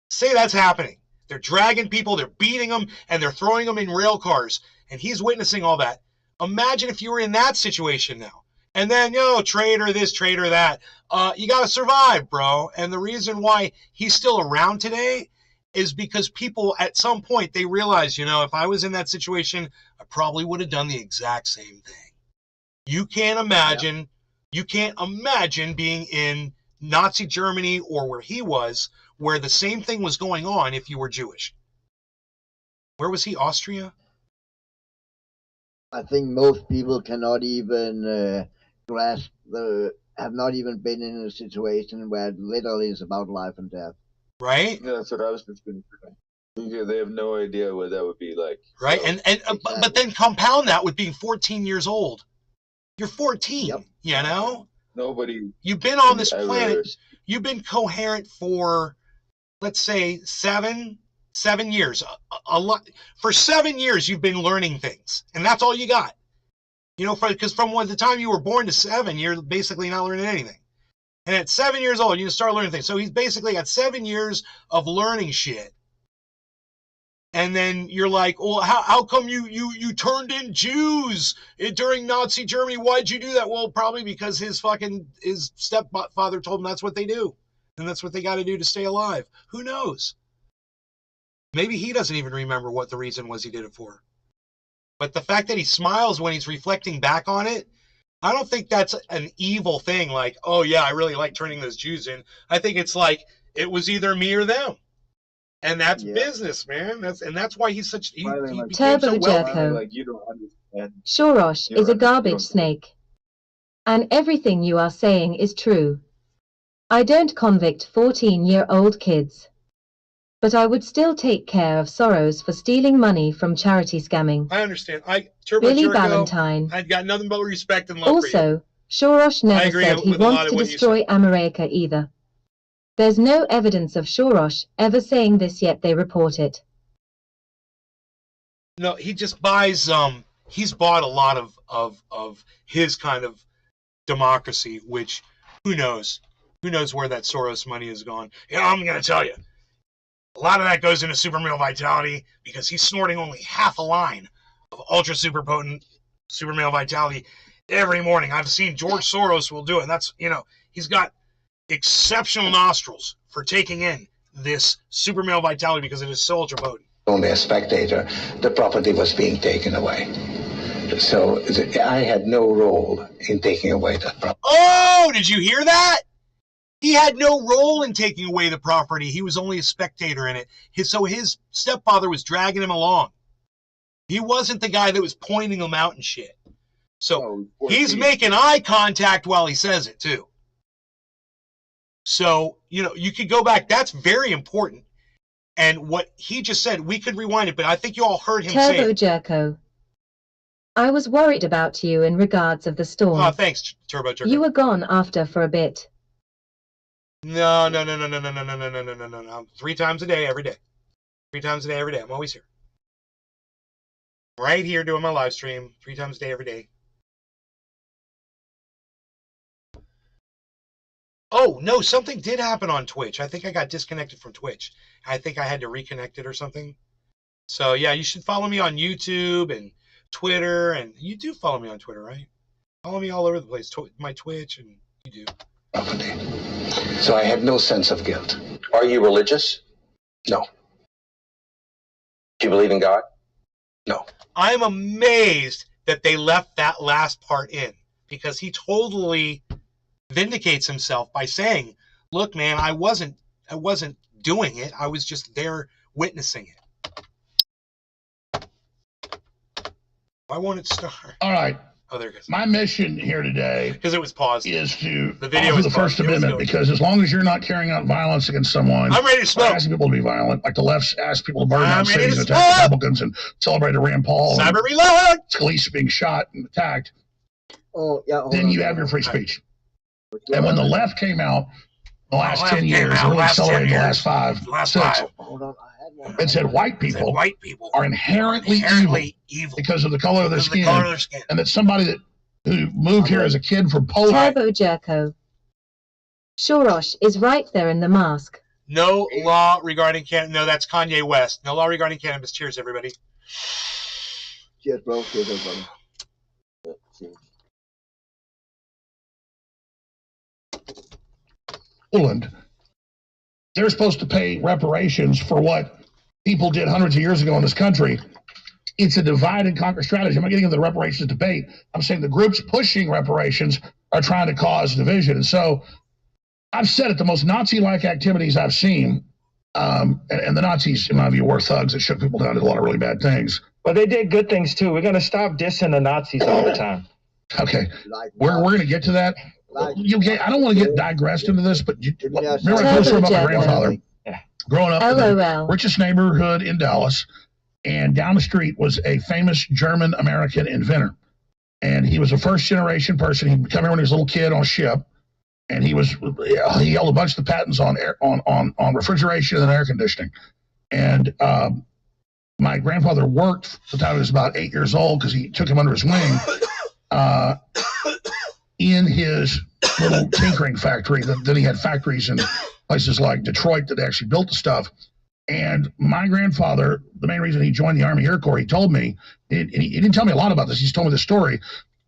Say that's happening. They're dragging people, they're beating them, and they're throwing them in rail cars, and he's witnessing all that. Imagine if you were in that situation now. And then, traitor this, traitor that. You got to survive, bro. And the reason why he's still around today is because people at some point, they realize, if I was in that situation, I probably would have done the exact same thing. You can't imagine being in Nazi Germany or where he was, where the same thing was going on if you were Jewish. Where was he? Austria? I think most people cannot even grasp have not even been in a situation where it literally is about life and death. Right? Yeah, that's what I was just going to say. They have no idea what that would be like. Right? So, exactly. But then compound that with being 14 years old. You're 14, Nobody. You've been on this planet. You've been coherent for, let's say, seven years. A lot. For 7 years, you've been learning things. And that's all you got. Because from the time you were born to 7, you're basically not learning anything. And at 7 years old, you start learning things. So he's basically got 7 years of learning shit. And then you're like, well, how come you turned in Jews during Nazi Germany? Why'd you do that? Well, probably because his stepfather told him that's what they do. And that's what they got to do to stay alive. Who knows? Maybe he doesn't even remember what the reason was he did it for. But the fact that he smiles when he's reflecting back on it, I don't think that's an evil thing. Like, oh yeah, I really like turning those Jews in. I think it's like it was either me or them, and that's business, man. That's why he's such. He became so wealthy. Like you don't understand. Soros is a garbage snake, and everything you are saying is true. I don't convict 14-year-old kids, but I would still take care of Soros for stealing money from charity scamming. I understand. Turbo Billy Jerko, Valentine. I've got nothing but respect and love for you. Also, Soros never said he wants to destroy America either. There's no evidence of Soros ever saying this, yet they report it. No, he just buys. He's bought a lot of his kind of democracy, which who knows? Who knows where that Soros money has gone? I'm going to tell you. A lot of that goes into super male vitality because he's snorting only half a line of ultra super potent super male vitality every morning. I've seen George Soros will do it. And that's, he's got exceptional nostrils for taking in this super male vitality because it is so ultra potent. Only a spectator, the property was being taken away. So I had no role in taking away that property. Oh, did you hear that? He had no role in taking away the property. He was only a spectator in it. So his stepfather was dragging him along. He wasn't the guy that was pointing him out and shit. So he's making eye contact while he says it too. So, you could go back. That's very important. And what he just said, we could rewind it, but I think you all heard him say Turbo it. Jerko. I was worried about you in regards of the storm. Oh, thanks, Turbo Jerko. You were gone after for a bit. No. 3 times a day, every day. 3 times a day, every day. I'm always here. Right here doing my live stream 3 times a day, every day. Oh, no, something did happen on Twitch. I think I got disconnected from Twitch. I think I had to reconnect it or something. So, yeah, you should follow me on YouTube and Twitter. And you do follow me on Twitter, right? Follow me all over the place. My Twitch, and you do. So I had no sense of guilt. Are you religious? No. Do you believe in God? No. I'm amazed that they left that last part in, because he totally vindicates himself by saying, look, man, I wasn't doing it. I was just there witnessing it. Why won't it start? All right. Oh, there it goes. My mission here today, because it was paused, is to the video offer was the First Amendment, because as long as you're not carrying out violence against someone, I'm ready to smoke. Asking people to be violent, like the left's asked people to burn I'm down ready cities to and attack smoke. Republicans and celebrate Rand Paul, Cyber and reload. Scalise being shot and attacked. Oh, yeah. Then you have your free speech. And when the left came out, the last 10 years, out, really accelerated the last last 6, five. Hold on, I had one. it said white people are inherently evil because of the color of their skin, and that somebody who moved here as a kid from Poland. Turbo Jerko. Shorosh is right there in the mask. No law regarding cannabis. No, that's Kanye West. No law regarding cannabis. Cheers, everybody. Cheers, bro. Cheers, everybody. Poland, they're supposed to pay reparations for what people did hundreds of years ago in this country. It's a divide and conquer strategy. I'm not getting into the reparations debate. I'm saying the groups pushing reparations are trying to cause division. And so I've said it, the most Nazi-like activities I've seen, and the Nazis, in my view, were thugs that shook people down, did a lot of really bad things. But they did good things, too. We're going to stop dissing the Nazis all the time. Okay, we're going to get to that. I don't want to get digressed into this, but remember I told you about my grandfather. Growing up in the richest neighborhood in Dallas, and down the street was a famous German-American inventor. And he was a first-generation person. He'd come here when he was a little kid on a ship, and he held a bunch of the patents on refrigeration and air conditioning. And my grandfather worked the time he was about 8 years old, because he took him under his wing, in his little tinkering factory. Then he had factories in places like Detroit that actually built the stuff. And my grandfather, the main reason he joined the Army Air Corps, he told me, and he didn't tell me a lot about this, he just told me the story,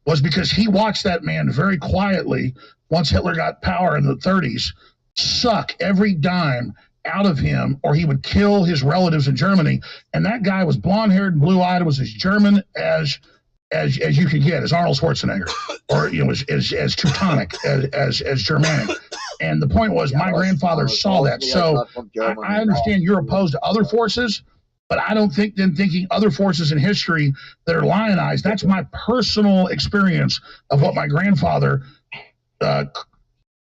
was because he watched that man very quietly, once Hitler got power in the 30s, suck every dime out of him, or he would kill his relatives in Germany. And that guy was blonde-haired and blue-eyed, was as German as you could get, as Arnold Schwarzenegger, or as Teutonic as Germanic. And the point was, my grandfather saw that. So I understand you're opposed to other forces, but I don't think them thinking other forces in history that are lionized. That's my personal experience of what my grandfather,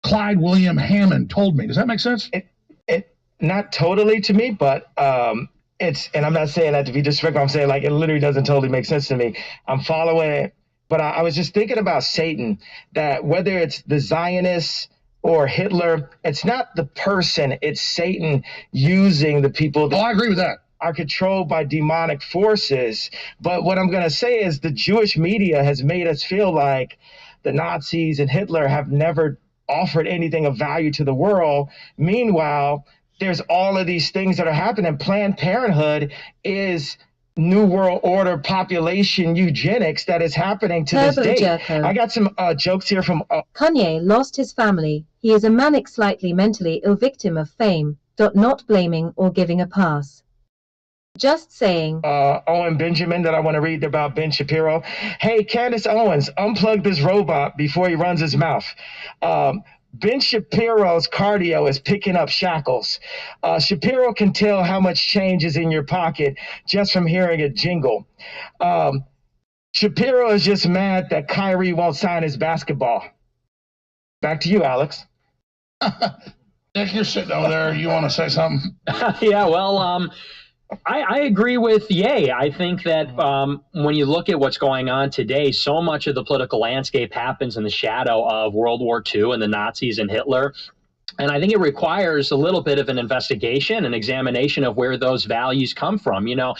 Clyde William Hammond, told me. Does that make sense? It not totally to me, but and I'm not saying that to be disrespectful. I'm saying, like, it literally doesn't totally make sense to me. I'm following it, but I was just thinking about Satan, that whether it's the Zionists or Hitler, it's not the person, it's Satan using the people that I agree with that. Are controlled by demonic forces. But what I'm going to say is the Jewish media has made us feel like the Nazis and Hitler have never offered anything of value to the world. Meanwhile, there's all of these things that are happening. Planned Parenthood is New World Order population eugenics that is happening to this day. I got some jokes here from... Kanye lost his family. He is a manic, slightly mentally ill victim of fame. Not blaming or giving a pass. Just saying. Owen Benjamin that I want to read about Ben Shapiro. Hey, Candace Owens, unplug this robot before he runs his mouth. Ben Shapiro's cardio is picking up shackles. Shapiro can tell how much change is in your pocket just from hearing a jingle. Shapiro is just mad that Kyrie won't sign his basketball. Back to you, Alex. Nick, you're sitting over there. You want to say something? Yeah, well, I agree with Ye. I think that when you look at what's going on today, so much of the political landscape happens in the shadow of World War II and the Nazis and Hitler. And I think it requires a little bit of an investigation, an examination of where those values come from. You know,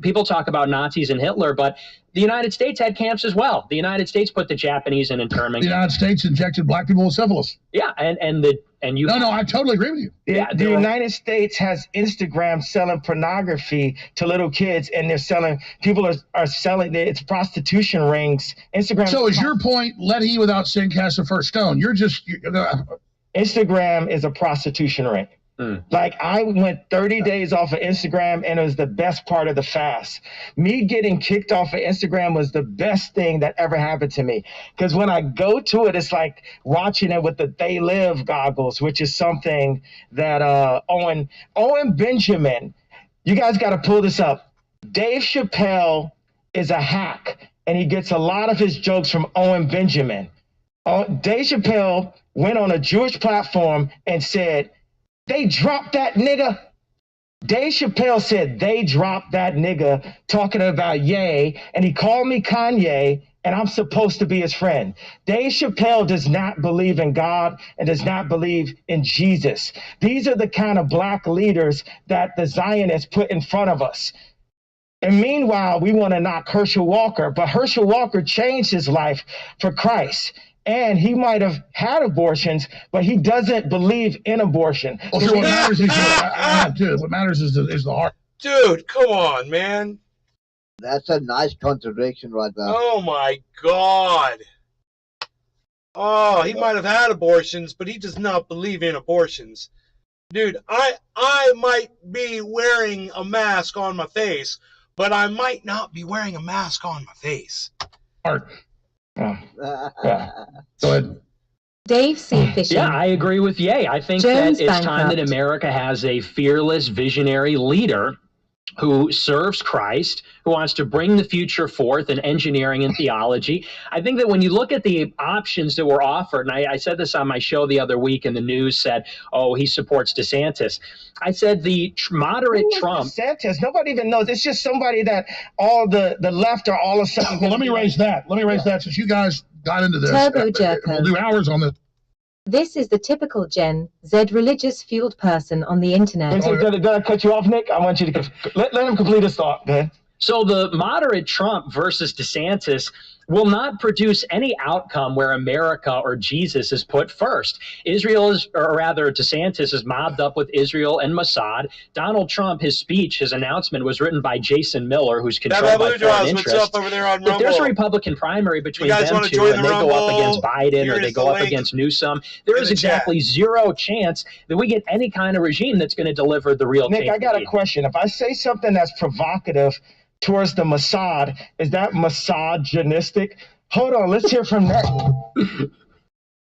people talk about Nazis and Hitler, but the United States had camps as well. The United States put the Japanese in internment. The United States injected black people with syphilis. Yeah, and you. No, I totally agree with you. Yeah, the United States has Instagram selling pornography to little kids, and they're selling. People are selling. It's prostitution rings. Instagram. So is your point? Let he without sin cast the first stone. You're just. Instagram is a prostitution ring. Like, I went 30 days off of Instagram, and it was the best part of the fast. Me getting kicked off of Instagram was the best thing that ever happened to me. Because when I go to it, it's like watching it with the They Live goggles, which is something that Owen Benjamin, you guys got to pull this up. Dave Chappelle is a hack, and he gets a lot of his jokes from Owen Benjamin. Dave Chappelle went on a Jewish platform and said, "They dropped that nigga." Dave Chappelle said, "They dropped that nigga," talking about Ye, and he called me Kanye, and I'm supposed to be his friend. Dave Chappelle does not believe in God and does not believe in Jesus. These are the kind of black leaders that the Zionists put in front of us. And meanwhile, we want to knock Herschel Walker, but Herschel Walker changed his life for Christ. And he might have had abortions, but he doesn't believe in abortion. Well, sure, what matters is what matters is the heart. Dude, come on, man. That's a nice contradiction right there. Oh my God. Oh, he might have had abortions, but he does not believe in abortions. Dude, I might be wearing a mask on my face, but I might not be wearing a mask on my face. Heart. Yeah. Go ahead. Dave C. Fishing. Yeah, I agree with Ye. I think Jones that it's time that bankrupt. America has a fearless, visionary leader who serves Christ, who wants to bring the future forth in engineering and theology. I think that when you look at the options that were offered, and I said this on my show the other week, and the news said, oh, he supports DeSantis. I said the moderate Trump. DeSantis, nobody even knows. It's just somebody that all the left are all of a sudden. Well, let me raise that. Since you guys got into this. Turbo Jerko. We'll do hours on this. This is the typical Gen Z religious-fueled person on the internet. Did I cut you off, Nick? I want you to let him complete his thought. Go ahead. So the moderate Trump versus DeSantis will not produce any outcome where America or Jesus is put first. Israel is, or rather DeSantis is mobbed up with Israel and Mossad. Donald Trump, his speech, his announcement was written by Jason Miller, who's controlled by foreign interests. What's up over there on If Rumble? there's a Republican primary between them two and they go up against Biden or they go up against Newsom, there is exactly zero chance that we get any kind of regime that's going to deliver the real change. Nick, I got a question. If I say something that's provocative towards the Mossad, is that misogynistic? Hold on, let's hear from that.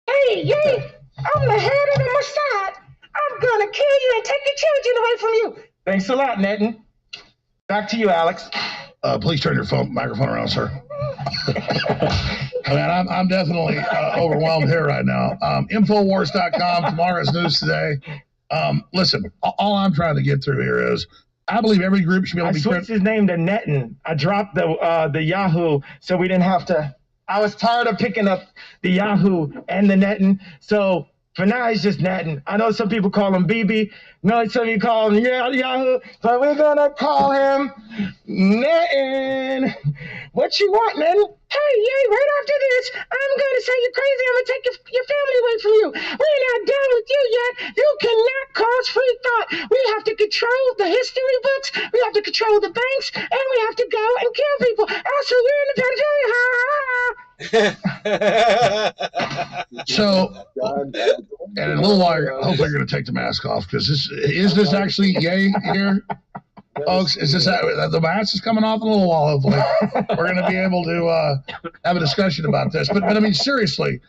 Hey, I'm the head of the Mossad. I'm gonna kill you and take your children away from you. Thanks a lot, Netin. Back to you, Alex. Please turn your microphone around, sir. Man, I'm definitely overwhelmed here right now. Infowars.com, tomorrow's news today. Listen, all I'm trying to get through here is I believe every group should be able to be switched his name to Netin. I dropped the Yahoo so we didn't have to. I was tired of picking up the Yahoo and the Netin. So for now, it's just Netin. I know some people call him BB. No, some of you call him Yahoo. But we're going to call him Netin. What you want, Netin? Hey, right after this, I'm gonna say you're crazy. I'm gonna take your family away from you. We're not done with you yet. You cannot cause free thought. We have to control the history books. We have to control the banks, and we have to go and kill people. Also, you're in the penitentiary. So, and in a little while, hopefully you're going to take the mask off, because is this actually Ye here? Folks, is this the mask is coming off in a little while? Hopefully, we're going to be able to have a discussion about this. But I mean, seriously,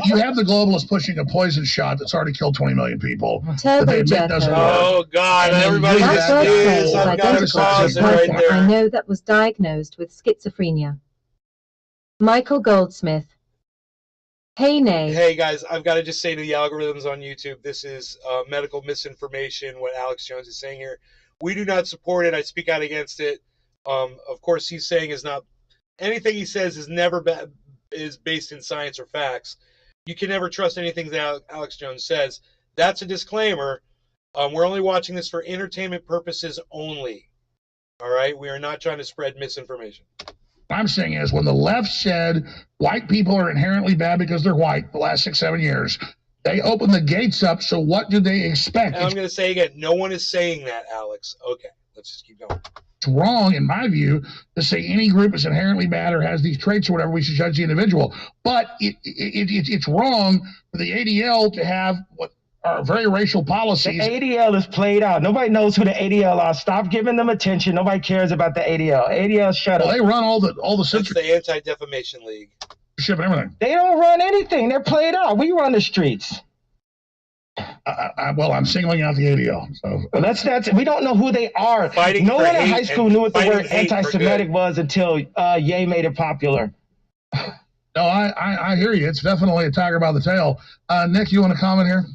you have the globalists pushing a poison shot that's already killed 20 million people. That they admit doesn't work. Oh God! Everybody That word is is I've got to pause it identical right person there. I know that was diagnosed with schizophrenia. Michael Goldsmith. Hey, Nay. Hey guys, I've got to just say to the algorithms on YouTube, this is medical misinformation. What Alex Jones is saying here, we do not support it. I speak out against it. Of course, he's saying is not anything he says is never is based in science or facts. You can never trust anything that Alex Jones says. That's a disclaimer. We're only watching this for entertainment purposes only. All right? We are not trying to spread misinformation. What I'm saying is when the left said white people are inherently bad because they're white the last 6-7 years, they opened the gates up. So what do they expect? And I'm going to say again, no one is saying that, Alex. Okay, let's just keep going. It's wrong, in my view, to say any group is inherently bad or has these traits or whatever. We should judge the individual. But it's wrong for the ADL to have what are very racial policies. The ADL is played out. Nobody knows who the ADL are. Stop giving them attention. Nobody cares about the ADL. ADL, shut up. They run all the That's the Anti-Defamation League. Ship and everything. They don't run anything. They're played out. We run the streets. Well, I'm singling out the ADL. So well, that's we don't know who they are. Fighting no one in high school knew what the word anti-Semitic was until Ye made it popular. No, I hear you. It's definitely a tiger by the tail. Nick, you want to comment here?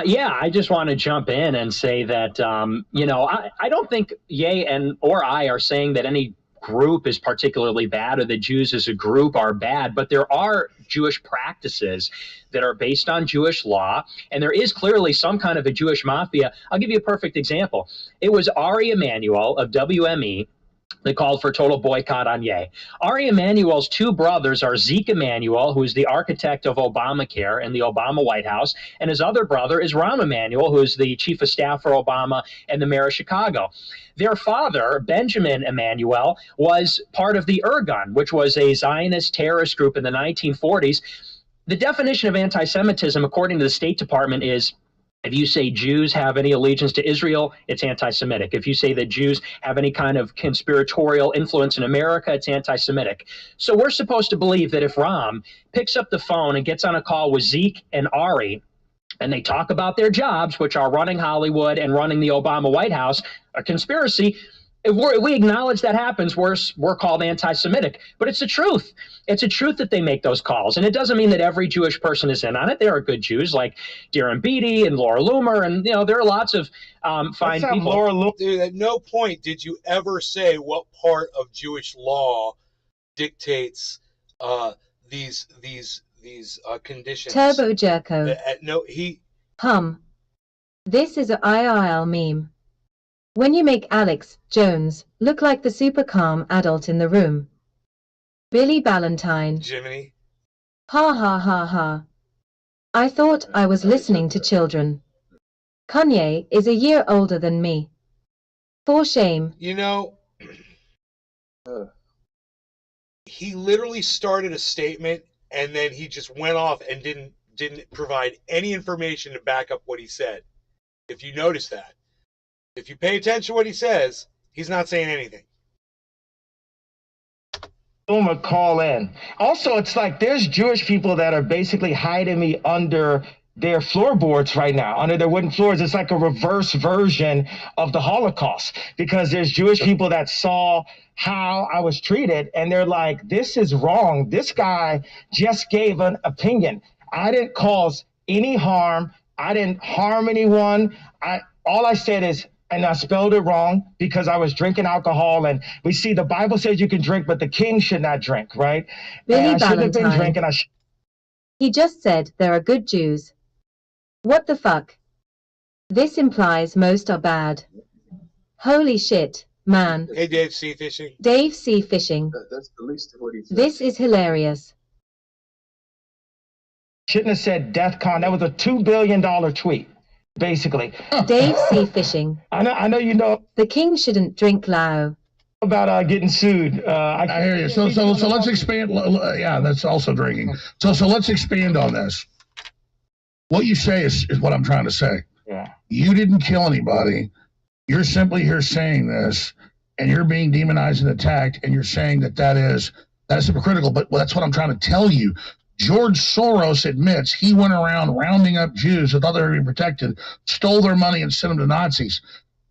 Yeah, I just want to jump in and say that, I don't think Ye or I are saying that any group is particularly bad or the Jews as a group are bad, but there are Jewish practices that are based on Jewish law, and there is clearly some kind of a Jewish mafia. I'll give you a perfect example. It was Ari Emanuel of WME that called for total boycott on Ye. Ari Emanuel's two brothers are Zeke Emanuel, who is the architect of Obamacare in the Obama White House, and his other brother is Rahm Emanuel, who is the chief of staff for Obama and the mayor of Chicago. Their father, Benjamin Emanuel, was part of the Irgun, which was a Zionist terrorist group in the 1940s. The definition of anti-Semitism, according to the State Department, is if you say Jews have any allegiance to Israel, it's anti-Semitic. If you say that Jews have any kind of conspiratorial influence in America, it's anti-Semitic. So we're supposed to believe that if Rahm picks up the phone and gets on a call with Zeke and Ari, and they talk about their jobs, which are running Hollywood and running the Obama White House, a conspiracy, if we acknowledge that happens, we're called anti-Semitic. But it's the truth. It's a truth that they make those calls. And it doesn't mean that every Jewish person is in on it. There are good Jews like Darren Beatty and Laura Loomer. And, there are lots of fine people. Laura Loomer. Dude, at no point did you ever say what part of Jewish law dictates these conditions. Turbo Jerko. This is a IRL meme. When you make Alex Jones look like the super calm adult in the room. Billy Ballantyne. Jiminy. Ha ha ha ha. I thought I was listening to children. Kanye is a year older than me. For shame. He literally started a statement and then he just went off and didn't provide any information to back up what he said. If you notice that. If you pay attention to what he says, he's not saying anything. Call in. Also, it's like there's Jewish people that are basically hiding me under their floorboards right now, under their wooden floors. It's like a reverse version of the Holocaust because there's Jewish people that saw how I was treated and they're like, this is wrong. This guy just gave an opinion. I didn't cause any harm. I didn't harm anyone. All I said is, and I spelled it wrong because I was drinking alcohol. And we see the Bible says you can drink, but the king should not drink, right? Billy and I shouldn't have been Ballantyne. drinking. He just said there are good Jews. What the fuck? This implies most are bad. Holy shit, man. Hey, Dave C. Fishing. Dave C. Fishing. That's the least of what he said. This is hilarious. Shouldn't have said DEFCON. That was a $2 billion tweet. Basically. Dave C. Fishing. I know you know. The king shouldn't drink Lao. About getting sued. I hear you. So let's expand. Yeah, that's also drinking. So let's expand on this. What you say is what I'm trying to say. Yeah. You didn't kill anybody. You're simply here saying this, and you're being demonized and attacked, and you're saying that is hypocritical. But that's what I'm trying to tell you. George Soros admits he went around rounding up Jews that thought they were being protected, stole their money, and sent them to Nazis.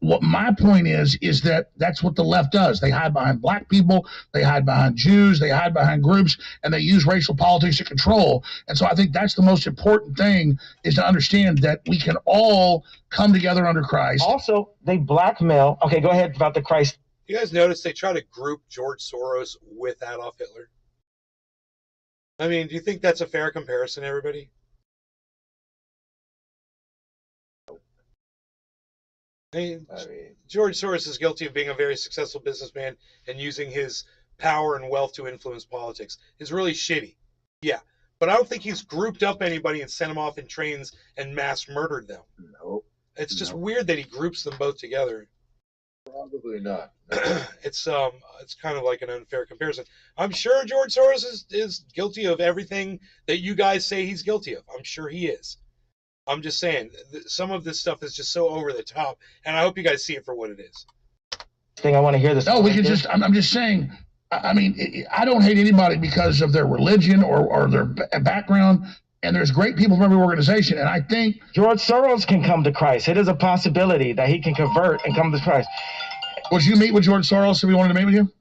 What my point is that that's what the left does. They hide behind black people, they hide behind Jews, they hide behind groups, and they use racial politics to control. And so I think that's the most important thing is to understand that we can all come together under Christ. Also, they blackmail. Okay, go ahead about the Christ. You guys notice they try to group George Soros with Adolf Hitler? I mean, do you think that's a fair comparison, everybody? George Soros is guilty of being a very successful businessman and using his power and wealth to influence politics. It's really shitty. Yeah. But I don't think he's grouped up anybody and sent them off in trains and mass murdered them. No. It's just weird that he groups them both together. Probably not. It's kind of like an unfair comparison. I'm sure George Soros is guilty of everything that you guys say he's guilty of. I'm sure he is. I'm just saying, some of this stuff is just so over the top, and I hope you guys see it for what it is. I want to hear this. No, we can just. I'm just saying. I mean, I don't hate anybody because of their religion or their background. And there's great people from every organization. And I think George Soros can come to Christ. It is a possibility that he can convert and come to Christ. Would you meet with George Soros if he wanted to meet with you?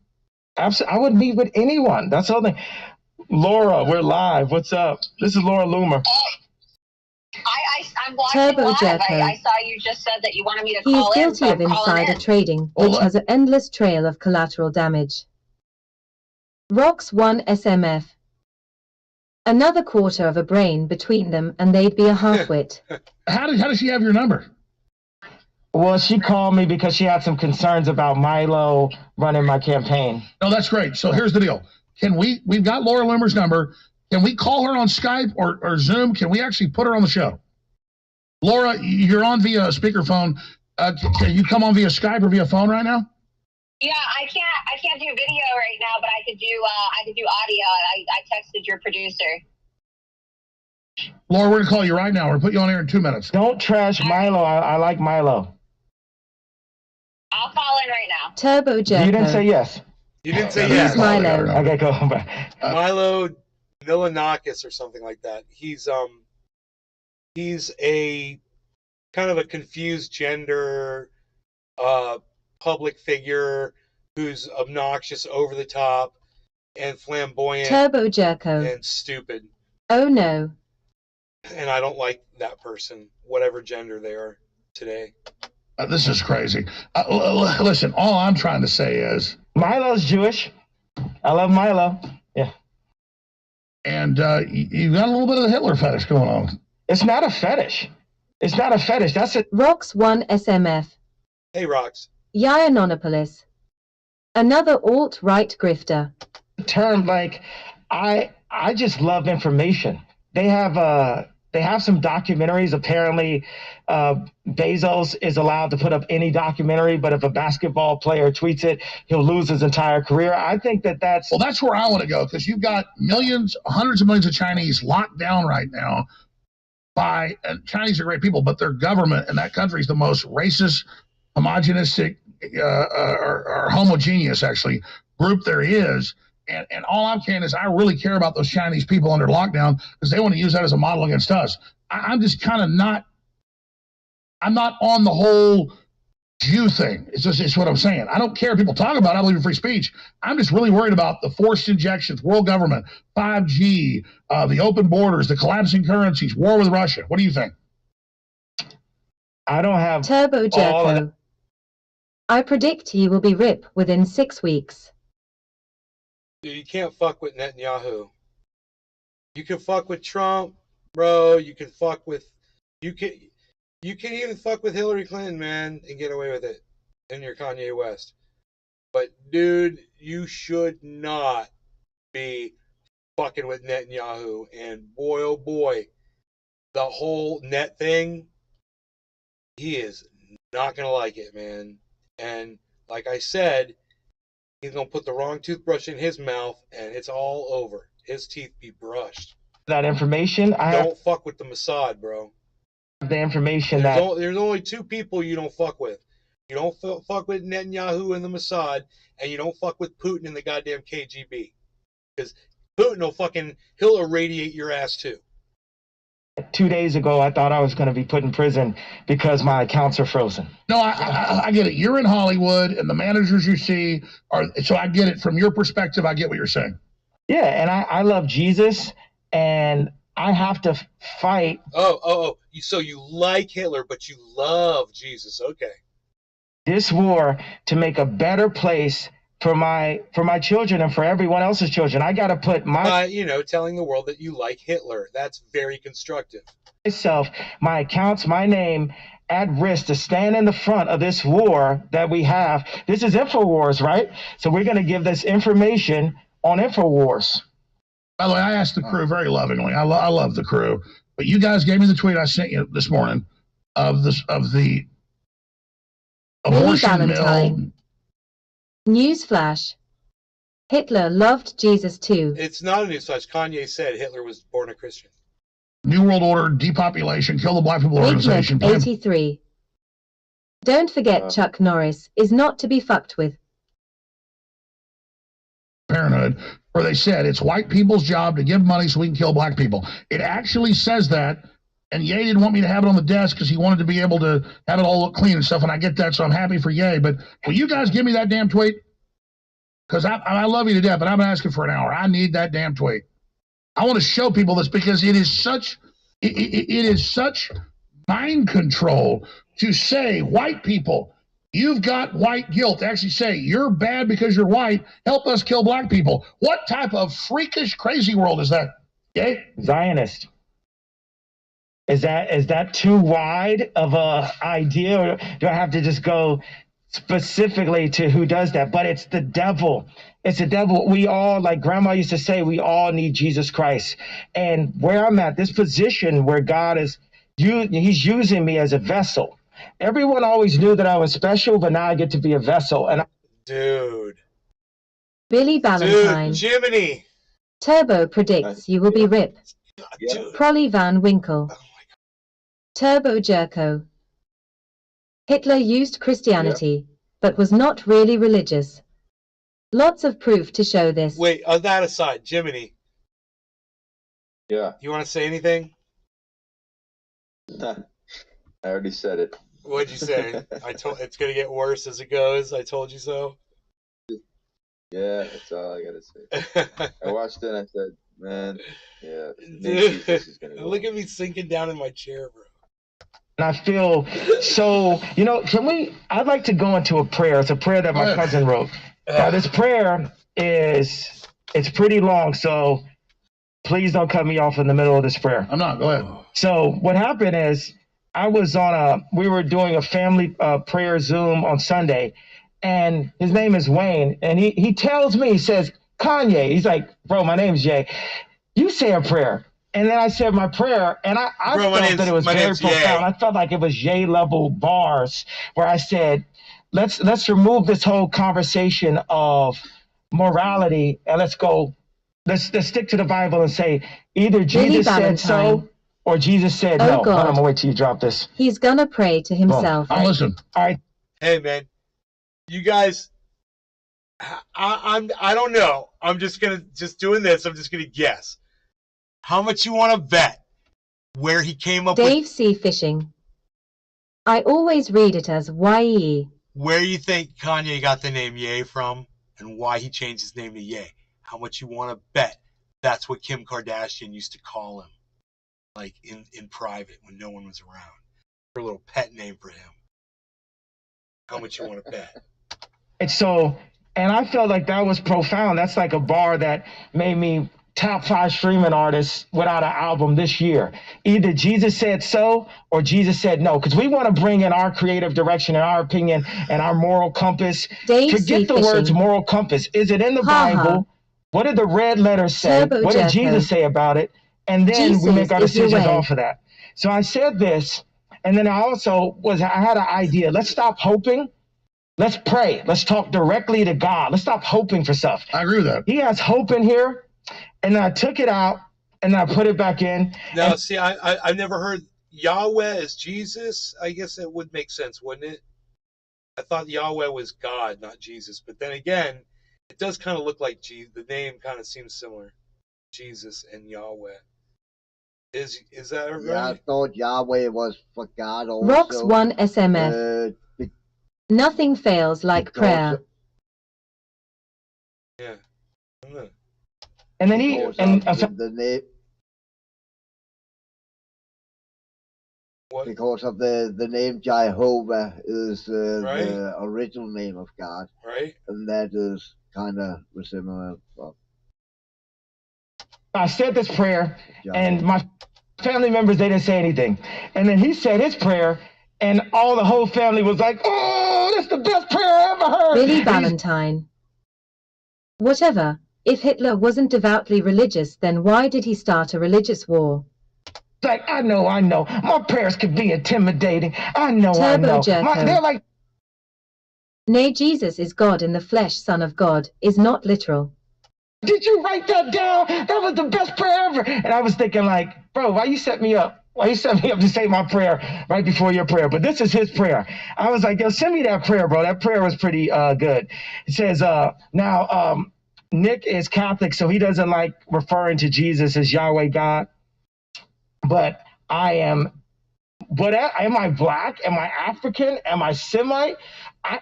Absolutely. I would meet with anyone. That's the whole thing. Laura, we're live. What's up? This is Laura Loomer. I'm watching live. I saw you just said that you wanted me to call in. He is guilty of insider trading, which has an endless trail of collateral damage. Rocks 1 SMF. Another quarter of a brain between them, and they'd be a half-wit. How does she have your number? Well, she called me because she had some concerns about Milo running my campaign. No, that's great. So here's the deal. We've got Laura Loomer's number. Can we call her on Skype or Zoom? Can we actually put her on the show? Laura, you're on via speakerphone. Can you come on via Skype or via phone right now? Yeah, I can't do video right now, but I could do audio. I texted your producer. Laura, we're gonna call you right now. We're gonna put you on air in 2 minutes. Don't trash Milo. I like Milo. I'll call in right now. Turbo Jerko. You didn't say yes. You didn't say yes. Milo. Okay, go. Milo Milanakis or something like that. He's a kind of a confused gender public figure who's obnoxious, over the top, and flamboyant. Turbo Jerko. And stupid. Oh no. And I don't like that person, whatever gender they are today. This is crazy. Listen, all I'm trying to say is Milo's Jewish. I love Milo. Yeah. And you've got a little bit of the Hitler fetish going on. It's not a fetish. It's not a fetish. That's it. Rocks 1 SMF. Hey, Rocks. Yanonopolis. Another alt-right grifter. Term like I just love information. They have some documentaries. Apparently, Bezos is allowed to put up any documentary, but if a basketball player tweets it, he'll lose his entire career. I think that's... Well, that's where I want to go, because you've got millions, hundreds of millions of Chinese locked down right now by... And Chinese are great people, but their government in that country is the most racist, homogenistic, or homogeneous, actually, group there is. And all I'm saying is I really care about those Chinese people under lockdown because they want to use that as a model against us. I'm just kind of not, I'm not on the whole Jew thing. It's what I'm saying. I don't care if people talk about it. I believe in free speech. I'm just really worried about the forced injections, world government, 5G, the open borders, the collapsing currencies, war with Russia. What do you think? I don't have Turbo Jerko. I predict he will be RIP within 6 weeks. You can't fuck with Netanyahu. You can fuck with Trump, bro. You can fuck with you can even fuck with Hillary Clinton, man, and get away with it in your Kanye West. But dude, you should not be fucking with Netanyahu. And boy, oh boy, the whole net thing, he is not gonna like it, man. And like I said, he's going to put the wrong toothbrush in his mouth, and it's all over. His teeth be brushed. That information. Don't fuck with the Mossad, bro. The information there's only two people you don't fuck with. You don't fuck with Netanyahu and the Mossad, and you don't fuck with Putin and the goddamn KGB. Because Putin he'll irradiate your ass too. 2 days ago, I thought I was going to be put in prison because my accounts are frozen. No, I get it. You're in Hollywood, and the managers you see are. So I get it from your perspective. I get what you're saying. Yeah, and I love Jesus, and I have to fight. Oh. So you like Hitler, but you love Jesus. Okay. This war to make a better place for my children and for everyone else's children. I got to put telling the world that you like Hitler. That's very constructive. Myself, my accounts, my name at risk to stand in the front of this war that we have. This is InfoWars, right? So we're going to give this information on InfoWars. By the way, I asked the crew very lovingly. I love the crew, but you guys gave me the tweet I sent you this morning of the abortion mill. Newsflash. Hitler loved Jesus too. It's not a newsflash. Kanye said Hitler was born a Christian. New World Order, depopulation, kill the black people organization. 83. Don't forget Chuck Norris is not to be fucked with. Parenthood, where they said it's white people's job to give money so we can kill black people. It actually says that, and Ye didn't want me to have it on the desk because he wanted to be able to have it all look clean and stuff, and I get that, so I'm happy for Ye. But will you guys give me that damn tweet? Because I love you to death, but I've been asking for an hour. I need that damn tweet. I want to show people this because it is such mind control to say, white people, you've got white guilt. To actually say, you're bad because you're white. Help us kill black people. What type of freakish, crazy world is that? Okay? Zionist. Is that too wide of a idea, or do I have to just go specifically to who does that? But it's the devil. It's the devil. We all, like Grandma used to say, we all need Jesus Christ. And where I'm at, this position where God is, he's using me as a vessel. Everyone always knew that I was special, but now I get to be a vessel. And Dude. Billy Valentine. Dude, Jiminy. Turbo predicts you will be ripped. Dude. Prolly Van Winkle. Oh Turbo Jerko. Hitler used Christianity, but was not really religious. Lots of proof to show this. Wait, on that aside, Jiminy. Yeah. You want to say anything? I already said it. What'd you say? It's gonna get worse as it goes. I told you so. Yeah, that's all I gotta say. I watched it and I said, man, yeah, Dude, this is gonna go. Look at me sinking down in my chair, bro. I feel so, I'd like to go into a prayer. It's a prayer that my cousin wrote. Now, this prayer it's pretty long, so please don't cut me off in the middle of this prayer. I'm not, go ahead. So what happened is we were doing a family prayer Zoom on Sunday, and his name is Wayne, and he tells me, he says, Kanye, he's like, bro, my name's Jay, you say a prayer. And then I said my prayer, and I felt that it was very profound. I felt like it was Ye-level bars where I said, let's remove this whole conversation of morality, and let's stick to the Bible and say either Jesus said so or Jesus said no. God. I'm gonna wait till you drop this. He's gonna pray to himself. I'll listen. All right. Hey, man, you guys, I don't know. I'm just doing this. I'm just gonna guess. How much you want to bet where he came up Dave with... C. Fishing. I always read it as Y-E. Where you think Kanye got the name Ye from and why he changed his name to Ye. How much you want to bet that's what Kim Kardashian used to call him, like in private when no one was around. Her little pet name for him. How much you want to bet? And I felt like that was profound. That's like a bar that made me top 5 streaming artists without an album this year. Either Jesus said so or Jesus said no, because we want to bring in our creative direction and our opinion and our moral compass. Forget the words moral compass. Is it in the Bible? What did the red letters say? What did Jesus say about it? And then we make our decisions off of that. So I said this, and then I had an idea. Let's stop hoping. Let's pray. Let's talk directly to God. Let's stop hoping for stuff. I agree with that. He has hope in here. And then I took it out, and then I put it back in. Now, see, I've never heard Yahweh as Jesus. I guess it would make sense, wouldn't it? I thought Yahweh was God, not Jesus. But then again, it does kind of look like the name kind of seems similar. Jesus and Yahweh. Is that right? Yeah, I thought Yahweh was for God also. Rocks 1 SMF. Nothing fails like prayer. Yeah. I don't know. And then because of the name Jehovah is right. the original name of God, right? And that is kind of similar. I said this prayer, and my family members, they didn't say anything. And then he said his prayer, And all the whole family was like, oh, that's the best prayer I ever heard. Billy Valentine. Whatever. If Hitler wasn't devoutly religious, then why did he start a religious war? Like, I know. My prayers could be intimidating. I know. They're like, nay, Jesus is God in the flesh, Son of God, is not literal. did you write that down? That was the best prayer ever. And I was thinking like, bro, why you set me up? Why you set me up to say my prayer right before your prayer? But this is his prayer. I was like, yo, send me that prayer, bro. That prayer was pretty good. It says, now, Nick is Catholic, so he doesn't like referring to Jesus as Yahweh God. But I am, am I black? Am I African? Am I Semite?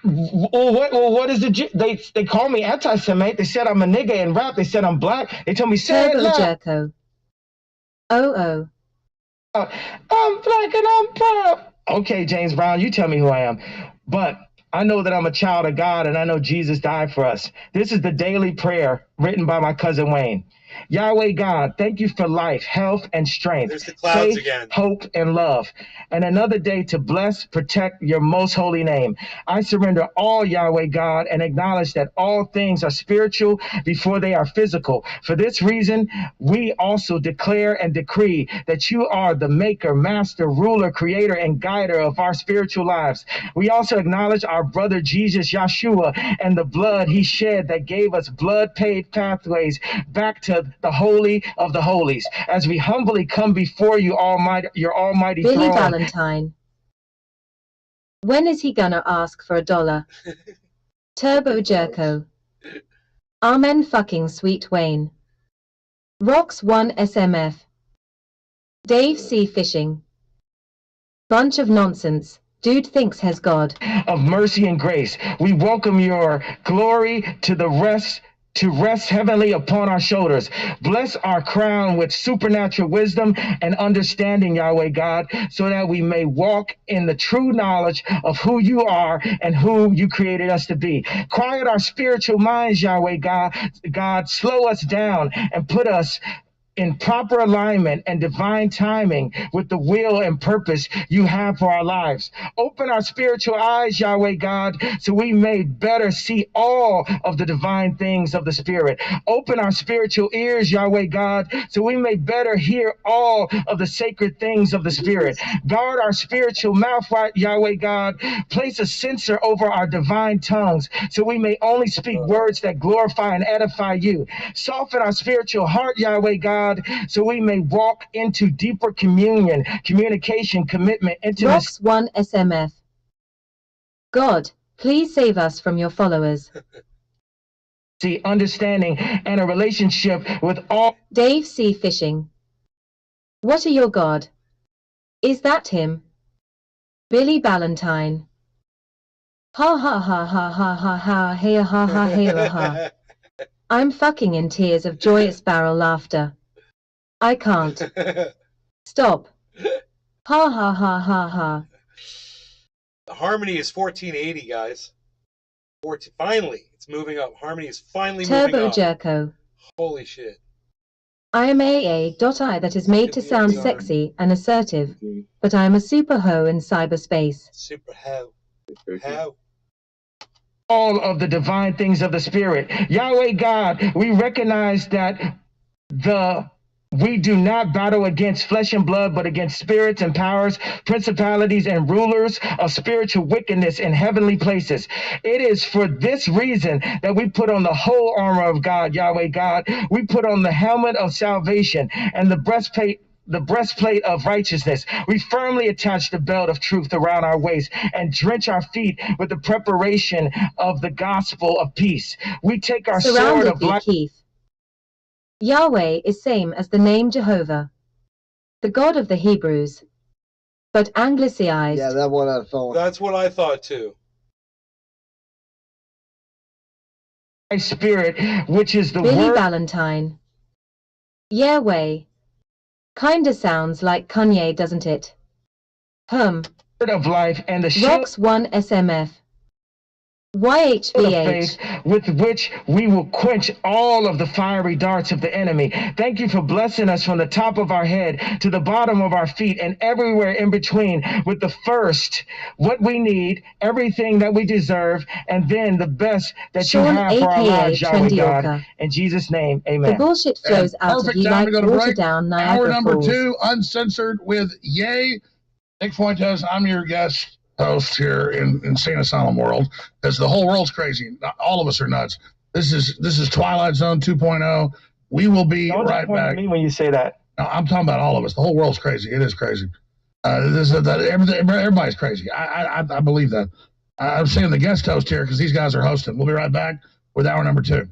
What is the, they call me anti-Semite. They said I'm a nigga in rap. They said I'm black. They told me, say it loud. Jerko. Oh. I'm black and I'm proud. Okay, James Brown, you tell me who I am. But I know that I'm a child of God, and I know Jesus died for us. This is the daily prayer written by my cousin Wayne. Yahweh God, thank you for life, health, and strength. There's the clouds faith, again. Hope, and love. And another day to bless, protect your most holy name. I surrender all, Yahweh God, and acknowledge that all things are spiritual before they are physical. For this reason, we also declare and decree that you are the maker, master, ruler, creator, and guider of our spiritual lives. We also acknowledge our brother Jesus Yeshua and the blood he shed that gave us blood-paid pathways back to the holy of the holies, as we humbly come before you, Almighty, your almighty Billy throne. Valentine. When is he gonna ask for $1? Turbo Jerko. Amen fucking sweet Wayne. Rocks 1 SMF. Dave C. Fishing. Bunch of nonsense. Dude thinks has God. Of mercy and grace, we welcome your glory to rest heavenly upon our shoulders. Bless our crown with supernatural wisdom and understanding, Yahweh God, so that we may walk in the true knowledge of who you are and who you created us to be. Quiet our spiritual minds, Yahweh God, slow us down and put us in proper alignment and divine timing with the will and purpose you have for our lives. Open our spiritual eyes, Yahweh God, so we may better see all of the divine things of the Spirit. Open our spiritual ears, Yahweh God, so we may better hear all of the sacred things of the Spirit. Guard our spiritual mouth, Yahweh God. Place a censor over our divine tongues, so we may only speak words that glorify and edify you. Soften our spiritual heart, Yahweh God, so we may walk into deeper communion, communication, commitment, intimacy. Rocks 1 SMF. God, please save us from your followers. Understanding and a relationship with all. Dave C. Fishing. What are your God? Is that him? Billy Valentine. Ha ha ha ha ha ha ha hey ha ha hey ha. I'm fucking in tears of joyous barrel laughter. I can't stop. Ha ha ha ha ha. The harmony is 1480, guys. Finally, it's moving up. Harmony is finally moving up. Turbo Jerko. Holy shit. I am I that is made to sound sexy and assertive, but I am a super hoe in cyberspace. Super hoe. Hoe. All of the divine things of the Spirit. Yahweh God, we recognize that we do not battle against flesh and blood, but against spirits and powers, principalities and rulers of spiritual wickedness in heavenly places. It is for this reason that we put on the whole armor of God, Yahweh God. We put on the helmet of salvation and the breastplate of righteousness. We firmly attach the belt of truth around our waist and drench our feet with the preparation of the gospel of peace. We take our sword of life. Yahweh is same as the name Jehovah, the God of the Hebrews, but anglicized. Yeah, that's what I thought. That's what I thought too. Spirit, which is the Billy word. Valentine. Yahweh. Kinda sounds like Kanye, doesn't it? Of life and the Rocks 1 SMF. YHVH. faith with which we will quench all of the fiery darts of the enemy. Thank you for blessing us from the top of our head to the bottom of our feet and everywhere in between with the first, what we need, everything that we deserve, and then the best that Sean, you have for our aka lives, Yahweh Trendy God. Orca. In Jesus' name, The amen. bullshit flows out of Perfect you time like to go to water break. down Hour Niagara number Falls. 2, Uncensored with Yay. Nick Fuentes, I'm your guest host here in Insane Asylum World, because the whole world's crazy. All of us are nuts. This is Twilight Zone 2.0. We will be right back. Me when you say that. No, I'm talking about all of us. The whole world's crazy. It is crazy. Everybody's crazy. I believe that. I'm saying the guest host here because these guys are hosting. We'll be right back with hour number 2.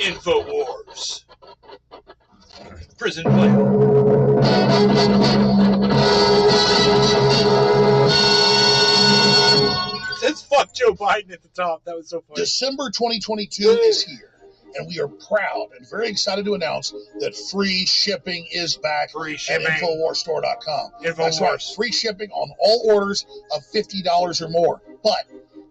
InfoWars. Prison play. Let's fuck Joe Biden at the top. That was so funny. December 2022 is here, and we are proud and very excited to announce that free shipping is back at InfoWarsStore.com. That's right, free shipping on all orders of $50 or more. But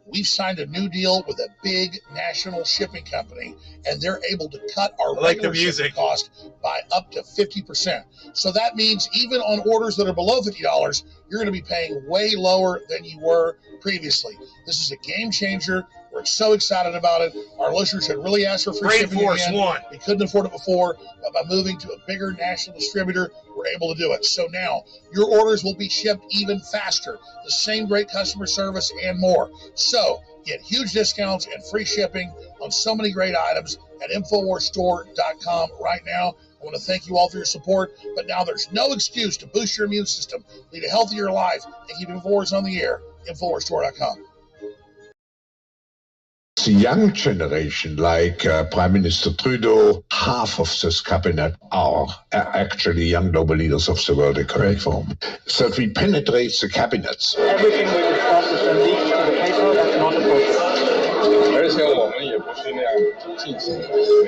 we've signed a new deal with a big national shipping company, and they're able to cut our regular shipping cost by up to 50%. So that means even on orders that are below $50, you're going to be paying way lower than you were previously. This is a game changer. We're so excited about it. Our listeners had really asked for free shipping again. We couldn't afford it before, but by moving to a bigger national distributor, we're able to do it. So now your orders will be shipped even faster, the same great customer service and more. So get huge discounts and free shipping on so many great items at InfoWarsStore.com right now. I want to thank you all for your support, but now there's no excuse to boost your immune system, lead a healthier life, and keep InfoWars on the air. InfoWarsStore.com. The young generation, like Prime Minister Trudeau, half of this cabinet are actually young noble leaders of the world economic forum. So if we penetrate the cabinets. Everything we discuss is then leaked to the paper. That's not appropriate.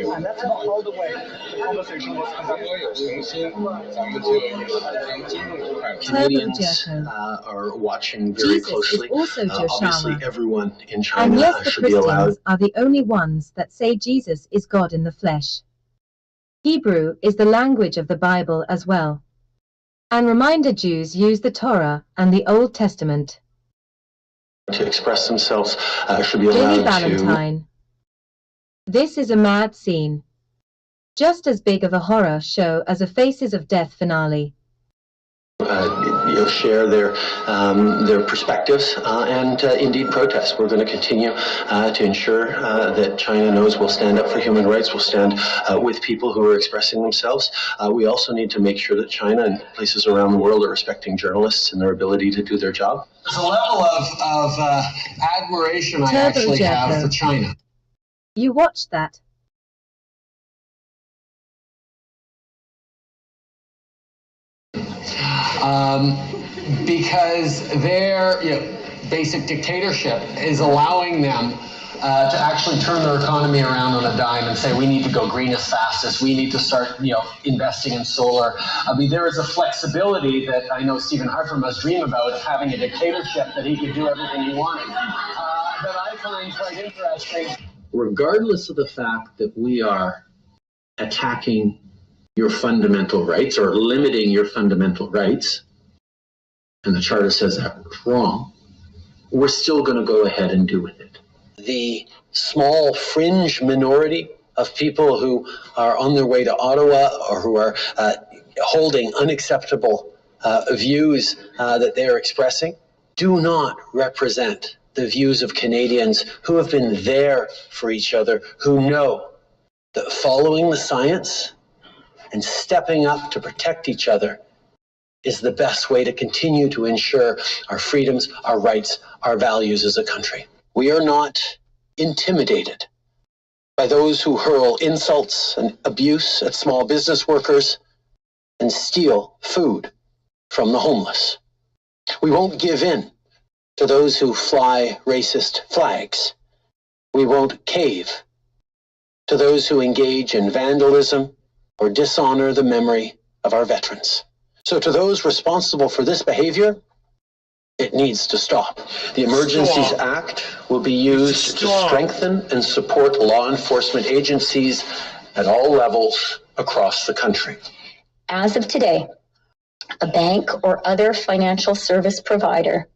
And that's not all the way the conversation was Canadians are watching very closely. Obviously, everyone in China And yes, the should be allowed. Christians are the only ones that say Jesus is God in the flesh. Hebrew is the language of the Bible as well. And reminder Jews use the Torah and the Old Testament. To express themselves should be Daily allowed Valentine. This is a mad scene. Just as big of a horror show as a Faces of Death finale. to share their perspectives and indeed protest. We're going to continue to ensure that China knows we'll stand up for human rights. We'll stand with people who are expressing themselves. We also need to make sure that China and places around the world are respecting journalists and their ability to do their job. There's a level of admiration I actually have for China. You watched that? Because their basic dictatorship is allowing them to actually turn their economy around on a dime and say we need to go green as fast as we need to start investing in solar. I mean, there is a flexibility that I know Stephen Harper must dream about of having a dictatorship that he could do everything he wanted. That I find quite interesting. Regardless of the fact that we are attacking your fundamental rights or limiting your fundamental rights, and the Charter says that we're wrong, we're still going to go ahead and do with it. The small fringe minority of people who are on their way to Ottawa or who are holding unacceptable views that they are expressing do not represent the views of Canadians who have been there for each other, who know that following the science and stepping up to protect each other is the best way to continue to ensure our freedoms, our rights, our values as a country. We are not intimidated by those who hurl insults and abuse at small business workers and steal food from the homeless. We won't give in to those who fly racist flags. We won't cave to those who engage in vandalism or dishonor the memory of our veterans. So to those responsible for this behavior, It needs to stop. The Emergencies Act will be used to strengthen and support law enforcement agencies at all levels across the country. As of today, a bank or other financial service provider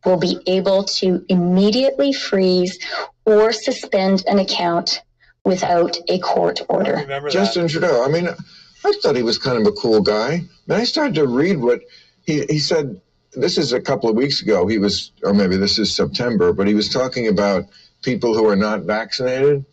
will be able to immediately freeze or suspend an account without a court order. Justin Trudeau, I mean, I thought he was kind of a cool guy. And I started to read what he said. This is a couple of weeks ago. He was, or maybe this is September, but he was talking about people who are not vaccinated.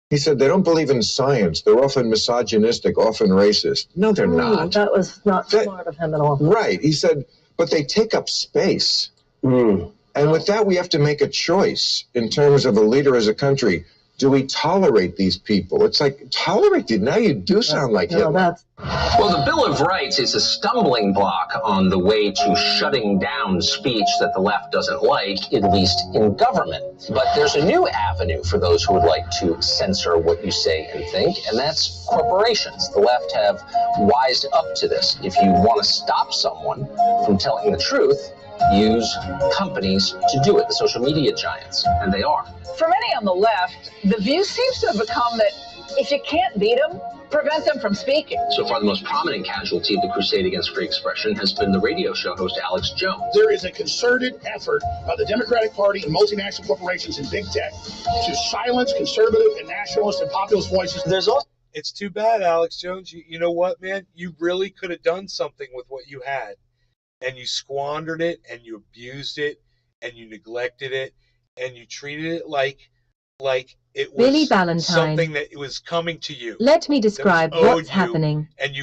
He said they don't believe in science. They're often misogynistic, often racist. No, they're not. That was not smart of him at all. Right. He said, but they take up space. And with that, we have to make a choice in terms of a leader as a country. Do we tolerate these people? It's like, tolerate it. Now you do sound like Hitler. Well, the Bill of Rights is a stumbling block on the way to shutting down speech that the left doesn't like, at least in government. But there's a new avenue for those who would like to censor what you say and think, and that's corporations. The left have wised up to this. If you want to stop someone from telling the truth, use companies to do it, the social media giants, and they are. For many on the left, the view seems to have become that if you can't beat them, prevent them from speaking. So far, the most prominent casualty of the crusade against free expression has been the radio show host Alex Jones. There is a concerted effort by the Democratic Party and multinational corporations and big tech to silence conservative and nationalist and populist voices. There's also, it's too bad, Alex Jones. You know what, man? You really could have done something with what you had. And you squandered it, and you abused it, and you neglected it, and you treated it like it was Billy Valentine. something that was coming to you. Let me describe what's happening. And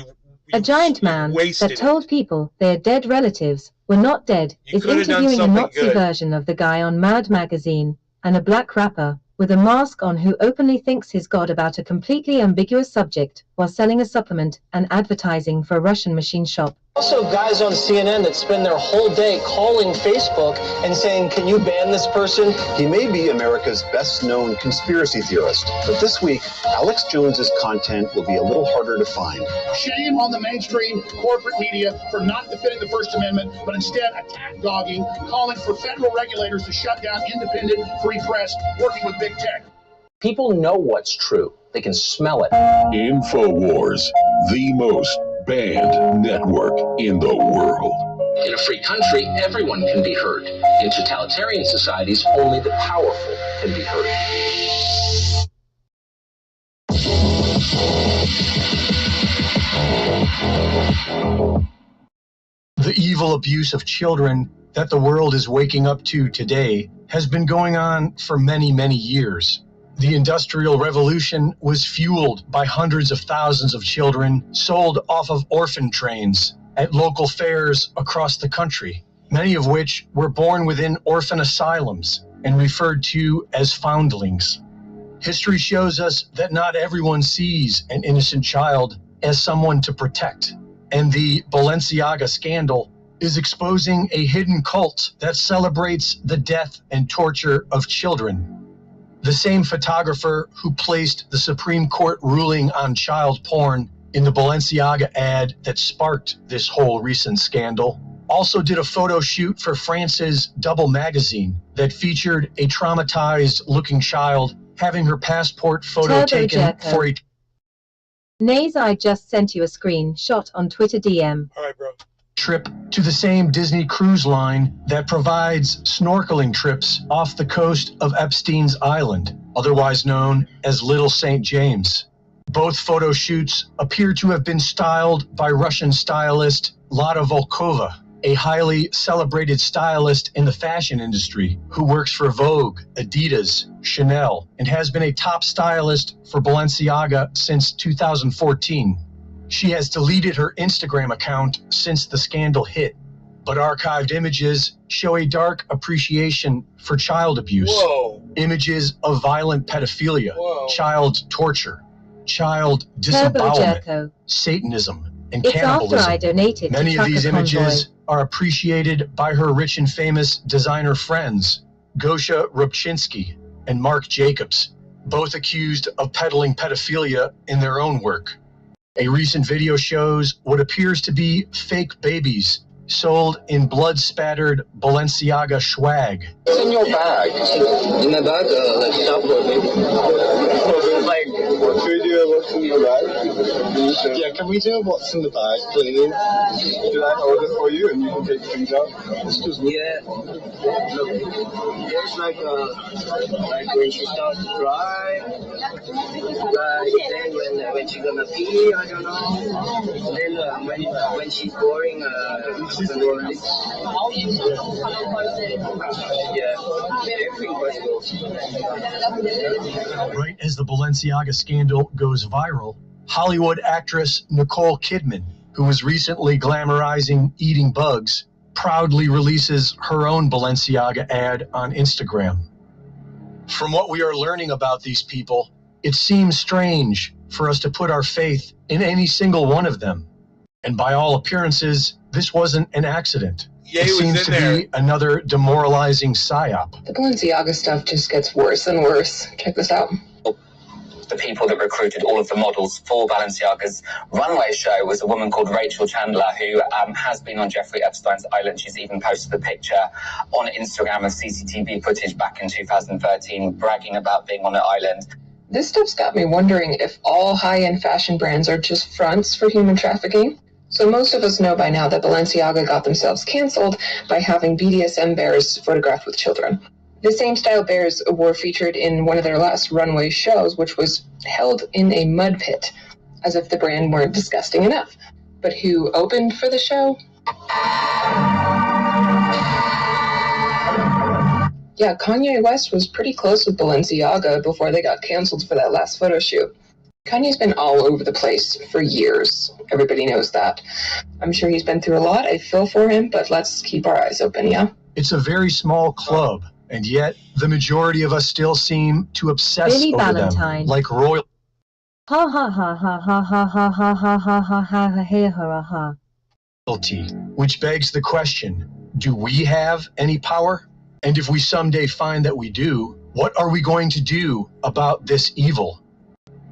a giant man that told people their dead relatives were not dead is interviewing a Nazi version of the guy on Mad Magazine, and a black rapper with a mask on who openly thinks he's God about a completely ambiguous subject while selling a supplement and advertising for a Russian machine shop. Also, guys on CNN that spend their whole day calling Facebook and saying, can you ban this person? He may be America's best-known conspiracy theorist, but this week, Alex Jones's content will be a little harder to find. Shame on the mainstream corporate media for not defending the First Amendment, but instead attack-dogging, calling for federal regulators to shut down independent, free press, working with big tech. People know what's true. They can smell it. InfoWars, the most banned network in the world. In a free country, everyone can be heard. In totalitarian societies, only the powerful can be heard. The evil abuse of children that the world is waking up to today has been going on for many, many years. The Industrial Revolution was fueled by hundreds of thousands of children sold off of orphan trains at local fairs across the country, many of which were born within orphan asylums and referred to as foundlings. History shows us that not everyone sees an innocent child as someone to protect, and the Balenciaga scandal is exposing a hidden cult that celebrates the death and torture of children. The same photographer who placed the Supreme Court ruling on child porn in the Balenciaga ad that sparked this whole recent scandal also did a photo shoot for France's Double magazine that featured a traumatized-looking child having her passport photo taken for a... Nays, I just sent you a screenshot on Twitter DM. All right, bro. Trip to the same Disney cruise line that provides snorkeling trips off the coast of Epstein's Island, otherwise known as Little St. James. Both photo shoots appear to have been styled by Russian stylist Lada Volkova, a highly celebrated stylist in the fashion industry who works for Vogue, Adidas, Chanel, and has been a top stylist for Balenciaga since 2014. She has deleted her Instagram account since the scandal hit, but archived images show a dark appreciation for child abuse. Whoa. Images of violent pedophilia, child torture, child disembowelment, Satanism, and it's cannibalism. After I donated Many to of these Trucker images Convoy. are appreciated by her rich and famous designer friends, Gosha Rubchinsky and Marc Jacobs, both accused of peddling pedophilia in their own work. A recent video shows what appears to be fake babies sold in blood-spattered Balenciaga swag. What's in your bag? In my bag, like stuff or maybe. Like, what should we do? What's in your bag? Yeah, can we do what's in the bag, please? Should I hold it for you and you can take things out? Yeah. There's like when she starts to cry, like then when she's gonna pee, I don't know. Then when she's boring, she's gonna everything was Right as the Balenciaga scandal goes viral, Hollywood actress Nicole Kidman, who was recently glamorizing eating bugs, proudly releases her own Balenciaga ad on Instagram. From what we are learning about these people, it seems strange for us to put our faith in any single one of them. And by all appearances, this wasn't an accident. Yeah, it seems to be another demoralizing psyop. The Balenciaga stuff just gets worse and worse. Check this out. The people that recruited all of the models for Balenciaga's runway show was a woman called Rachel Chandler, who has been on Jeffrey Epstein's island. She's even posted a picture on Instagram of CCTV footage back in 2013, bragging about being on an island. This stuff's got me wondering if all high-end fashion brands are just fronts for human trafficking. So most of us know by now that Balenciaga got themselves canceled by having BDSM bears photographed with children. The same style bears were featured in one of their last runway shows, which was held in a mud pit, as if the brand weren't disgusting enough. But who opened for the show? Yeah, Kanye West was pretty close with Balenciaga before they got canceled for that last photo shoot. Kanye's been all over the place for years. Everybody knows that. I'm sure he's been through a lot. I feel for him, but let's keep our eyes open, yeah? It's a very small club, and yet the majority of us still seem to obsess Billy over Valentine. them like royal. Ha ha ha ha ha ha ha ha ha ha ha ha ha ha ha. Royalty, which begs the question, do we have any power? And if we someday find that we do, what are we going to do about this evil?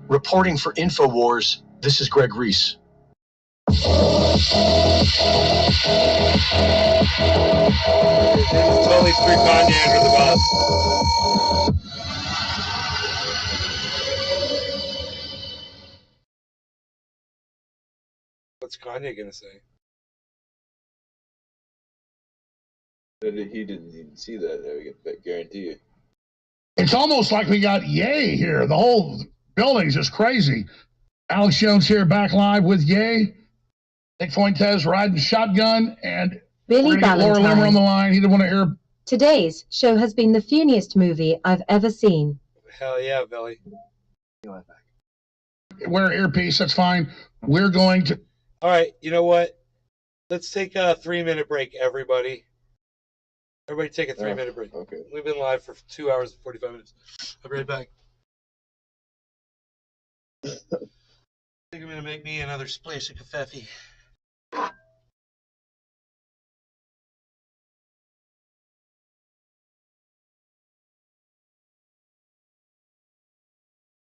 Reporting for InfoWars, this is Greg Reese. It's totally threw Kanye under the bus. What's Kanye gonna say? He didn't even see that. I guarantee you. It's almost like we got Ye here. The whole building's just crazy. Alex Jones here, back live with Ye. Nick Fuentes riding shotgun, and Billy we're gonna get Laura Limmer on the line. He didn't want to hear. Today's show has been the funniest movie I've ever seen. Hell yeah, Billy. Wear earpiece, that's fine. We're going to. All right, you know what? Let's take a 3-minute break, everybody. Everybody take a 3-minute break. Okay. We've been live for 2 hours and 45 minutes. I'll be right back. I think I'm going to make me another splash of coffee.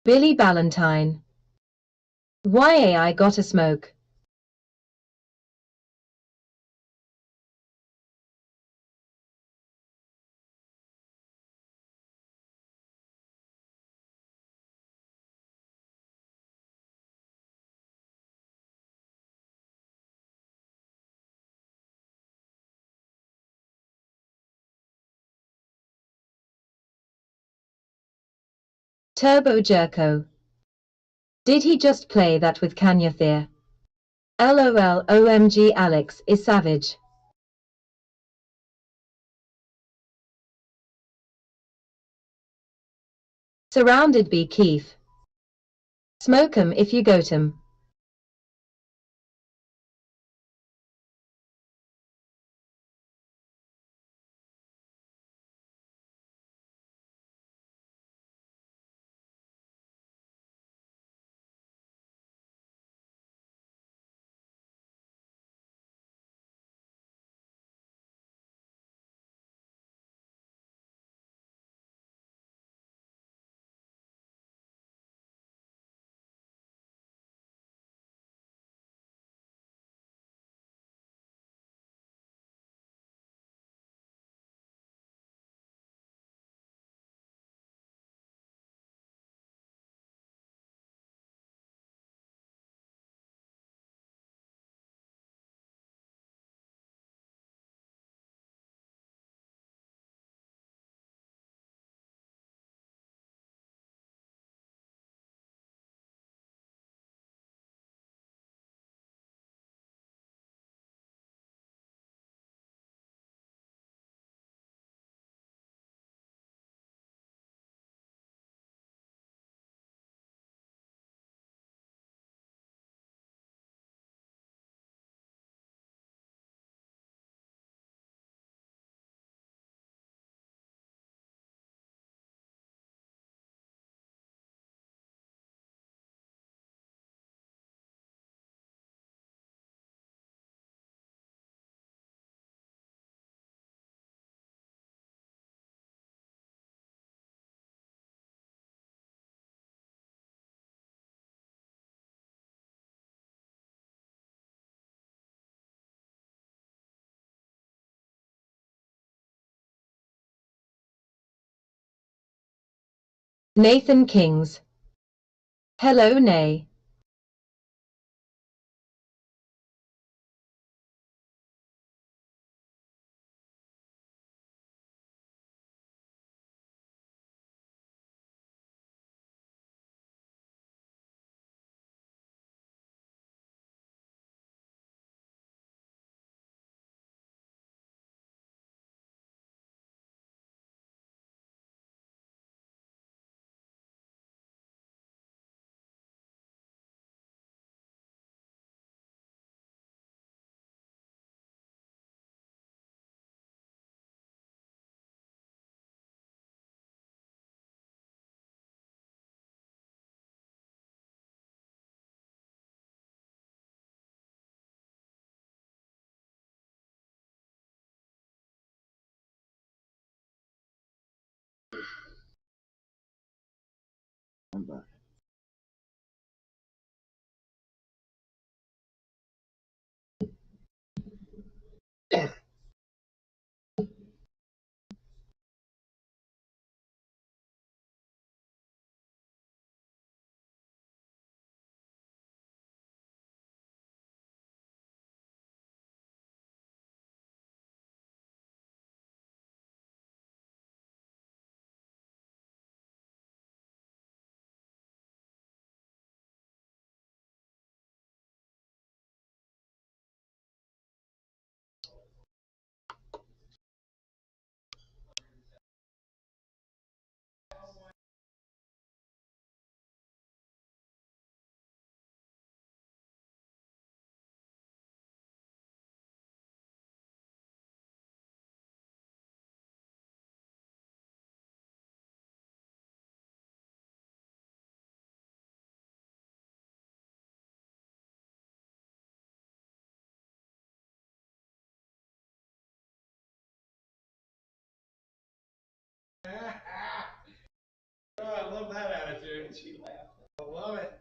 Billy Valentine. WAAALLZI gotta smoke. Turbo Jerko. Did he just play that with Kanye Fear? LOL OMG Alex is savage. Surrounded by Keith. Smoke 'em if you got 'em. Nathan Kings. Hello, Nay. I'm back. Oh, I love that attitude. She laughed. I love it.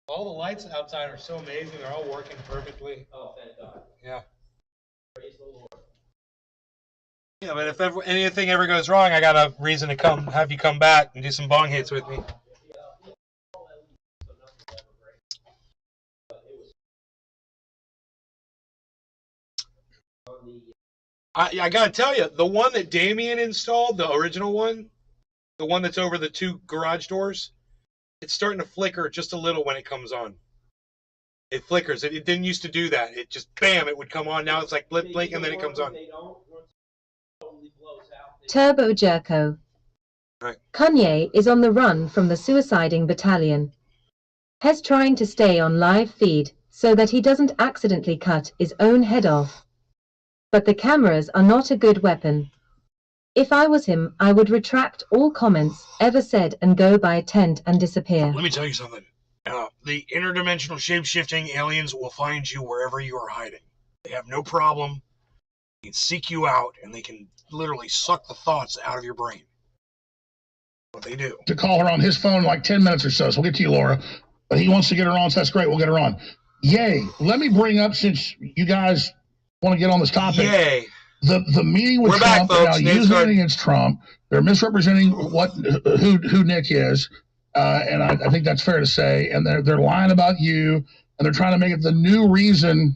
All the lights outside are so amazing. They're all working perfectly. Oh, thank God. Yeah. Praise the Lord. Yeah, but if anything ever goes wrong, I got a reason to have you come back and do some bong hits with me. I gotta tell you, the one that Damien installed, the original one, the one that's over the 2 garage doors, it's starting to flicker just a little when it comes on. It flickers. It didn't used to do that. It just, bam, it would come on. Now it's like blink, blink, and then it comes on. Turbo Jerko. Right. Kanye is on the run from the suiciding battalion. Hes trying to stay on live feed so that he doesn't accidentally cut his own head off. But the cameras are not a good weapon. If I was him, I would retract all comments ever said and go buy a tent and disappear. Let me tell you something. The interdimensional shape-shifting aliens will find you wherever you are hiding. They have no problem. They can seek you out, and they can literally suck the thoughts out of your brain. What they do. To call her on his phone in like 10 minutes or so. So we'll get to you, Laura. But he wants to get her on, so that's great. We'll get her on. Yay. Let me bring up, since you guys want to get on this topic. Yay. The meeting with We're Trump, back, folks. now using against Trump, they're misrepresenting who Nick is, and I think that's fair to say. And they're lying about you, and they're trying to make it the new reason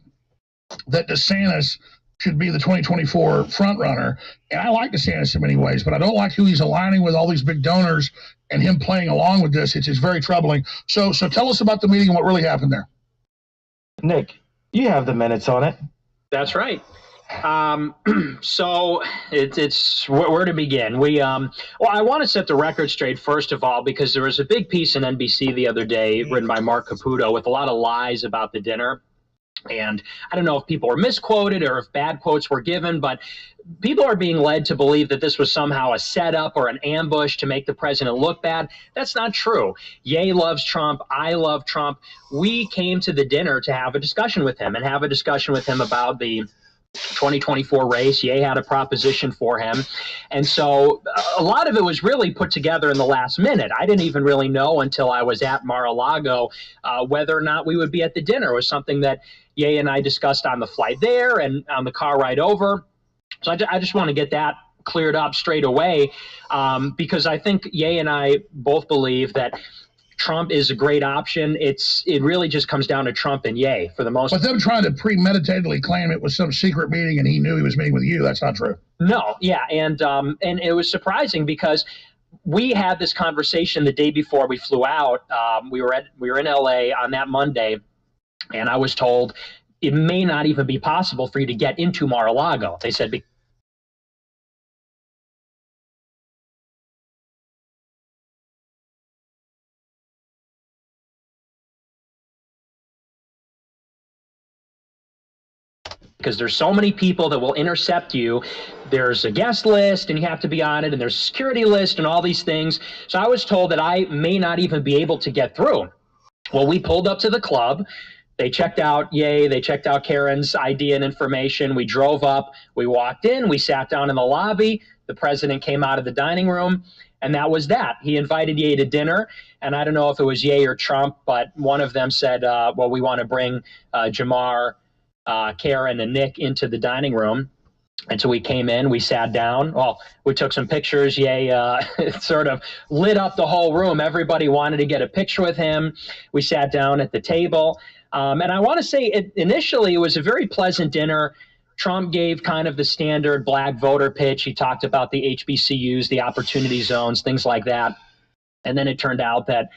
that DeSantis should be the 2024 front runner. And I like DeSantis in many ways, but I don't like who he's aligning with all these big donors and him playing along with this. It's very troubling. So tell us about the meeting and what really happened there. Nick, you have the minutes on it. That's right. So it's where to begin. Well, I want to set the record straight first of all, because there was a big piece in NBC the other day written by Mark Caputo with a lot of lies about the dinner. And I don't know if people were misquoted or if bad quotes were given, but people are being led to believe that this was somehow a setup or an ambush to make the president look bad. That's not true. Ye loves Trump. I love Trump. We came to the dinner to have a discussion with him about the 2024 race. Ye had a proposition for him. And so a lot of it was really put together in the last minute. I didn't even really know until I was at Mar-a-Lago whether or not we would be at the dinner. It was something that Ye and I discussed on the flight there and on the car ride over. So I just want to get that cleared up straight away, because I think Ye and I both believe that Trump is a great option. It really just comes down to Trump and Ye for the most part. But them trying to premeditatedly claim it was some secret meeting and he knew he was meeting with you, that's not true. No, yeah, and it was surprising because we had this conversation the day before we flew out. We were in LA on that Monday, and I was told it may not even be possible for you to get into Mar-a-Lago. They said because there's so many people that will intercept you. There's a guest list and you have to be on it, and there's a security list and all these things. So I was told that I may not even be able to get through. Well, we pulled up to the club. They checked out Ye, they checked out Karen's ID and information. We drove up, we walked in, we sat down in the lobby. The president came out of the dining room, and that was that. He invited Ye to dinner, and I don't know if it was Ye or Trump, but one of them said, well, we want to bring Jamar, Karen, and Nick into the dining room. And so we came in, we sat down. Well, we took some pictures. Ye sort of lit up the whole room. Everybody wanted to get a picture with him. We sat down at the table. And I want to say initially it was a very pleasant dinner. Trump gave kind of the standard black voter pitch. He talked about the HBCUs, the opportunity zones, things like that. And then it turned out that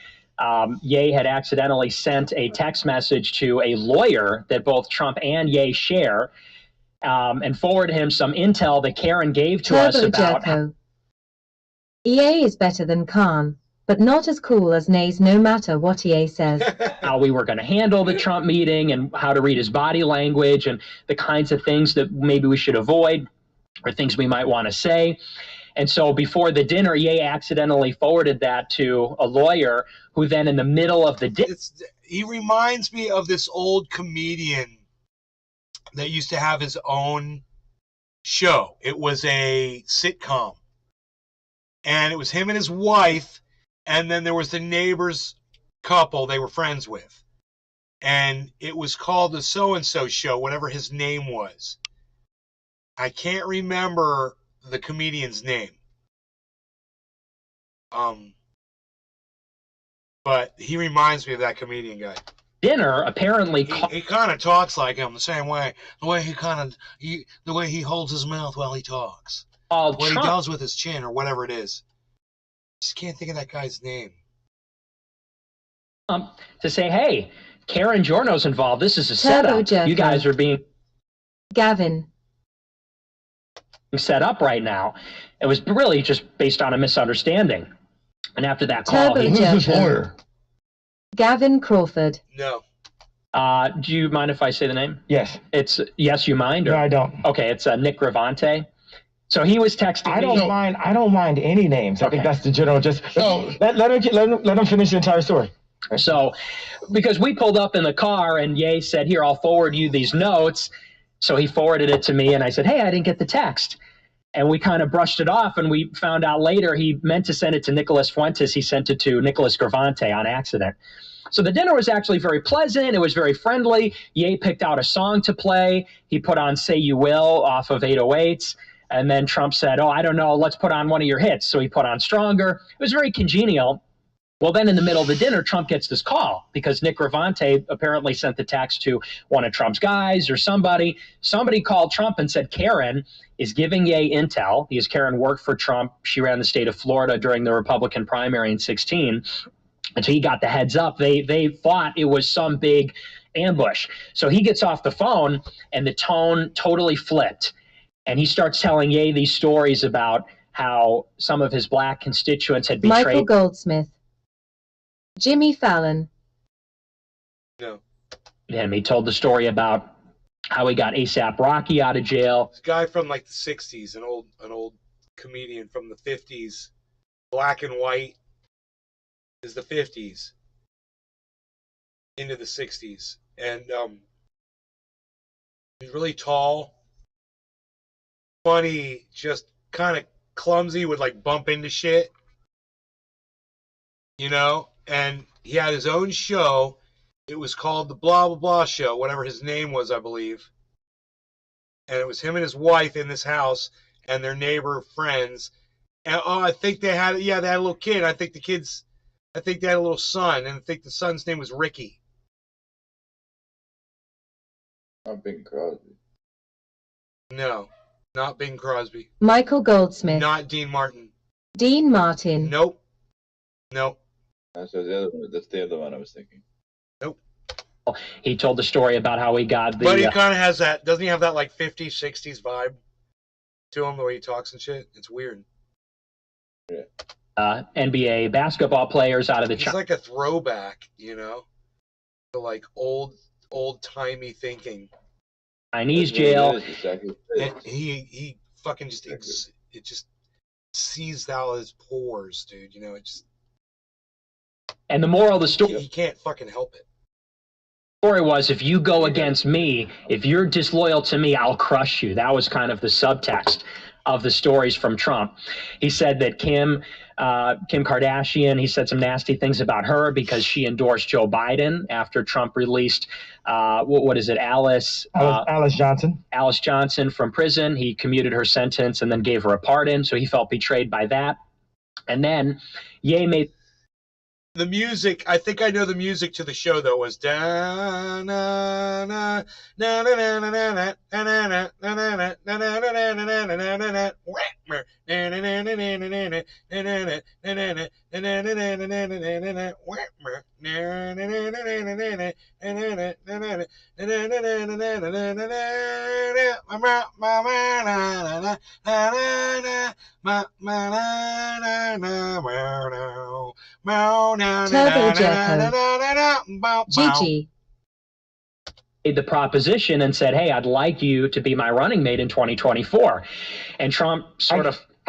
Ye had accidentally sent a text message to a lawyer that both Trump and Ye share, and forwarded him some intel that Karen gave to us about. EA is better than Khan, but not as cool as Nays no matter what EA says. How we were going to handle the Trump meeting and how to read his body language and the kinds of things that maybe we should avoid or things we might want to say. And so before the dinner, Ye accidentally forwarded that to a lawyer who then in the middle of the dinner. He reminds me of this old comedian that used to have his own show. It was a sitcom. And it was him and his wife, and then there was the neighbor's couple they were friends with. And it was called the so-and-so show, whatever his name was. I can't remember the comedian's name. But he reminds me of that comedian guy. Dinner apparently he kind of talks like him the same way, the way he holds his mouth while he talks, what he does with his chin or whatever it is. Just can't think of that guy's name. To say, hey, Karen Giorno's involved. This is a setup. You guys are being Gavin set up right now. It was really just based on a misunderstanding. And after that call, who's this lawyer? Gavin Crawford. No. Do you mind if I say the name? Yes. It's Yes, You Mind? Or, no, I don't. Okay, it's Nick Gravante. So he was texting I don't mind. I don't mind any names. I think that's the general. Just let him finish the entire story. So, because we pulled up in the car and Ye said, "Here, I'll forward you these notes." So he forwarded it to me, and I said, "Hey, I didn't get the text." And we kind of brushed it off, and we found out later he meant to send it to Nicholas Fuentes. He sent it to Nicholas Gravante on accident. So the dinner was actually very pleasant. It was very friendly. Ye picked out a song to play. He put on Say You Will off of 808s. And then Trump said, oh, I don't know, let's put on one of your hits. So he put on Stronger. It was very congenial. Well, then in the middle of the dinner, Trump gets this call because Nick Gravante apparently sent the text to one of Trump's guys or somebody. Somebody called Trump and said, Karen is giving Ye intel because Karen worked for Trump. She ran the state of Florida during the Republican primary in 2016. And so he got the heads up. They thought it was some big ambush. So he gets off the phone and the tone totally flipped. And he starts telling Ye these stories about how some of his black constituents had betrayed. Michael Goldsmith. Jimmy Fallon. No. And he told the story about how he got ASAP Rocky out of jail. This guy from like the 60s, an old comedian from the 50s, black and white is the 50s into the 60s. And he's really tall, funny, just kind of clumsy, would like bump into shit, you know? And he had his own show. It was called the blah, blah, blah show, whatever his name was, I believe. and it was him and his wife in this house and their neighbor friends. And I think they had they had a little kid. I think they had a little son, and I think the son's name was Ricky. Not Bing Crosby. No, not Bing Crosby. Michael Goldsmith. Not Dean Martin. Dean Martin. Nope. Nope. That's the other one I was thinking. Nope. He told the story about how he got the... But he kind of has that, doesn't he have that like 50s, 60s vibe to him, the way he talks and shit? It's weird. Yeah. NBA basketball players out of the... He's like a throwback, you know? To like old-timey thinking. Chinese jail. Exactly. He fucking just, it just sees out his pores, dude. You know, it just... And the moral of the story... He can't fucking help it. Story was, if you go against me, if you're disloyal to me, I'll crush you. That was kind of the subtext of the stories from Trump. He said that Kim Kardashian, he said some nasty things about her because she endorsed Joe Biden after Trump released, what is it, Alice Johnson. Alice Johnson from prison. He commuted her sentence and then gave her a pardon, so he felt betrayed by that. And then Ye made... The music, I think I know the music to the show though, was da na na na na na na na na na Turbo Jericho. Gigi. Made the proposition and said, hey, I'd like you to be my running mate in 2024. And Trump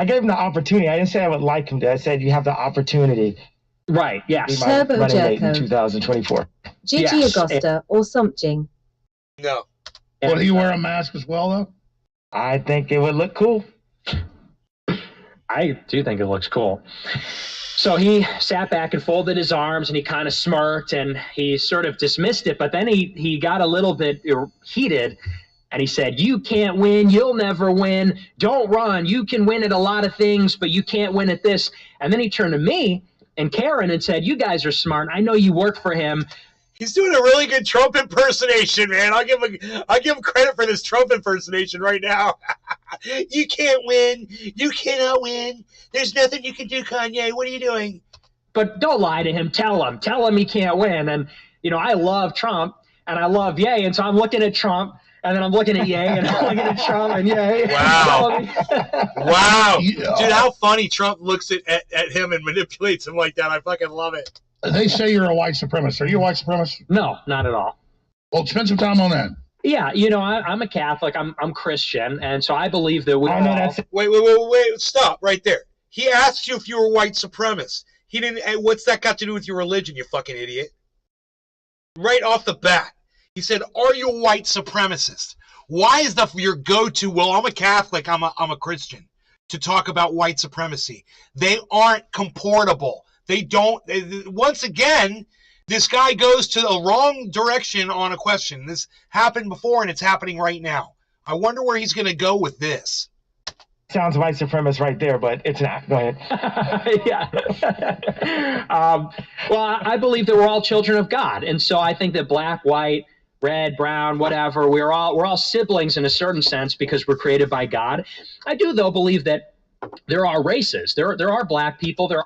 I gave him the opportunity. I didn't say I would like him to. I said you have the opportunity. Right, yes. To be my Turbo running mate Jericho. in 2024. Gigi Yes. Agosta or something. No. Would he wear a mask as well, though? I think it would look cool. I do think it looks cool. So he sat back and folded his arms and he kind of smirked and he sort of dismissed it. But then he got a little bit heated and he said, you can't win. You'll never win. Don't run. You can win at a lot of things, but you can't win at this. And then he turned to me and Karen and said, you guys are smart. I know you work for him. He's doing a really good Trump impersonation, man. I'll give him credit for this Trump impersonation right now. You can't win. You cannot win. There's nothing you can do, Kanye. What are you doing? But don't lie to him. Tell him he can't win. And, you know, I love Trump and I love Ye. And so I'm looking at Trump and then I'm looking at Ye and I'm looking at Trump and Ye. Wow. Wow. Dude, how funny Trump looks at him and manipulates him like that. I fucking love it. They say you're a white supremacist. Are you a white supremacist? No, not at all. Well, spend some time on that. Yeah, you know, I'm a Catholic. I'm Christian, and so I believe that we. Wait! Stop right there. He asked you if you were a white supremacist. He didn't. What's that got to do with your religion? You fucking idiot! Right off the bat, he said, "Are you a white supremacist?" Why is your go-to? Well, I'm a Catholic. I'm a Christian. To talk about white supremacy, they aren't comportable. They don't. Once again, this guy goes to the wrong direction on a question. This happened before, and it's happening right now. I wonder where he's going to go with this. Sounds white supremacist right there, but it's not. Go ahead. Yeah. Well, I believe that we're all children of God, and so I think that black, white, red, brown, whatever, we're all siblings in a certain sense because we're created by God. I do, though, believe that there are races. There are black people. There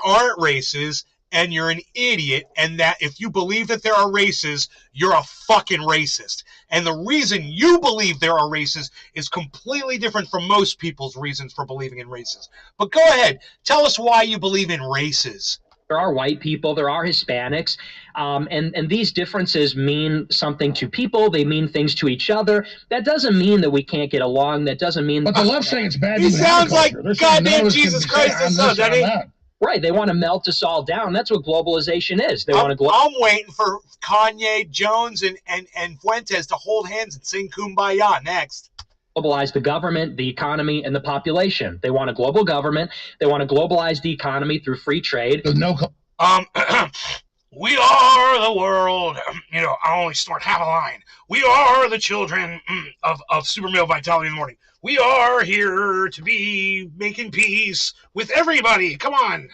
aren't races, and you're an idiot, and that if you believe that there are races, you're a fucking racist. And the reason you believe there are races is completely different from most people's reasons for believing in races. But go ahead. Tell us why you believe in races. There are white people, there are Hispanics, and these differences mean something to people. They mean things to each other. That doesn't mean that we can't get along. That doesn't mean... But the left's saying it's bad. He sounds like goddamn Jesus Christ his son, doesn't he? Right, they want to melt us all down. That's what globalization is. They want to... I'm waiting for Kanye, Jones, and Fuentes to hold hands and sing Kumbaya next. Globalize the government, the economy, and the population. They want a global government. They want to globalize the economy through free trade. We are the world. I only snort half a line. We are the children of super male vitality in the morning. We are here to be making peace with everybody. Come on.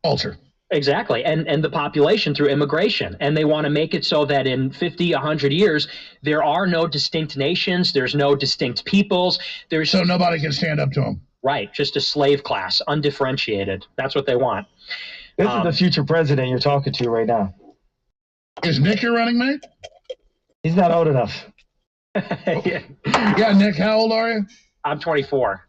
Culture. Exactly. And the population through immigration. And they want to make it so that in 50, 100 years, there are no distinct nations. There's no distinct peoples. So nobody can stand up to them. Right. Just a slave class, undifferentiated. That's what they want. This is the future president you're talking to right now. Is Nick your running mate? He's not old enough. Yeah, Nick, how old are you? I'm 24.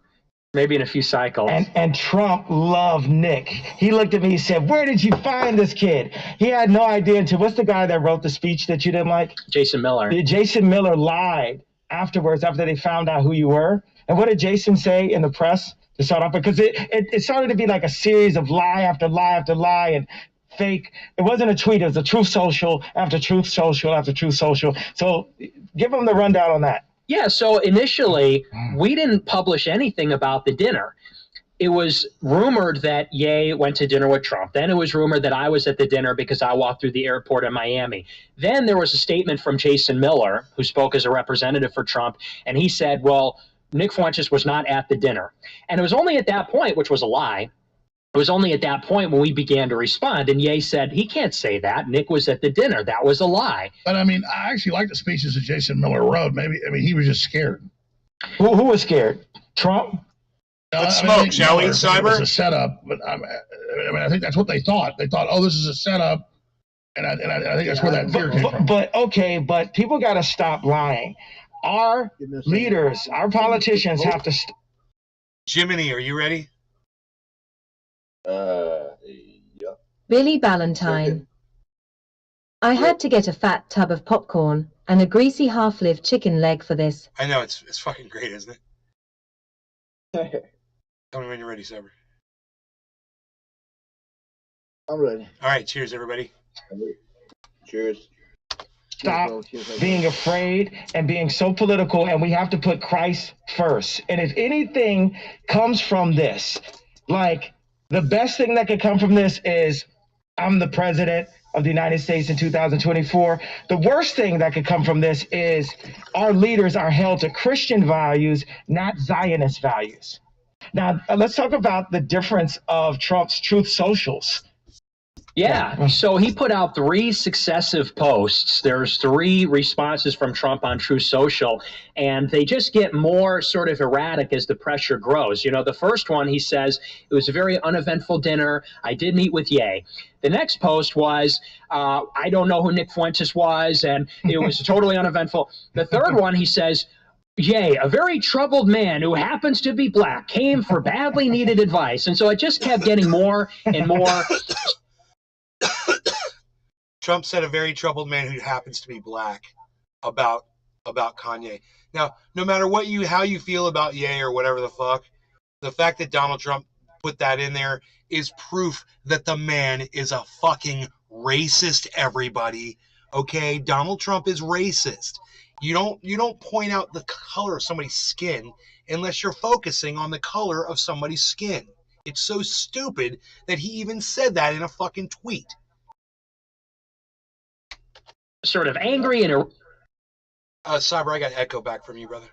Maybe in a few cycles. And Trump loved Nick. He looked at me and said, "Where did you find this kid?" He had no idea until, what's the guy that wrote the speech that you didn't like? Jason Miller. Jason Miller lied afterwards after they found out who you were. And what did Jason say in the press to start off? Because it started to be like a series of lie after lie after lie and fake. It wasn't a tweet. It was a truth social after truth social after truth social. So give them the rundown on that. Yeah, so initially, we didn't publish anything about the dinner. It was rumored that Ye went to dinner with Trump. Then it was rumored that I was at the dinner because I walked through the airport in Miami. Then there was a statement from Jason Miller, who spoke as a representative for Trump, and he said, well, Nick Fuentes was not at the dinner. And it was only at that point, which was a lie, it was only at that point when we began to respond, and Ye said, he can't say that. Nick was at the dinner. That was a lie. But, I mean, I actually like the speeches that Jason Miller wrote. He was just scared. Who was scared? Trump? Let's smoke, shall we, Cyber? It was a setup, but I think that's what they thought. They thought, oh, this is a setup, and I think that's where that fear came from. But people got to stop lying. Our leaders, our politicians have to... Jiminy, are you ready? Yeah. Billy Ballantyne. I had to get a fat tub of popcorn and a greasy half-lived chicken leg for this. I know, it's fucking great, isn't it? Tell me when you're ready, Cyber. I'm ready. All right, cheers, everybody. Cheers. Stop being afraid and being so political, and we have to put Christ first. And if anything comes from this, like, the best thing that could come from this is I'm the president of the United States in 2024. The worst thing that could come from this is our leaders are held to Christian values, not Zionist values. Now, let's talk about the difference of Trump's truth socials. Yeah, so he put out 3 successive posts. There's 3 responses from Trump on Truth Social, and they just get more sort of erratic as the pressure grows. The first one, he says, it was a very uneventful dinner. I did meet with Ye. The next post was, I don't know who Nick Fuentes was, and it was totally uneventful. The third one, he says, Ye, a very troubled man who happens to be black, came for badly needed advice. And so it just kept getting more and more... Trump said a very troubled man who happens to be black about Kanye. Now, no matter how you feel about Ye or whatever the fuck, the fact that Donald Trump put that in there is proof that the man is a fucking racist, everybody. Okay? Donald Trump is racist. You don't point out the color of somebody's skin unless you're focusing on the color of somebody's skin. It's so stupid that he even said that in a fucking tweet. Sort of angry and... Cyber, I got echo back from you, brother.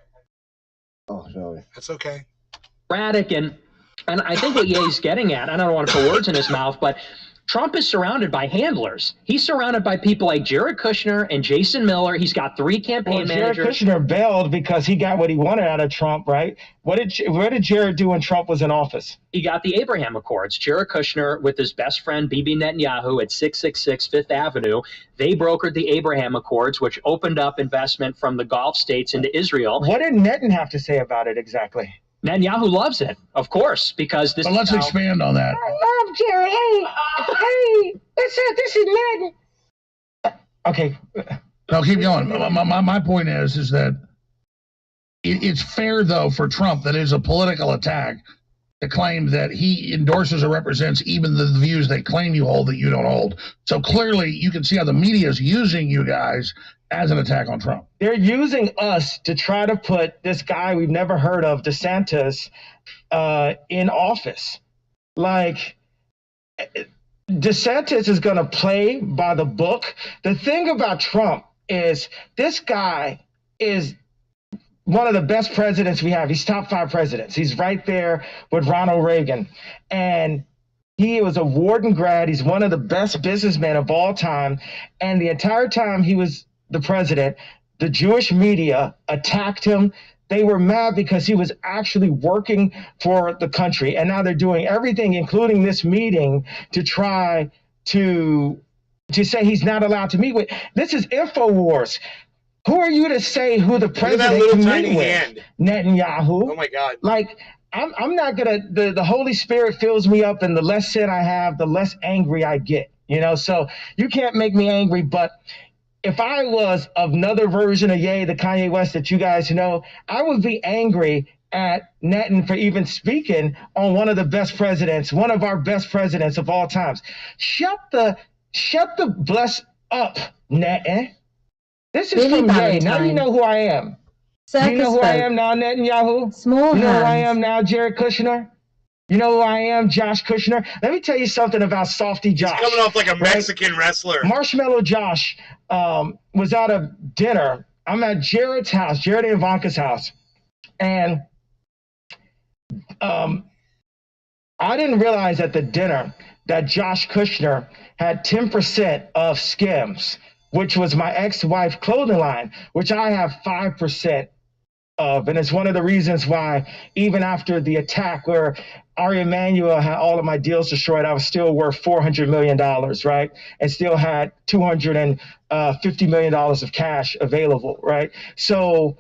Oh, sorry. That's okay. Erratic, and I think what Ye's getting at, I don't want to put words in his mouth, but Trump is surrounded by handlers. He's surrounded by people like Jared Kushner and Jason Miller. He's got 3 campaign managers. Jared Kushner bailed because he got what he wanted out of Trump, right? What did Jared do when Trump was in office? He got the Abraham Accords. Jared Kushner with his best friend Bibi Netanyahu at 666 Fifth Avenue, they brokered the Abraham Accords, which opened up investment from the Gulf states into Israel. What did Netanyahu have to say about it exactly? Netanyahu loves it, of course, because this. But let's expand on that. I love Jared. Hey, this is Ned. Okay. No, keep going. My point is that it's fair, though, for Trump that it is a political attack to claim that he endorses or represents even the views they claim you hold that you don't hold. So clearly, you can see how the media is using you guys as an attack on Trump. They're using us to try to put this guy we've never heard of, DeSantis, in office. Like, DeSantis is going to play by the book. The thing about Trump is this guy is one of the best presidents we have. He's top 5 presidents. He's right there with Ronald Reagan. And he was a Wharton grad. He's one of the best businessmen of all time. And the entire time he was the president, the Jewish media attacked him. They were mad because he was actually working for the country. And now they're doing everything, including this meeting, to try to say he's not allowed to meet with. This is InfoWars. Who are you to say who the president can meet with? Netanyahu. Oh my God. Like, I'm not gonna. The Holy Spirit fills me up, and the less sin I have, the less angry I get. You know, so you can't make me angry. But if I was another version of Ye, the Kanye West that you guys know, I would be angry at Netan for even speaking on one of the best presidents, one of our best presidents of all times. Shut the bless up, Netan. This is Billy from Ye. Valentine. Now you know who I am. Circus You know who I folk. am now, Netanyahu? Small You know who I hands. am now, Jared Kushner? You know who I am, Josh Kushner? Let me tell you something about Softy Josh. He's coming off like a right? Mexican wrestler. Marshmallow Josh was out of dinner. I'm at Jared's house, Jared and Ivanka's house. And I didn't realize at the dinner that Josh Kushner had 10% of Skims, which was my ex-wife clothing line, which I have 5% of. And it's one of the reasons why even after the attack where Ari Emanuel had all of my deals destroyed, I was still worth $400 million, right? And still had $250 million of cash available, right? So,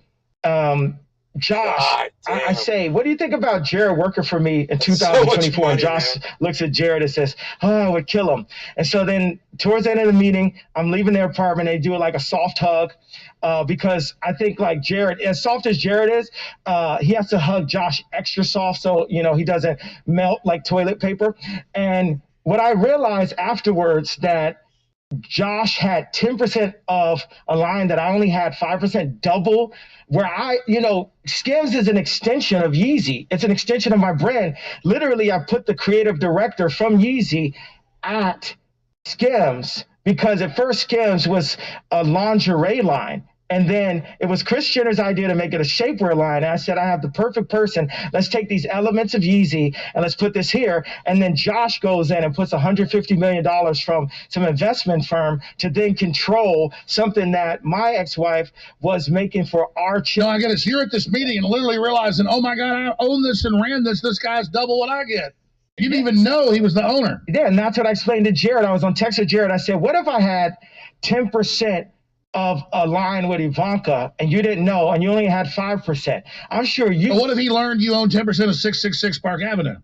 Josh, I say, what do you think about Jared working for me in 2024? money, and Josh man. looks at Jared and says, oh, I would kill him. And so then towards the end of the meeting, I'm leaving their apartment. They do like a soft hug because I think like Jared, as soft as Jared is, he has to hug Josh extra soft so, you know, he doesn't melt like toilet paper. And what I realized afterwards that Josh had 10% of a line that I only had 5%, double, where I, you know, Skims is an extension of Yeezy. It's an extension of my brand. Literally, I put the creative director from Yeezy at Skims because at first Skims was a lingerie line. And then it was Kris Jenner's idea to make it a shapewear line. And I said, I have the perfect person. Let's take these elements of Yeezy and let's put this here. And then Josh goes in and puts $150 million from some investment firm to then control something that my ex-wife was making for our children. No, I get it. So you're at this meeting and literally realizing, oh my God, I own this and ran this. This guy's double what I get. You didn't even know he was the owner. Yeah, and that's what I explained to Jared. I was on text with Jared. I said, what if I had 10% of a line with Ivanka and you didn't know and you only had 5%? I'm sure you. But what if he learned you own 10% of 666 Park Avenue?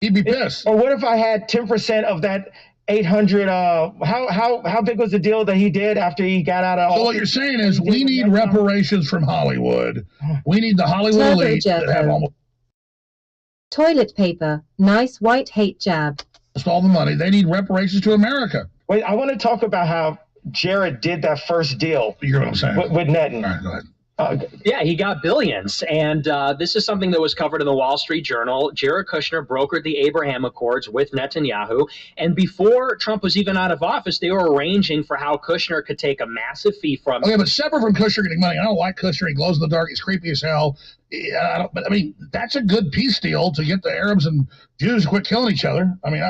He'd be pissed. Or what if I had 10% of that 800? How big was the deal that he did after he got out of? So what you're saying is we need reparations from Hollywood. We need the Hollywood elite that have almost Toilet paper. Nice white hate jab. all the money. They need reparations to America. Wait, I want to talk about how Jared did that first deal. You hear what I'm saying? With Netan. All right, go ahead. Yeah, he got billions. And this is something that was covered in the Wall Street Journal. Jared Kushner brokered the Abraham Accords with Netanyahu. And before Trump was even out of office, they were arranging for how Kushner could take a massive fee from. Okay, but separate from Kushner getting money, I don't like Kushner. He glows in the dark. He's creepy as hell. But I mean, that's a good peace deal to get the Arabs and Jews to quit killing each other. I mean,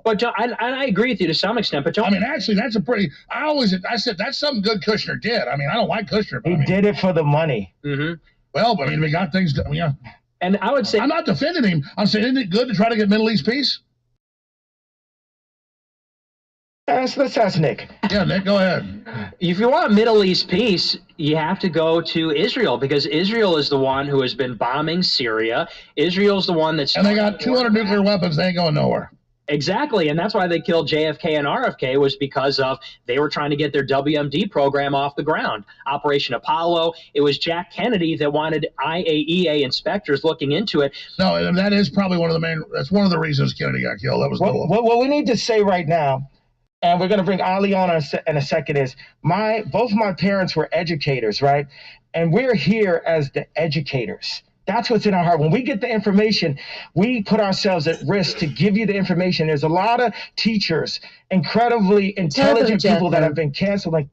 but John, I agree with you to some extent. But John, I mean, actually, that's a pretty. I said that's something good Kushner did. I mean, I don't like Kushner. But He did it for the money. Mm-hmm. Well, but I mean, we got things. Yeah. And I would say I'm not defending him. I'm saying, isn't it good to try to get Middle East peace? Let's ask Nick. Yeah, Nick, go ahead. If you want Middle East peace, you have to go to Israel because Israel is the one who has been bombing Syria. Israel's the one that's... And they got 200 nuclear weapons. They ain't going nowhere. Exactly, and that's why they killed JFK and RFK was because of they were trying to get their WMD program off the ground. Operation Apollo, it was Jack Kennedy that wanted IAEA inspectors looking into it. No, and that is probably one of the main... That's one of the reasons Kennedy got killed. That was what we need to say right now, and we're going to bring Ali on in a second, is both my parents were educators, right? And we're here as the educators. That's what's in our heart. When we get the information, we put ourselves at risk to give you the information. There's a lot of teachers, incredibly intelligent people that have been canceled. Like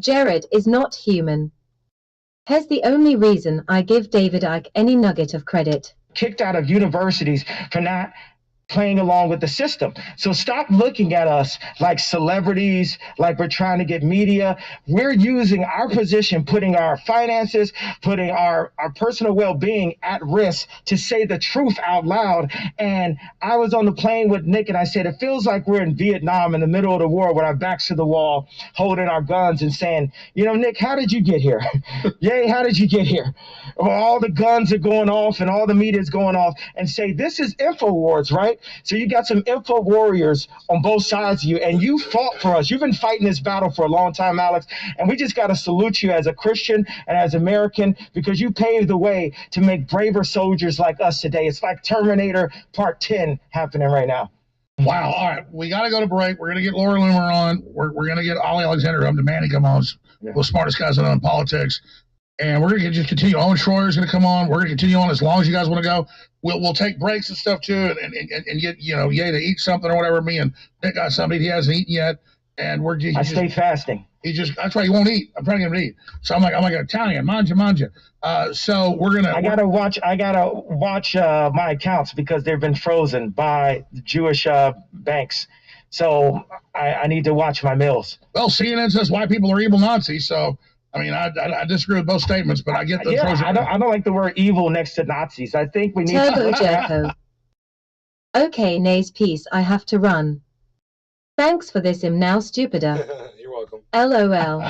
Jared is not human. Here's the only reason I give David Icke any nugget of credit. Kicked out of universities for not playing along with the system. So stop looking at us like celebrities, like we're trying to get media. We're using our position, putting our finances, putting our personal well-being at risk to say the truth out loud. And I was on the plane with Nick and I said, it feels like we're in Vietnam in the middle of the war with our backs to the wall, holding our guns and saying, you know, Nick, how did you get here? Yay, how did you get here? Well, all the guns are going off and all the media is going off, and say, this is InfoWars, right? So you got some info warriors on both sides of you, and you fought for us. You've been fighting this battle for a long time, Alex, and we just got to salute you as a Christian and as American, because you paved the way to make braver soldiers like us today. It's like Terminator Part 10 happening right now. Wow. All right. We got to go to break. We're going to get Laura Loomer on. We're going to get Ollie Alexander up to Manny come on. The smartest guys I know in politics. And we're going to just continue. Owen Schroyer's going to come on. We're going to continue on as long as you guys want to go. We'll take breaks and stuff too, and get Ye to eat something or whatever. Me and Nick got something he hasn't eaten yet, and I stay fasting. That's why he won't eat. I'm trying to get him to eat. So I'm like an Italian, manja. So we're gonna. I gotta watch my accounts because they've been frozen by the Jewish banks. So I need to watch my meals. Well, CNN says white people are evil Nazis. So. I mean, I disagree with both statements, but I get the. Yeah, I don't like the word evil next to Nazis. I think we need Turbo Jericho. Okay, Nay's piece. I have to run. Thanks for this. I'm now stupider. You're welcome. LOL.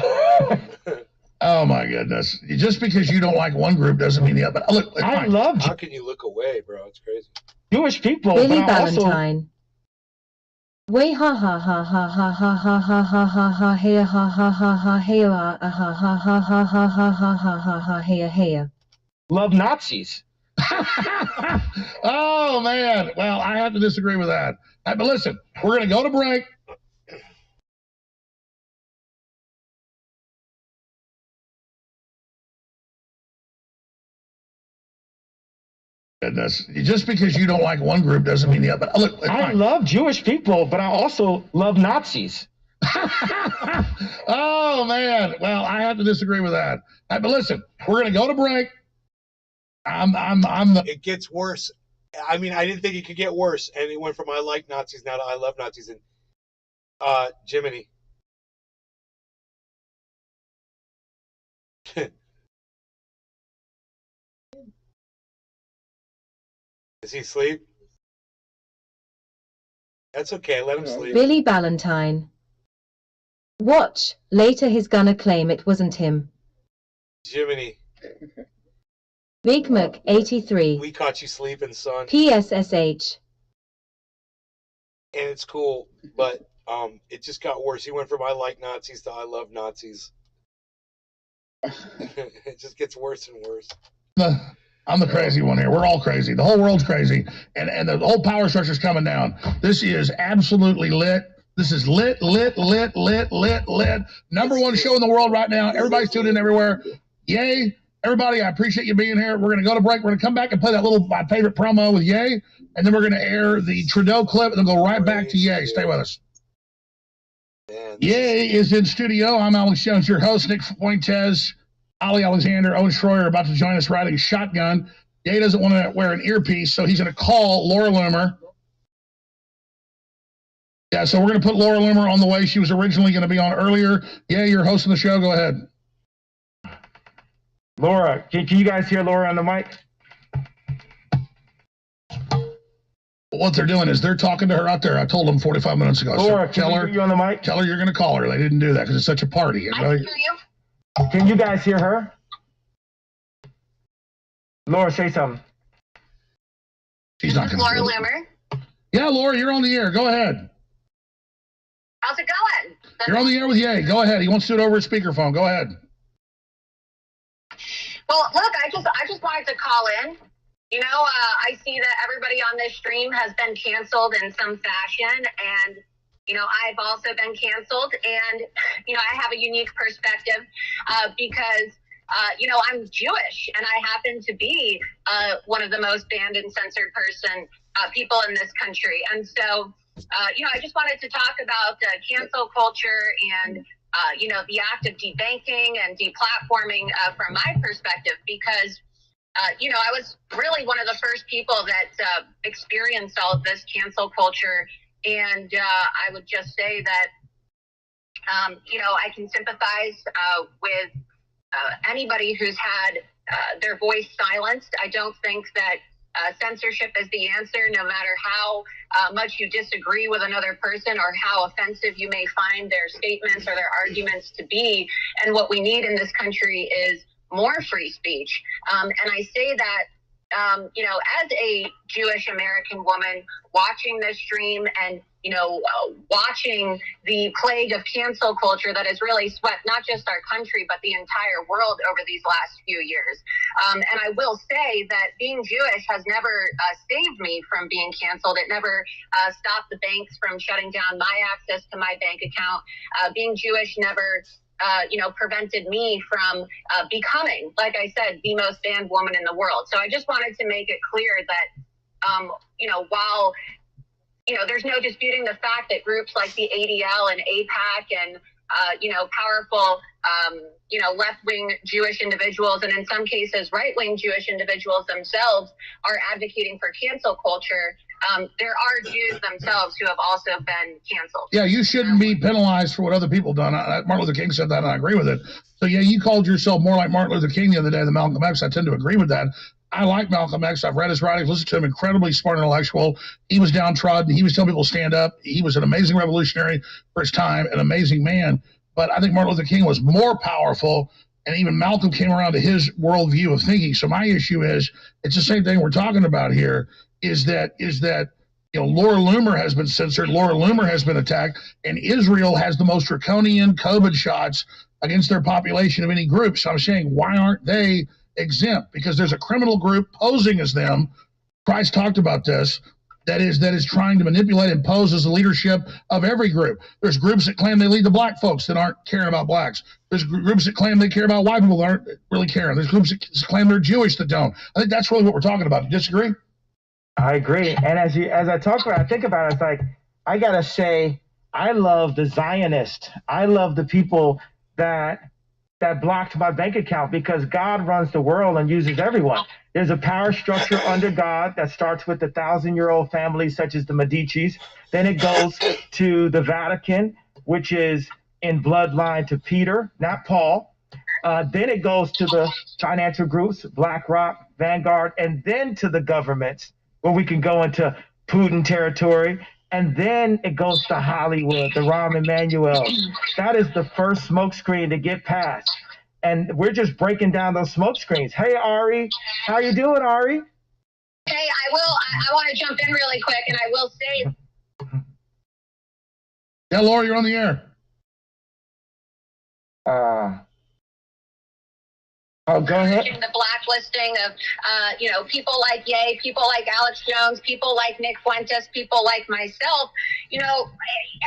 Oh my goodness! Just because you don't like one group doesn't mean the other. But look, I love. How can you look away, bro? It's crazy. Jewish people. Billy Valentine. Way ha ha ha ha ha ha ha ha ha ha ha hey ha ha ha ha hey ha ha ha ha ha ha ha ha ha ha ha hey. Love Nazis. Oh man! Well, I have to disagree with that. But listen, we're going to go to break. Goodness. Just because you don't like one group doesn't mean the other. But look, I love Jewish people, but I also love Nazis. Oh man! Well, I have to disagree with that. But listen, we're going to go to break. It gets worse. I mean, I didn't think it could get worse, and it went from I like Nazis now to I love Nazis. And Jiminy. Does he sleep? That's okay. Let him sleep. Billy Valentine. Watch. Later he's gonna claim it wasn't him. Jiminy. Big Mac 83. We caught you sleeping, son. PSSH. And it's cool, but it just got worse. He went from I like Nazis to I love Nazis. It just gets worse and worse. I'm the crazy one here. We're all crazy. The whole world's crazy. And the whole power structure's coming down. This is absolutely lit. This is lit. Number one show in the world right now. Everybody's tuned in everywhere. Yay. Everybody, I appreciate you being here. We're going to go to break. We're going to come back and play my favorite promo with Ye. And then we're going to air the Trudeau clip and then go right back to Ye. Stay with us. Ye is in studio. I'm Alex Jones, your host. Nick Fuentes, Ollie Alexander, Owen Schroyer are about to join us riding shotgun. Ye doesn't want to wear an earpiece, so he's going to call Laura Loomer. Yeah, so we're going to put Laura Loomer on the way. She was originally going to be on earlier. Ye, you're hosting the show. Go ahead. Laura, can you guys hear Laura on the mic? What they're doing is they're talking to her out there. I told them 45 minutes ago. Laura, so tell her you on the mic? Tell her you're going to call her. They didn't do that because it's such a party. I can hear you. Can you guys hear her? Laura, say something. She's not going to. Laura Loomer. Yeah, Laura, you're on the air. Go ahead. How's it going? You're on the air with Ye. Go ahead. He wants to do it over a speakerphone. Go ahead. Well, look, I just wanted to call in. You know, I see that everybody on this stream has been canceled in some fashion, and you know, I've also been canceled, and you know, I have a unique perspective because I'm Jewish, and I happen to be one of the most banned and censored people in this country. And so, I just wanted to talk about cancel culture and, the act of debanking and deplatforming from my perspective, because, I was really one of the first people that experienced all of this cancel culture. And I would just say that, I can sympathize with anybody who's had their voice silenced. I don't think that censorship is the answer, no matter how much you disagree with another person or how offensive you may find their statements or their arguments to be. And what we need in this country is more free speech. And I say that, as a Jewish American woman watching this stream and, watching the plague of cancel culture that has really swept not just our country, but the entire world over these last few years. And I will say that being Jewish has never saved me from being canceled. It never stopped the banks from shutting down my access to my bank account. Being Jewish never prevented me from becoming, like I said, the most banned woman in the world. So I just wanted to make it clear that, while, there's no disputing the fact that groups like the ADL and AIPAC and, powerful, left-wing Jewish individuals, and in some cases, right-wing Jewish individuals themselves are advocating for cancel culture, there are Jews themselves who have also been canceled. Yeah, you shouldn't be penalized for what other people done. Martin Luther King said that, and I agree with it. So, yeah, you called yourself more like Martin Luther King the other day than Malcolm X. I tend to agree with that. I like Malcolm X. I've read his writings, listened to him, incredibly smart intellectual. He was downtrodden. He was telling people to stand up. He was an amazing revolutionary for his time, an amazing man. But I think Martin Luther King was more powerful, and even Malcolm came around to his worldview of thinking. So my issue is, it's the same thing we're talking about here, is that Laura Loomer has been censored, Laura Loomer has been attacked, and Israel has the most draconian COVID shots against their population of any group. So I'm saying, why aren't they exempt? Because there's a criminal group posing as them. Christ talked about this. That is trying to manipulate and pose as the leadership of every group. There's groups that claim they lead the black folks that aren't caring about blacks. There's groups that claim they care about white people that aren't really caring. There's groups that claim they're Jewish that don't. I think that's really what we're talking about. Do you disagree? I agree. And as I talk about it, I think about it, it's like, I got to say, I love the Zionists. I love the people that blocked my bank account, because God runs the world and uses everyone. There's a power structure under God that starts with the 1,000-year-old families such as the Medicis. Then it goes to the Vatican, which is in bloodline to Peter, not Paul. Then it goes to the financial groups, BlackRock, Vanguard, and then to the governments, where we can go into Putin territory. And then it goes to Hollywood, the Rahm Emanuel. That is the first smokescreen to get past. And we're just breaking down those smoke screens. Hey, Ari, how you doing, Ari? Hey, I want to jump in really quick, and I will say. Yeah, Laura, you're on the air. Go ahead. The blacklisting of, people like Ye, people like Alex Jones, people like Nick Fuentes, people like myself.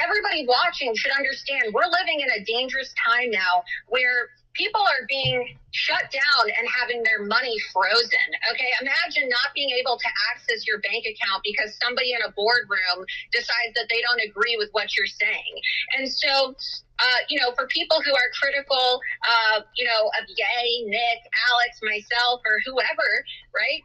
Everybody watching should understand we're living in a dangerous time now where people are being shut down and having their money frozen. Okay, imagine not being able to access your bank account because somebody in a boardroom decides that they don't agree with what you're saying. And so, for people who are critical, of Ye, Nick, Alex, myself, or whoever, right?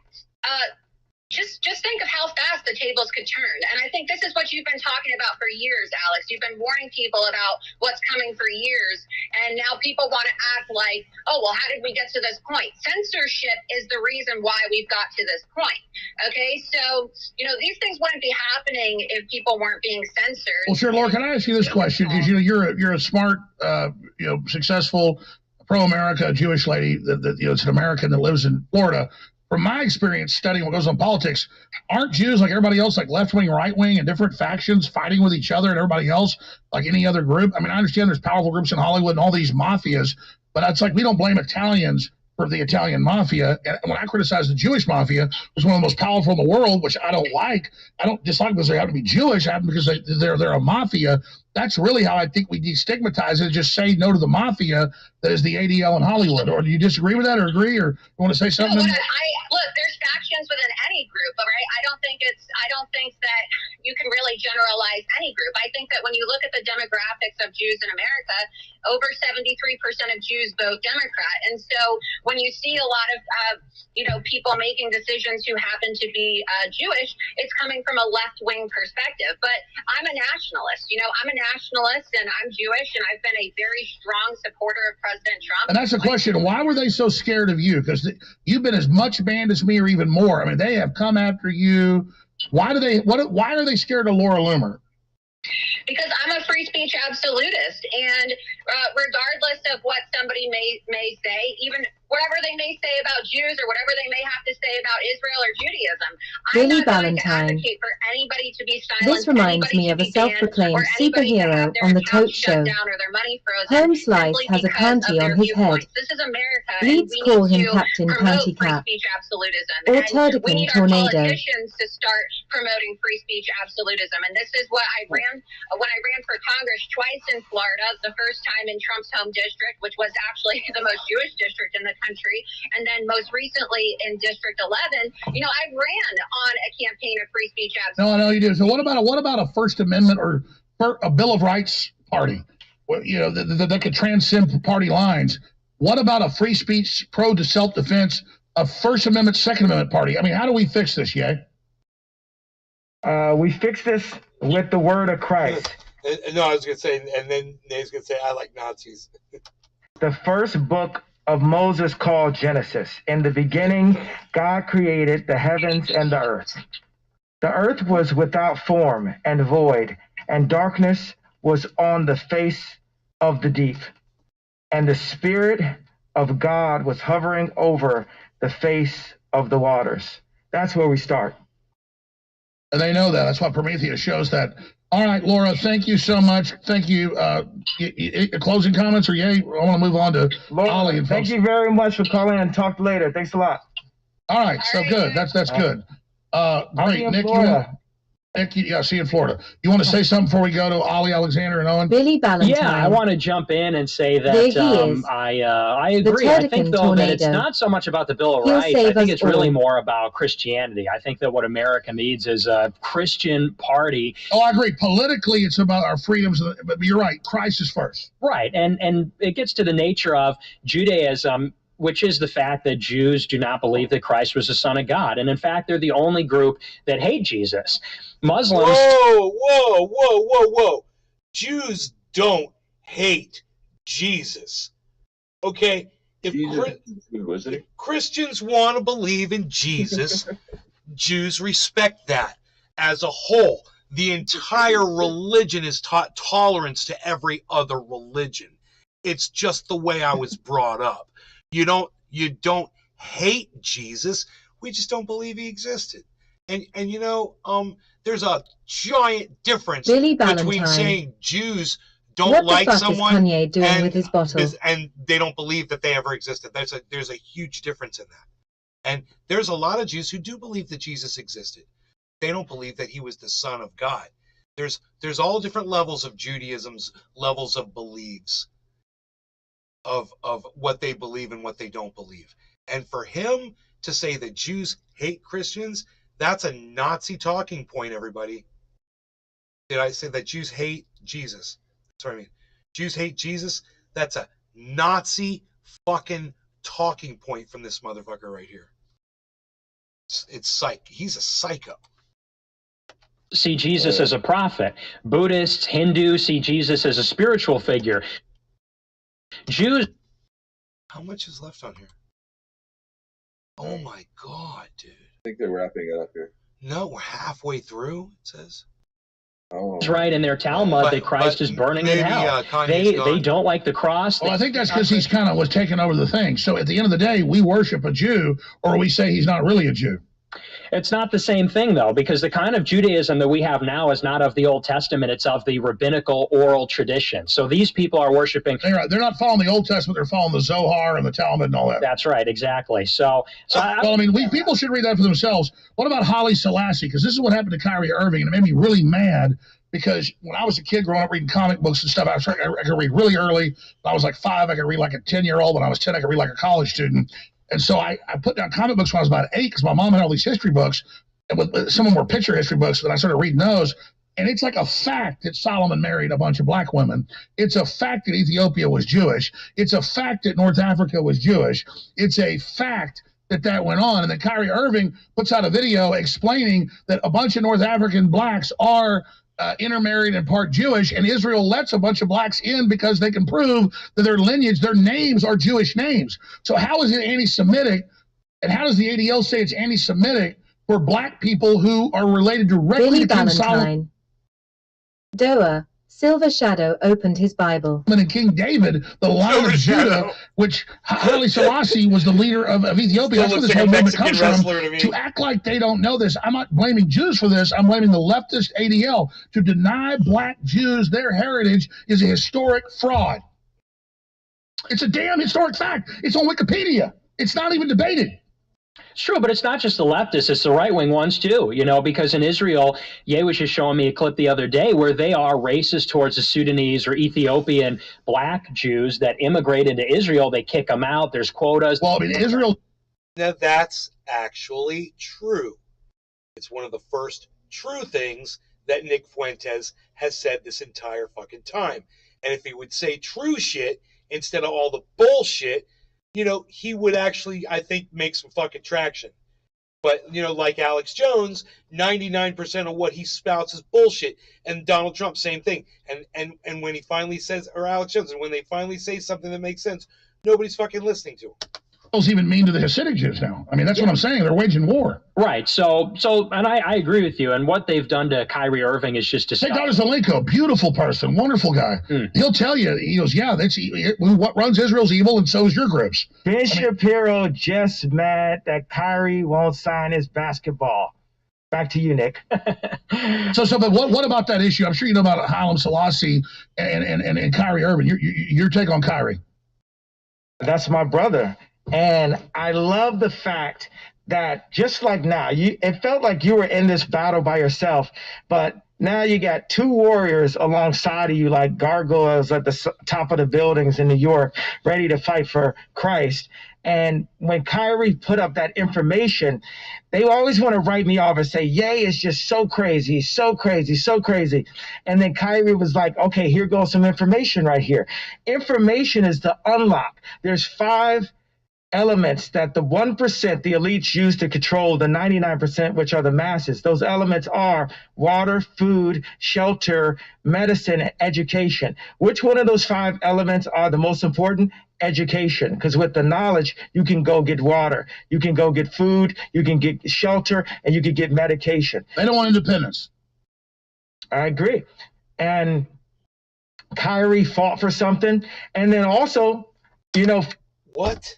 Just think of how fast the tables could turn. And I think this is what you've been talking about for years, Alex. You've been warning people about what's coming for years. And now people want to act like, oh, well, how did we get to this point? Censorship is the reason why we've got to this point. Okay, so, these things wouldn't be happening if people weren't being censored. Well, sure, Laura, can I ask you this question? Because, you're a smart, successful, pro-America Jewish lady it's an American that lives in Florida. From my experience studying what goes on in politics, aren't Jews like everybody else, like left-wing, right-wing, and different factions fighting with each other and everybody else, like any other group? I mean, I understand there's powerful groups in Hollywood and all these mafias, but it's like we don't blame Italians for the Italian mafia. And when I criticize the Jewish mafia, it was one of the most powerful in the world, which I don't like. I don't dislike because they have to be Jewish, because they're a mafia. That's really how I think we destigmatize it. Just say no to the mafia that is the ADL in Hollywood. Or do you disagree with that, or agree, or you want to say something? No, look, there's factions within any group, right? I don't think that you can really generalize any group. I think that when you look at the demographics of Jews in America, over 73% of Jews vote Democrat. And so when you see a lot of people making decisions who happen to be Jewish, it's coming from a left-wing perspective. But I'm a nationalist. I'm a nationalist, and I'm Jewish, and I've been a very strong supporter of President Trump. And that's the question. Why were they so scared of you? Because you've been as much banned as me or even more. I mean, they have come after you. Why are they scared of Laura Loomer? Because I'm a free speech absolutist, and regardless of what somebody may say, even whatever they may say about Jews or whatever they may have to say about Israel or Judaism, I'm not going to advocate for anybody to be silenced. This reminds me of a self-proclaimed superhero on the Tote Show. Holmes Life has a panty on his head. This is America. Leeds call him Captain Panty Cap. Or Turdican Tornado. Politicians to start promoting free speech absolutism, and this is what I ran when I ran for Congress twice in Florida. The first time in Trump's home district, which was actually the most Jewish district in the country, and then most recently in District 11. I ran on a campaign of free speech absolutism. No, I know you do. So what about a First Amendment or a Bill of Rights party? That could transcend party lines. What about a free speech, pro to self-defense, a First Amendment, Second Amendment party? I mean, how do we fix this, Ye? We fix this with the word of Christ. No, I was going to say, and then Nate's going to say, I like Nazis. The first book of Moses called Genesis. In the beginning, God created the heavens and the earth. The earth was without form and void, and darkness was on the face of the deep. And the Spirit of God was hovering over the face of the waters. That's where we start. And they know that. That's why Prometheus shows that. All right, Laura, thank you so much. Thank you. Closing comments, or yay? I want to move on to Ollie. Thank you very much for calling, and talk later. Thanks a lot. All right, so good. That's good. Great. Nick, see you in Florida. You want to say something before we go to Ollie, Alexander, and Owen? Billy Ballantyne. Yeah, I want to jump in and say that I agree. I think, though, that it's not so much about the Bill of Rights. I think it's really more about Christianity. I think that what America needs is a Christian party. Oh, I agree. Politically, it's about our freedoms, but you're right. Christ is first. Right, and it gets to the nature of Judaism, which is the fact that Jews do not believe that Christ was the Son of God. And in fact, they're the only group that hate Jesus. Muslims... Whoa. Jews don't hate Jesus. Okay? If Christians want to believe in Jesus, Jews respect that. As a whole, the entire religion is taught tolerance to every other religion. It's just the way I was brought up. You don't hate Jesus. We just don't believe he existed. And there's a giant difference between saying Jews don't like someone Kanye doing with his bottle? And they don't believe that they ever existed. There's a huge difference in that. And there's a lot of Jews who do believe that Jesus existed. They don't believe that he was the Son of God. There's all different levels of Judaism's levels of beliefs. Of what they believe and what they don't believe. And for him to say that Jews hate Christians, that's a Nazi talking point, everybody. Did I say that Jews hate Jesus? Sorry, I mean, Jews hate Jesus? That's a Nazi fucking talking point from this motherfucker right here. It's psych. He's a psycho. See Jesus as a prophet. Buddhists, Hindus see Jesus as a spiritual figure. Jews. How much is left on here? Oh my God, dude. I think they're wrapping it up here. No, we're halfway through, it says. It's right in their Talmud that Christ is burning in hell. They don't like the cross. Well, I think that's because he's kind of was taking over the thing. So at the end of the day, we worship a Jew, or we say he's not really a Jew. It's not the same thing, though, because the kind of Judaism that we have now is not of the Old Testament. It's of the rabbinical oral tradition. So these people are worshiping. They're not following the Old Testament. They're following the Zohar and the Talmud and all that. That's right. Exactly. Well, I mean, people should read that for themselves. What about Haile Selassie? Because this is what happened to Kyrie Irving, and it made me really mad because when I was a kid growing up reading comic books and stuff, I could read really early. When I was like 5, I could read like a 10-year-old. When I was 10, I could read like a college student. And so I put down comic books when I was about 8 because my mom had all these history books. And some of them were picture history books, and I started reading those. And it's like a fact that Solomon married a bunch of black women. It's a fact that Ethiopia was Jewish. It's a fact that North Africa was Jewish. It's a fact that went on. And then Kyrie Irving puts out a video explaining that a bunch of North African blacks are intermarried and part Jewish, and Israel lets a bunch of blacks in because they can prove that their lineage, their names are Jewish names. So how is it anti-Semitic? And how does the ADL say it's anti-Semitic for black people who are related directly to King Solomon? Doa, Silver Shadow opened his Bible. And King David, the Lion of Judah, which Haile Selassie was the leader of Ethiopia. That's where this whole movement comes from. To act like they don't know this. I'm not blaming Jews for this. I'm blaming the leftist ADL. To deny black Jews their heritage is a historic fraud. It's a damn historic fact. It's on Wikipedia. It's not even debated. It's true, but it's not just the leftists, it's the right-wing ones too, because in Israel, Ye was just showing me a clip the other day where they are racist towards the Sudanese or Ethiopian black Jews that immigrate into Israel. They kick them out. There's quotas. Well, I mean, Israel. Now, that's actually true. It's one of the first true things that Nick Fuentes has said this entire fucking time. And if he would say true shit instead of all the bullshit, he would actually, I think, make some fucking traction. But, like Alex Jones, 99% of what he spouts is bullshit. And Donald Trump, same thing. And when he finally says, or Alex Jones, and when they finally say something that makes sense, nobody's fucking listening to him. Even mean to the Hasidic Jews now. I mean, that's what I'm saying. They're waging war. Right. So, and I agree with you. And what they've done to Kyrie Irving is just Hey, Dr. Zelenko, beautiful person, wonderful guy. He'll tell you, he goes, yeah, what runs Israel's evil, and so is your groups. Ben Shapiro just mad that Kyrie won't sign his basketball. Back to you, Nick. But what about that issue? I'm sure you know about Haile Selassie and Kyrie Irving. Your take on Kyrie? That's my brother. And I love the fact that just like now, it felt like you were in this battle by yourself, but now you got 2 warriors alongside of you like gargoyles at the top of the buildings in New York, ready to fight for Christ. And when Kyrie put up that information, they always want to write me off and say, Ye is just so crazy, so crazy, so crazy. And then Kyrie was like, okay, here goes some information right here. Information is the unlock. There's 5 elements that the 1%, the elites, use to control the 99%, which are the masses. Those elements are water, food, shelter, medicine, and education. Which one of those 5 elements are the most important? Education. Because with the knowledge, you can go get water, you can go get food, you can get shelter, and you can get medication. They don't want independence. I agree. And Kyrie fought for something. And then also, What?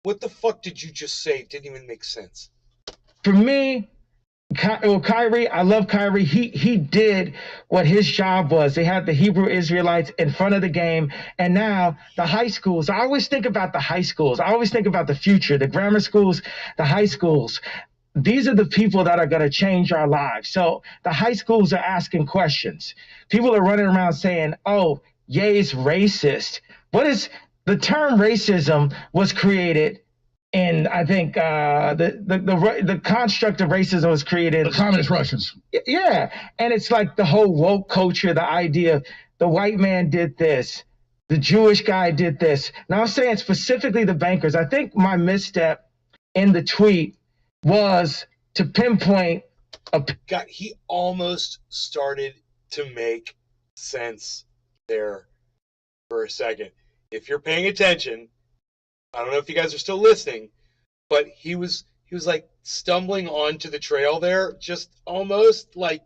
What the fuck did you just say? It didn't even make sense. For me, Kyrie, I love Kyrie. He did what his job was. They had the Hebrew Israelites in front of the game. And now the high schools, I always think about the high schools. I always think about the future, the grammar schools, the high schools. These are the people that are going to change our lives. So the high schools are asking questions. People are running around saying, oh, Ye's racist. What is... The term racism was created in, I think, the construct of racism was created. The communist Russians. Yeah. And it's like the whole woke culture, the idea of the white man did this, the Jewish guy did this. Now I'm saying specifically the bankers. I think my misstep in the tweet was to pinpoint God, he almost started to make sense there for a second. If you're paying attention, I don't know if you guys are still listening, but he was like stumbling onto the trail there, just almost like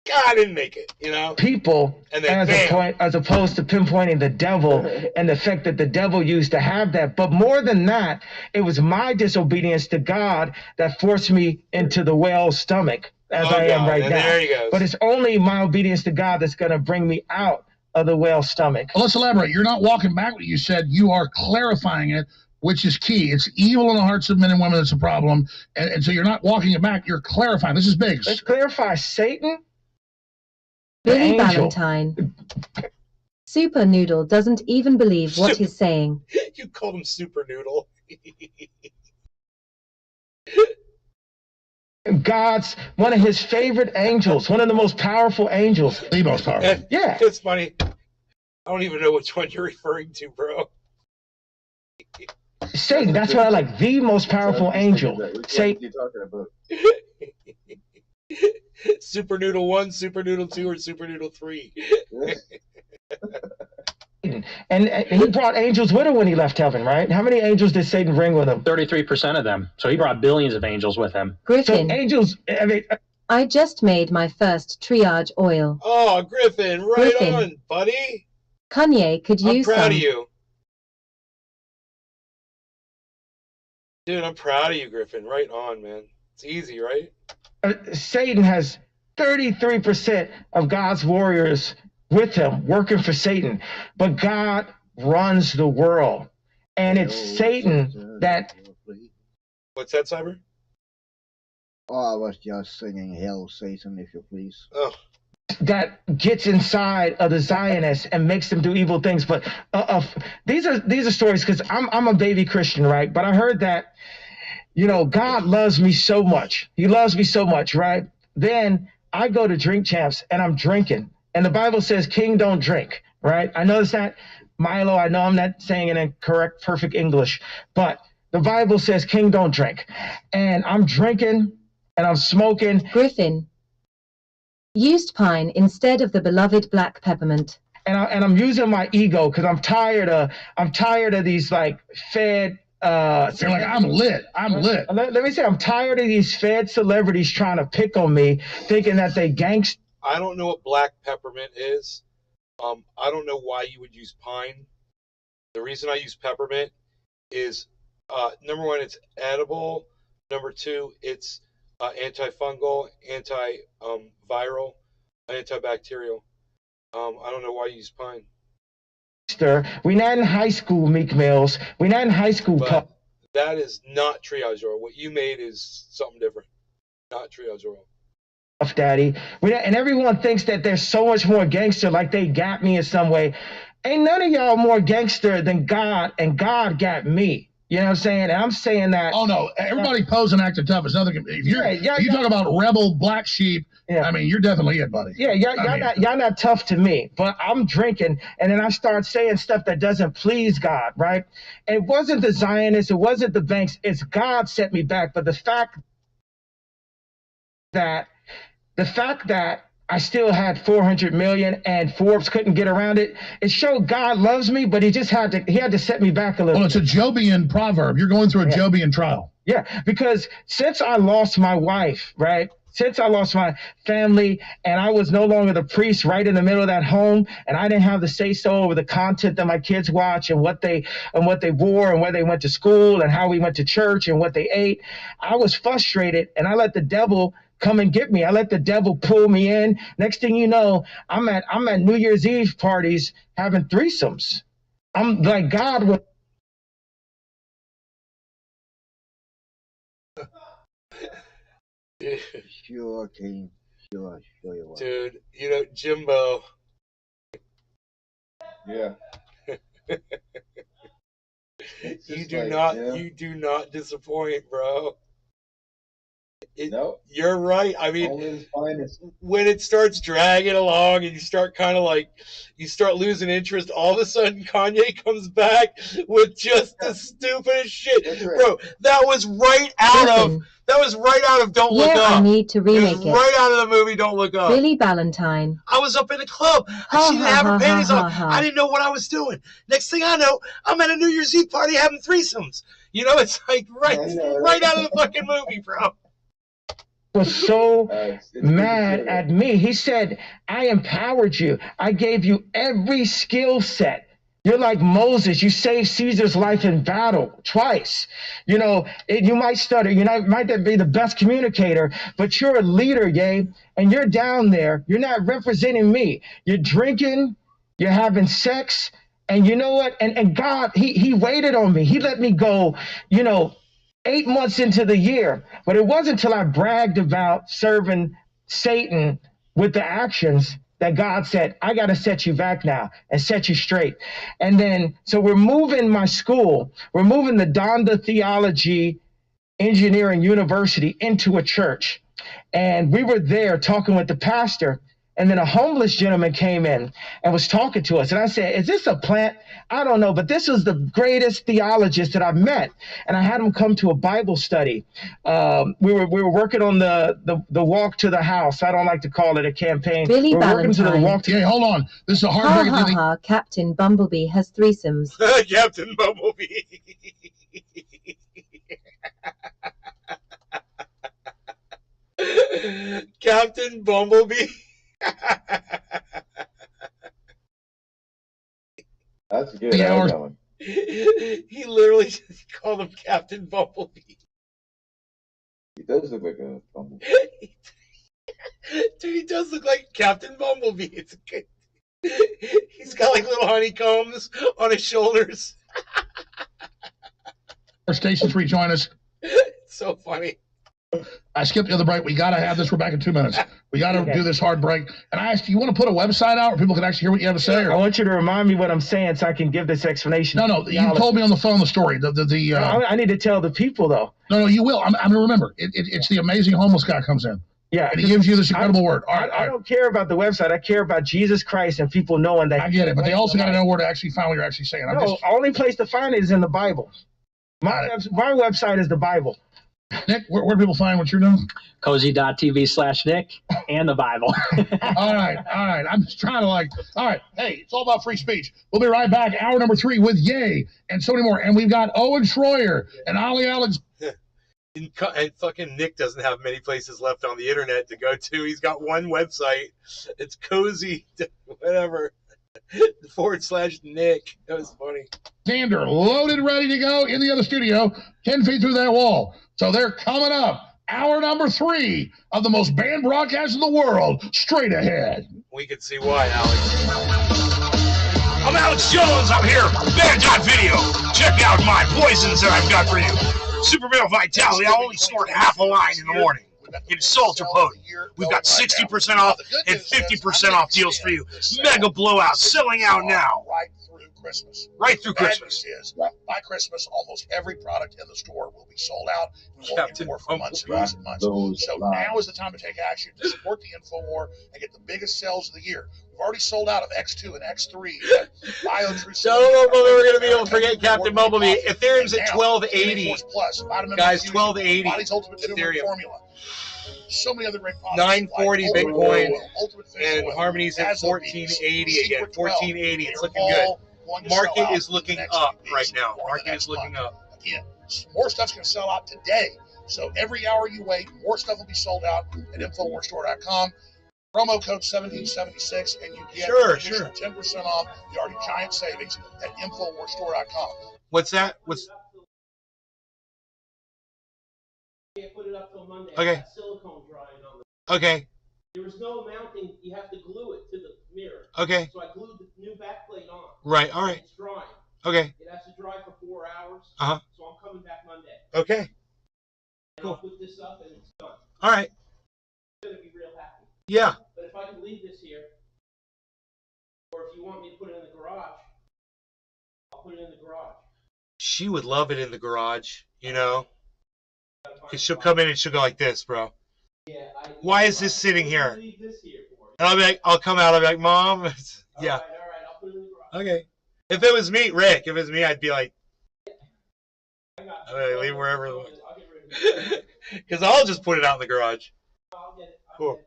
God, I didn't make it, you know? People, And then as opposed to pinpointing the devil and the fact that the devil used to have that. But more than that, it was my disobedience to God that forced me into the whale's stomach as I am right now. There he goes. But it's only my obedience to God that's going to bring me out of the whale's stomach. Well, let's elaborate. You're not walking back what you said. You are clarifying it, which is key. It's evil in the hearts of men and women that's a problem. And so you're not walking it back. You're clarifying. This is big. Let's clarify Satan. Billy Valentine. Super Noodle doesn't even believe what he's saying. You called him Super Noodle. God's one of his favorite angels, one of the most powerful angels. The most powerful. Yeah. It's funny. I don't even know which one you're referring to, bro. Satan, that's what I like. The most powerful angel. Satan. What are you talking about? Super Noodle 1, Super Noodle 2, or Super Noodle 3. And he brought angels with him when he left heaven, right? How many angels did Satan bring with him? 33% of them. So he brought billions of angels with him. Griffin. So angels, I just made my first triage oil. Oh, Griffin, right on, buddy. Kanye could use some. I'm proud of you. Dude, I'm proud of you, Griffin. Right on, man. It's easy, right? Satan has 33% of God's warriors with him working for Satan, but God runs the world, and it's Satan that. What's that, Cyber? Oh, I was just singing "Hail Satan," if you please. Oh. That gets inside of the Zionists and makes them do evil things. But these are stories because I'm a baby Christian, right? But I heard that, you know, God loves me so much. He loves me so much, right? Then I go to Drink Champs and I'm drinking. And the Bible says king don't drink, right? I know it's not Milo. I know I'm not saying it in correct, perfect English. But the Bible says king don't drink. And I'm drinking and I'm smoking. Griffin. Used pine instead of the beloved black peppermint. And I'm using my ego because I'm tired of these like fed. You're like, I'm lit. Let me say, I'm tired of these fed celebrities trying to pick on me, thinking that they gangster. I don't know what black peppermint is. I don't know why you would use pine. The reason I use peppermint is, number one, it's edible. Number two, it's antifungal, antiviral, antibacterial. I don't know why you use pine. We're not in high school, Meek Mills. We're not in high school. But that is not triage oil. What you made is something different. Not triage oil. Daddy. And everyone thinks that they're so much more gangster, like they got me in some way. Ain't none of y'all more gangster than God, and God got me. You know what I'm saying? And I'm saying that. Oh no, everybody pose and acting tough is nothing. If you talk about rebel black sheep, I mean, you're definitely it, buddy. Yeah, y'all not tough to me, but I'm drinking, and then I start saying stuff that doesn't please God, right? It wasn't the Zionists, it wasn't the banks, it's God set me back. But the fact that I still had 400 million and Forbes couldn't get around it, it showed God loves me, but he had to set me back a little. Well, it's a Jobian proverb. You're going through a Jobian trial. Yeah, because since I lost my wife, right? Since I lost my family and I was no longer the priest right in the middle of that home, and I didn't have the say-so over the content that my kids watch and what they wore and where they went to school and how we went to church and what they ate, I was frustrated, and I let the devil come and get me. I let the devil pull me in. Next thing you know, I'm at New Year's Eve parties having threesomes. I'm like, God would. Sure, King. Sure you will. Dude, you know, Jimbo. Yeah. You do not disappoint, bro. No. You're right. I mean, only his finest. When it starts dragging along and you start kind of like, you start losing interest, all of a sudden Kanye comes back with just the stupidest shit. Right. Bro, that was right out of Don't Look Up. I need to remake it. Right out of the movie Don't Look Up. Billy Valentine. I was up in the club. She didn't have her panties on. I didn't know what I was doing. Next thing I know, I'm at a New Year's Eve party having threesomes. You know, it's like right out of the fucking movie, bro. was so mad at me. He said, I empowered you. I gave you every skill set. You're like Moses. You saved Caesar's life in battle twice. You know, you might stutter. You might not be the best communicator, but you're a leader, Ye. And you're down there. You're not representing me. You're drinking. You're having sex. And you know what? And God, he waited on me. He let me go, 8 months into the year. But it wasn't until I bragged about serving Satan with the actions that God said, I got to set you back now and set you straight. And then, so we're moving my school. We're moving the Donda Theology Engineering University into a church. And we were there talking with the pastor. And then a homeless gentleman came in and was talking to us. And I said, is this a plant? I don't know, but this was the greatest theologist that I've met. And I had him come to a Bible study. We were working on the walk to the house. I don't like to call it a campaign. Billy Valentine. Okay, hold on. This is a hard Ha, Captain Bumblebee has threesomes. Captain Bumblebee. Captain Bumblebee. That's a good. I like that one. He literally just called him Captain Bumblebee. He does look like a bumblebee. Dude, he does look like Captain Bumblebee. It's good. He's got like little honeycombs on his shoulders. Our stations rejoin us. It's so funny. I skipped the other break. We got to have this. We're back in 2 minutes. We got to do this hard break. And I asked, you want to put a website out where people can actually hear what you have to say? Or? I want you to remind me what I'm saying so I can give this explanation. No, you told me on the phone the story. I need to tell the people, though. No, you will. I'm going to remember. It's the amazing homeless guy comes in. Yeah. And he gives you this incredible word. All right. I don't care about the website. I care about Jesus Christ and people knowing that. I get it. But they also got to know where to actually find what you're actually saying. Only place to find it is in the Bible. My website is the Bible. Nick, where do people find what you're doing? Cozy.tv/Nick and the Bible. All right. I'm just trying to all right. Hey, it's all about free speech. We'll be right back. Hour number 3 with Ye and so many more. And we've got Owen Schroyer and Ollie Alex. And fucking Nick doesn't have many places left on the internet to go to. He's got one website. It's cozy, whatever. /Nick. That was funny. Xander, loaded, ready to go in the other studio, 10 feet through that wall. So they're coming up. Hour number 3 of the most banned broadcast in the world, straight ahead. We can see why, Alex. I'm Alex Jones. I'm here. Band.video. Check out my poisons that I've got for you. Super Male Vitality. I only snort half a line in the morning. It's Soldier Potent. We've got 60% off and 50% off deals for you. Mega blowout, selling out now. Christmas. Right through Christmas. By Christmas, almost every product in the store will be sold out. We'll be more for months and months and months. So now is the time to take action to support the InfoWar and get the biggest sales of the year. We've already sold out of X2 and X3. So I don't know if we're going to be able to forget Captain Bumblebee. Ethereum's at 1280. Guys, 1280. Ethereum. Formula. So many other great products. 940 Bitcoin. And Harmony's at 1480 again. 1480. It's looking good. Market is looking up right now. Market is looking up. Again, more stuff's going to sell out today. So every hour you wait, more stuff will be sold out at InfoWarsStore.com. Promo code 1776, and you get 10% off the already giant savings at InfoWarsStore.com. What's that? Okay. Okay. There was no mounting. You have to glue it to the mirror. Okay. So I glued the new backplate on. Right. All right. It's drying. Okay. It has to dry for 4 hours. Uh-huh. So I'm coming back Monday. Okay. And I'll put this up and it's done. All right. I'm going to be real happy. Yeah. But if I can leave this here, or if you want me to put it in the garage, I'll put it in the garage. She would love it in the garage, you know. Because she'll come in and she'll go like this, bro. Yeah, why is this sitting here? Leave this here for and I'll be like, I'll come out, I'll be like, Mom. Yeah. All right, I'll put it in the garage. Okay. If it was me, Rick, if it was me, I'd be like, I'll leave wherever. Because I'll just put it out in the garage. I'll get it. Cool.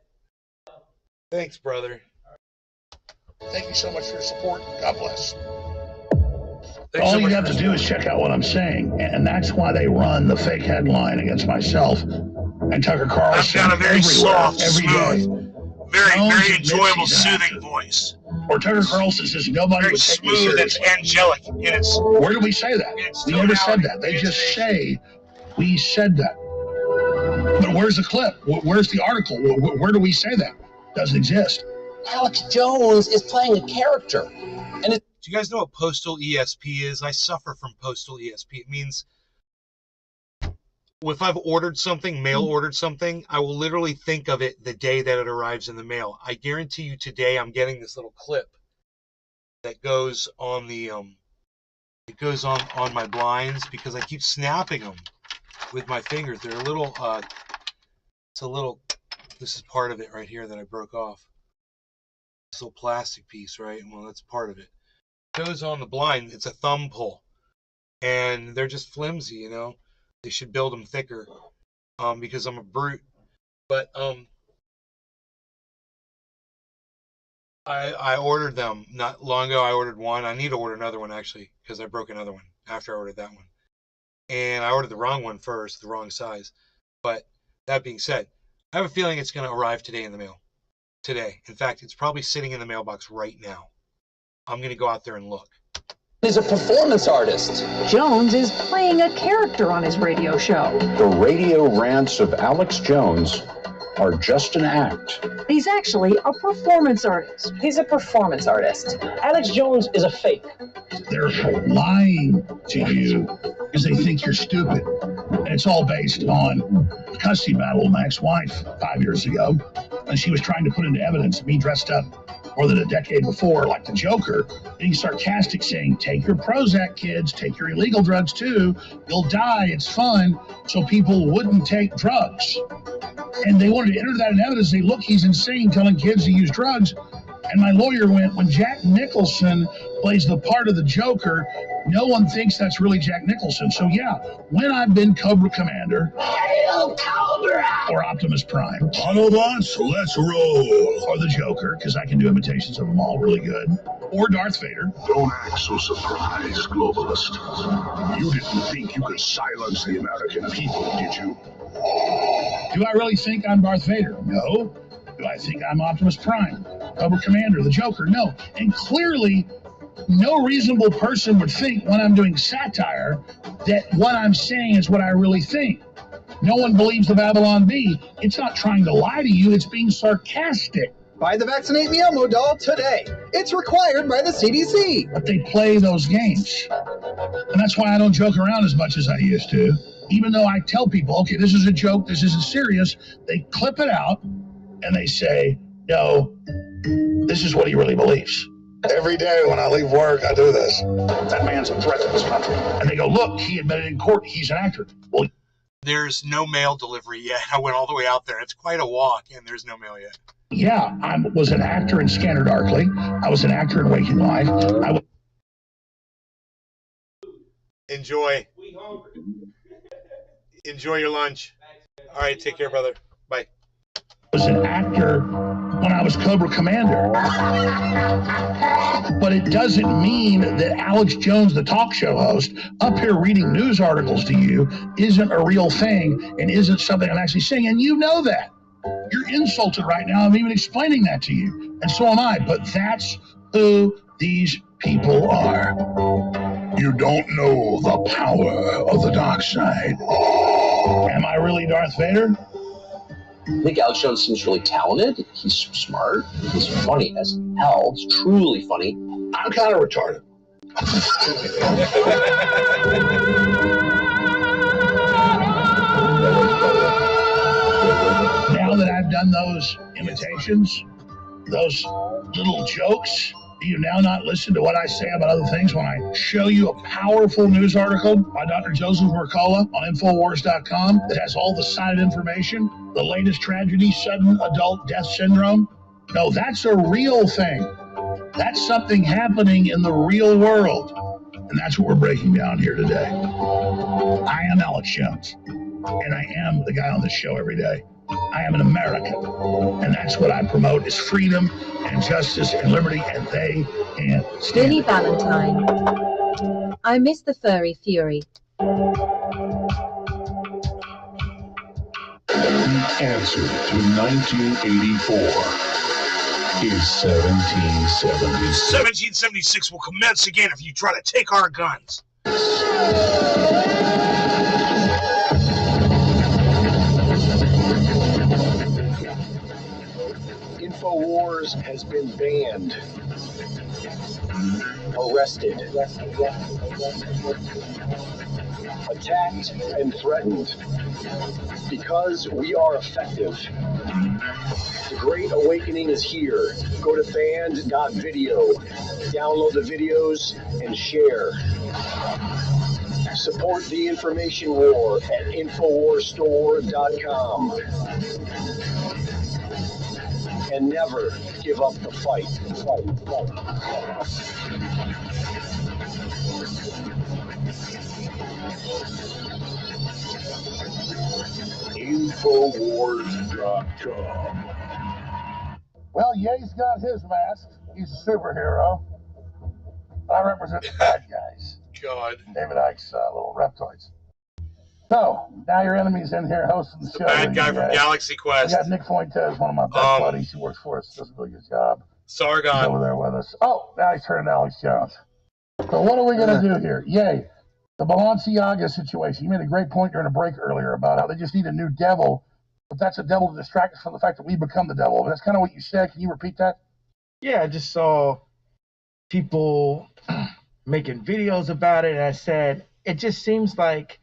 Thanks, brother. Thank you so much for your support. God bless. All you have to do is check out what I'm saying, and that's why they run the fake headline against myself and Tucker Carlson. I've got a very soft, every smooth, very enjoyable, soothing voice. Or Tucker Carlson says nobody Very would take me smooth seriously. and angelic in its. Where do we say that? We never said that. They just say we said that. But where's the clip? Where's the article? Where do we say that? Doesn't exist. Alex Jones is playing a character. And do you guys know what postal ESP is? I suffer from postal ESP. It means if I've ordered something, mail ordered something, I will literally think of it the day that it arrives in the mail. I guarantee you today I'm getting this little clip that goes on the it goes on my blinds because I keep snapping them with my fingers. They're a little it's a little, this is part of it right here that I broke off. This little plastic piece, right? Well, that's part of it. It goes on the blind. It's a thumb pull, and they're just flimsy, you know. They should build them thicker, because I'm a brute. But I ordered them not long ago. I ordered one. I need to order another one actually because I broke another one after I ordered that one, and I ordered the wrong one first, the wrong size. But that being said, I have a feeling it's going to arrive today in the mail. Today, in fact, it's probably sitting in the mailbox right now. I'm going to go out there and look. He's a performance artist. Jones is playing a character on his radio show. The radio rants of Alex Jones are just an act. He's actually a performance artist. He's a performance artist. Alex Jones is a fake. They're lying to you because they think you're stupid. And it's all based on a custody battle with my ex-wife 5 years ago. And she was trying to put into evidence me dressed up more than a decade before like the Joker, being sarcastic, saying, take your Prozac, kids, take your illegal drugs too. You'll die, it's fun. So people wouldn't take drugs. And they wanted to enter that in evidence. They look, he's insane telling kids to use drugs. And my lawyer went, when Jack Nicholson plays the part of the Joker, no one thinks that's really Jack Nicholson. So yeah, when I've been Cobra Commander, or Optimus Prime, Autobots, let's roll, or the Joker, because I can do imitations of them all really good, or Darth Vader. Don't act so surprised, globalist. You didn't think you could silence the American people, did you? Do I really think I'm Darth Vader? No. Do I think I'm Optimus Prime, Cobra Commander, the Joker? No. And clearly, no reasonable person would think when I'm doing satire that what I'm saying is what I really think. No one believes the Babylon Bee. It's not trying to lie to you, it's being sarcastic. Buy the Vaccinate Me Elmo doll today. It's required by the CDC. But they play those games. And that's why I don't joke around as much as I used to. Even though I tell people, okay, this is a joke, this isn't serious, they clip it out and they say, no, this is what he really believes. Every day when I leave work, I do this. That man's a threat to this country. And they go, look, he admitted in court he's an actor. Well, there's no mail delivery yet. I went all the way out there. It's quite a walk, and there's no mail yet. Yeah, I was an actor in Scanner Darkly. I was an actor in Waking Life. Enjoy. Enjoy your lunch. All right, take care, brother. Bye. I was an actor when I was Cobra Commander. But it doesn't mean that Alex Jones, the talk show host, up here reading news articles to you isn't a real thing and isn't something I'm actually saying. And you know that. You're insulted right now. I'm even explaining that to you. And so am I. But that's who these people are. You don't know the power of the dark side. Am I really Darth Vader? I think Alex Jones seems really talented. He's smart. He's funny as hell. He's truly funny. I'm kind of retarded. Now that I've done those imitations, those little jokes, do you now not listen to what I say about other things when I show you a powerful news article by Dr. Joseph Mercola on Infowars.com that has all the side information, the latest tragedy, sudden adult death syndrome? No, that's a real thing. That's something happening in the real world. And that's what we're breaking down here today. I am Alex Jones, and I am the guy on this show every day. I am an American, and that's what I promote is freedom and justice and liberty, and they can't stand Billy Valentine. I miss the furry fury. The answer to 1984 is 1776. 1776 will commence again if you try to take our guns. InfoWars has been banned, arrested, attacked, and threatened because we are effective. The Great Awakening is here. Go to band.video, download the videos, and share. Support the information war at InfoWarsStore.com. And never give up the fight. InfoWars.com. Well, Ye's got his mask. He's a superhero. I represent the bad guys. God. David Icke's little reptoids. So, now your enemy's in here hosting the show. Bad guy from Galaxy Quest. We got Nick Fuentes, one of my best buddies who works for us, does a really good job. Sargon. He's over there with us. Oh, now he's turning to Alex Jones. So what are we going to do here? Yay. The Balenciaga situation. You made a great point during a break earlier about how they just need a new devil, but that's a devil to distract us from the fact that we become the devil. But that's kind of what you said. Can you repeat that? Yeah, I just saw people making videos about it, and I said, it just seems like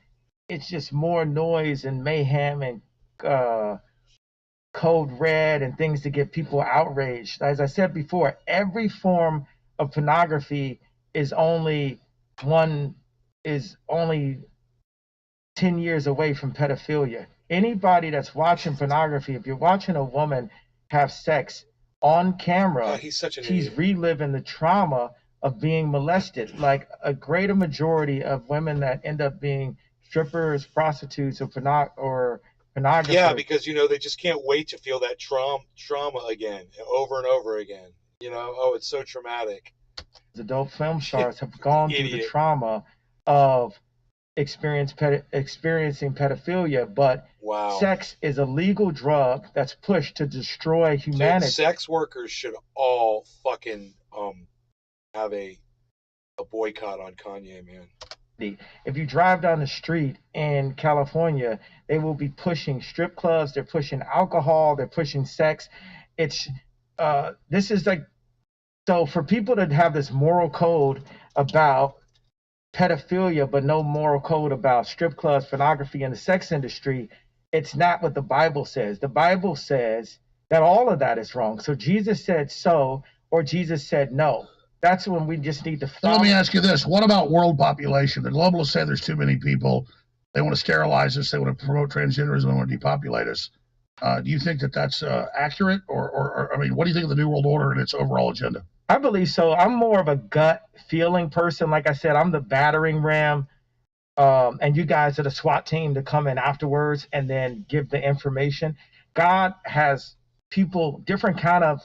it's just more noise and mayhem and code red and things to get people outraged. As I said before, every form of pornography is only 10 years away from pedophilia. Anybody that's watching pornography, if you're watching a woman have sex on camera, she's reliving the trauma of being molested. Like a greater majority of women that end up being strippers, prostitutes, or pornographers. Yeah, because they just can't wait to feel that trauma again, over and over again. It's so traumatic. Adult film stars have gone through the trauma of experiencing pedophilia, but sex is a legal drug that's pushed to destroy humanity. Dude, sex workers should all fucking have a boycott on Kanye, man. If you drive down the street in California, they will be pushing strip clubs, they're pushing alcohol, they're pushing sex. It's this is like, so for people to have this moral code about pedophilia but no moral code about strip clubs, pornography, and the sex industry, it's not what the Bible says. The Bible says that all of that is wrong. So Jesus said so, or Jesus said no. That's when we just need to follow. Let me ask you this. What about world population? The globalists say there's too many people. They want to sterilize us. They want to promote transgenderism. They want to depopulate us. Do you think that that's accurate? Or, I mean, what do you think of the New World Order and its overall agenda? I believe so. I'm more of a gut feeling person. Like I said, I'm the battering ram. And you guys are the SWAT team to come in afterwards and then give the information. God has people, different kind of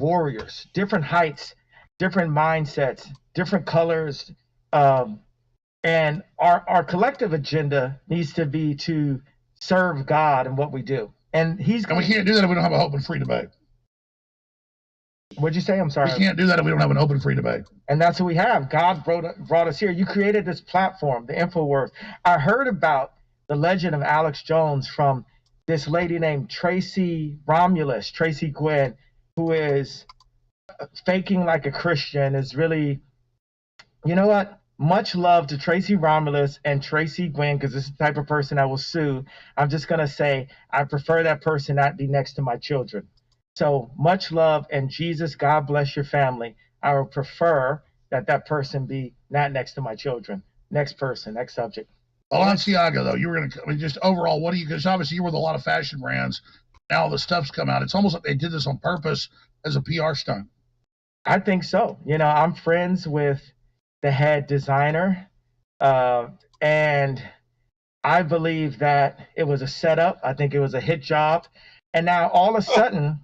warriors, different heights, different mindsets, different colors, and our collective agenda needs to be to serve God in what we do. And we can't do that if we don't have an open, free debate. What'd you say? I'm sorry. We can't do that if we don't have an open, free debate. And that's what we have. God brought us here. You created this platform, the InfoWars. I heard about the legend of Alex Jones from this lady named Tracy Gwen, who is faking like a Christian, is really, you know what? Much love to Tracy Romulus and Tracy Gwen, because this is the type of person I will sue. I'm just going to say I prefer that person not be next to my children. So much love, and Jesus, God bless your family. I would prefer that person be not next to my children. Next person, next subject. Balenciaga, though, you were going to, just overall, what do you, because obviously you were with a lot of fashion brands. Now the stuff's come out. It's almost like they did this on purpose as a PR stunt. I think so. I'm friends with the head designer, and I believe that it was a setup. I think it was a hit job. And now all of a sudden,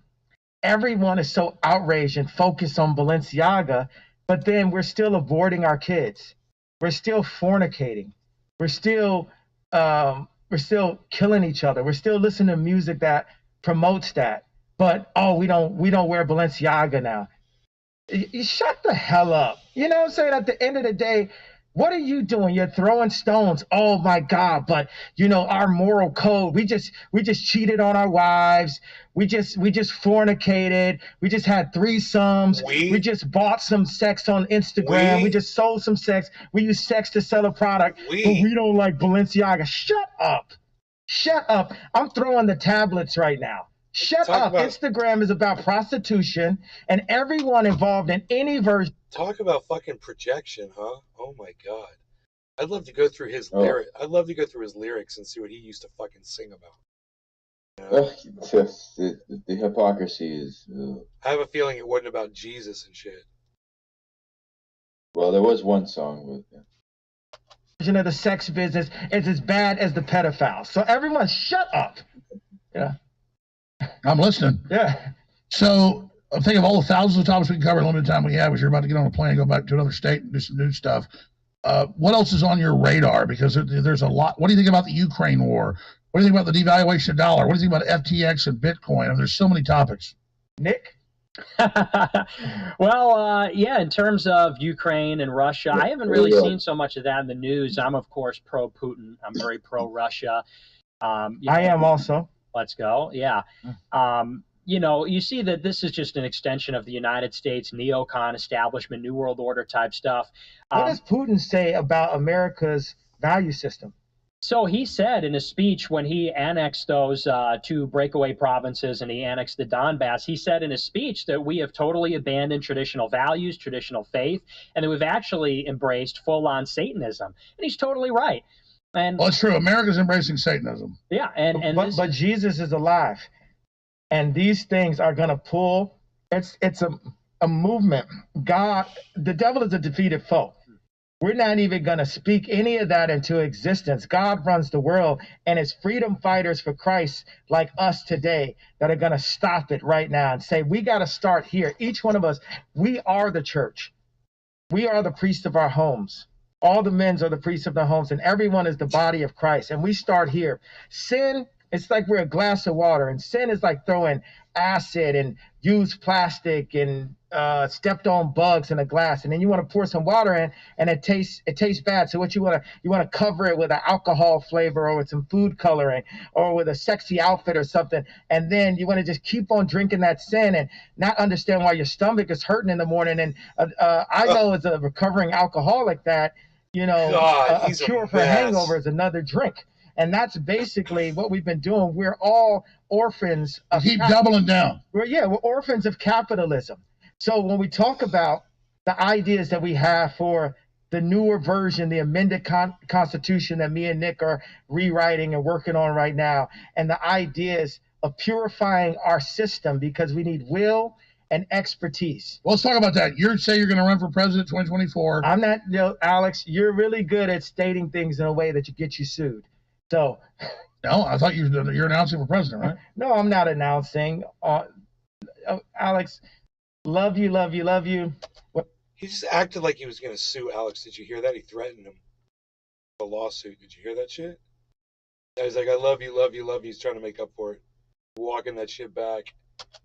everyone is so outraged and focused on Balenciaga but then we're still aborting our kids. We're still fornicating. We're still killing each other. We're still listening to music that promotes that. But we don't wear Balenciaga now. You shut the hell up. You know what I'm saying? At the end of the day, what are you doing? You're throwing stones. Oh my God! But our moral code. We just cheated on our wives. We just fornicated. We just had threesomes. We just bought some sex on Instagram. We just sold some sex. We use sex to sell a product. But we don't like Balenciaga. Shut up. Shut up. I'm throwing the tablets right now. Shut up. Instagram is about prostitution, and everyone involved in any version. Talk about fucking projection, huh? Oh my God. I'd love to go through his lyrics. I'd love to go through his lyrics and see what he used to fucking sing about. The hypocrisy is... I have a feeling it wasn't about Jesus and shit. Well, there was one song with him. Version of the sex business is as bad as the pedophiles. So everyone shut up. Yeah. I'm listening. Yeah. So I'm thinking of all the thousands of topics we can cover in the limited time we have, as you're about to get on a plane and go back to another state and do some new stuff. What else is on your radar? Because there's a lot. What do you think about the Ukraine war? What do you think about the devaluation of the dollar? What do you think about FTX and Bitcoin? I mean, there's so many topics. Nick? Well, yeah, in terms of Ukraine and Russia, I haven't really seen so much of that in the news. I'm, of course, pro-Putin. I'm very pro-Russia. I am also. Let's go. Yeah. You see that this is just an extension of the United States neocon establishment, New World Order type stuff. What does Putin say about America's value system? So he said in his speech when he annexed those two breakaway provinces and he annexed the Donbass, he said in his speech that we have totally abandoned traditional values, traditional faith, and that we've actually embraced full-on Satanism. And he's totally right. And well, it's true. America's embracing Satanism. Yeah, but Jesus is alive, and these things are going to pull. It's a movement. God, the devil is a defeated foe. We're not even going to speak any of that into existence. God runs the world, and it's freedom fighters for Christ like us today that are going to stop it right now and say, we got to start here. Each one of us, we are the church. We are the priests of our homes. All the men are the priests of their homes, and everyone is the body of Christ. And we start here. Sin, it's like we're a glass of water, and sin is like throwing acid and used plastic and stepped on bugs in a glass, and then you want to pour some water in, and it tastes bad. So what you want to cover it with an alcohol flavor or with some food coloring or with a sexy outfit or something, and then you want to just keep on drinking that sin and not understand why your stomach is hurting in the morning. And I know as a recovering alcoholic that a cure for a hangover is another drink. And that's basically what we've been doing. We're all orphans of keep doubling down. We're orphans of capitalism. So when we talk about the ideas that we have for the newer version, the amended Constitution that me and Nick are rewriting and working on right now, and the ideas of purifying our system because we need will and expertise. Well, let's talk about that. You say you're going to run for president 2024. I'm not, Alex, you're really good at stating things in a way that gets you sued. So, no, I thought you're announcing for president, right? No, I'm not announcing. Alex, love you. What? He just acted like he was going to sue Alex. Did you hear that? He threatened him with a lawsuit. Did you hear that shit? He's like, I love you. He's trying to make up for it. Walking that shit back.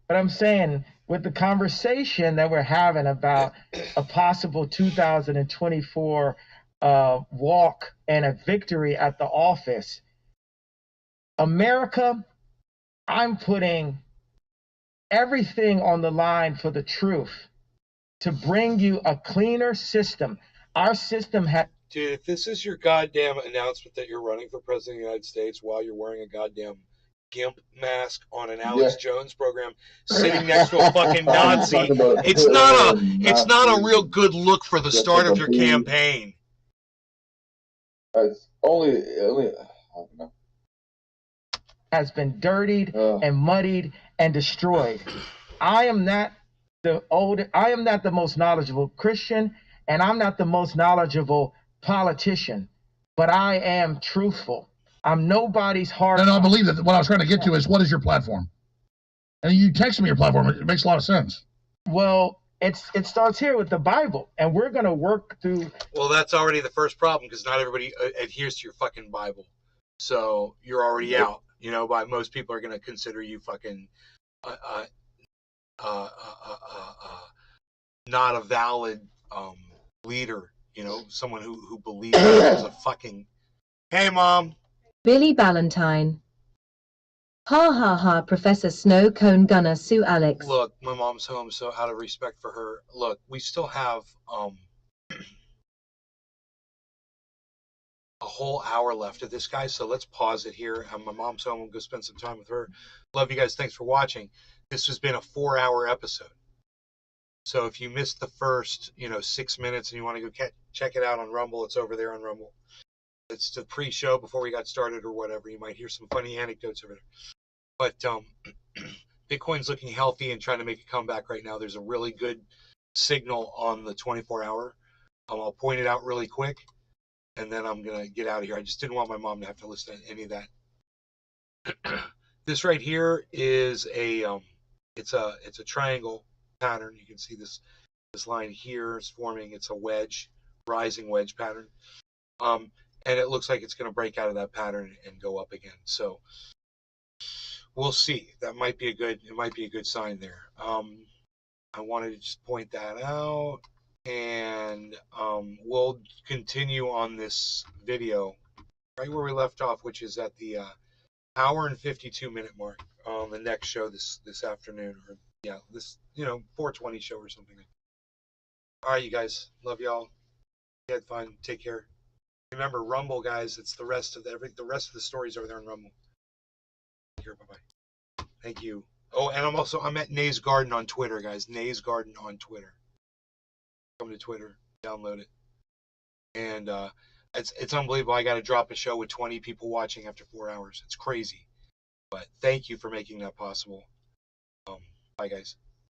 But I'm saying, with the conversation that we're having about a possible 2024 walk and a victory at the office, America, I'm putting everything on the line for the truth to bring you a cleaner system. Our system has... Dude, if this is your goddamn announcement that you're running for president of the United States while you're wearing a goddamn gimp mask on an Alex Jones program, sitting next to a fucking Nazi, it's not a real good look for the start of your campaign. It's only I don't know. Has been dirtied and muddied and destroyed. I am not the most knowledgeable Christian, and I'm not the most knowledgeable politician, but I am truthful. I'm nobody's heart. No, I believe that. What I was trying to get to is, what is your platform? And you texted me your platform. It makes a lot of sense. Well, it starts here with the Bible, and we're gonna work through. Well, that's already the first problem because not everybody adheres to your fucking Bible, so you're already out. You know, by most people are gonna consider you fucking not a valid leader. You know, someone who believes there's a fucking. Hey, Mom. Billy Ballantyne. Ha ha ha, Professor Snow Cone Gunner Sue Alex. Look, my mom's home, so out of respect for her, look, we still have a whole hour left of this, guys, so let's pause it here. My mom's home. We'll go spend some time with her. Love you guys. Thanks for watching. This has been a 4-hour episode. So if you missed the first, 6 minutes and you want to go check it out on Rumble, it's over there on Rumble. It's the pre-show before we got started or whatever. You might hear some funny anecdotes over there. But Bitcoin's looking healthy and trying to make a comeback right now. There's a really good signal on the 24-hour. I'll point it out really quick, and then I'm going to get out of here. I just didn't want my mom to have to listen to any of that. This right here is it's a triangle pattern. You can see this line here is forming. It's a wedge, rising wedge pattern. And it looks like it's going to break out of that pattern and go up again. So we'll see. That might be a good sign there. I wanted to just point that out, and we'll continue on this video right where we left off, which is at the hour and 52-minute mark on the next show this afternoon, or this 420 show or something. All right, you guys, love y'all. You had fun. Take care. Remember, Rumble, guys. It's the rest of the stories over there on Rumble. Take care. Bye-bye. Thank you. Oh, and I'm at Nay's Garden on Twitter, guys. Nay's Garden on Twitter. Come to Twitter, download it. And it's unbelievable. I got to drop a show with 20 people watching after 4 hours. It's crazy. But thank you for making that possible. Bye, guys.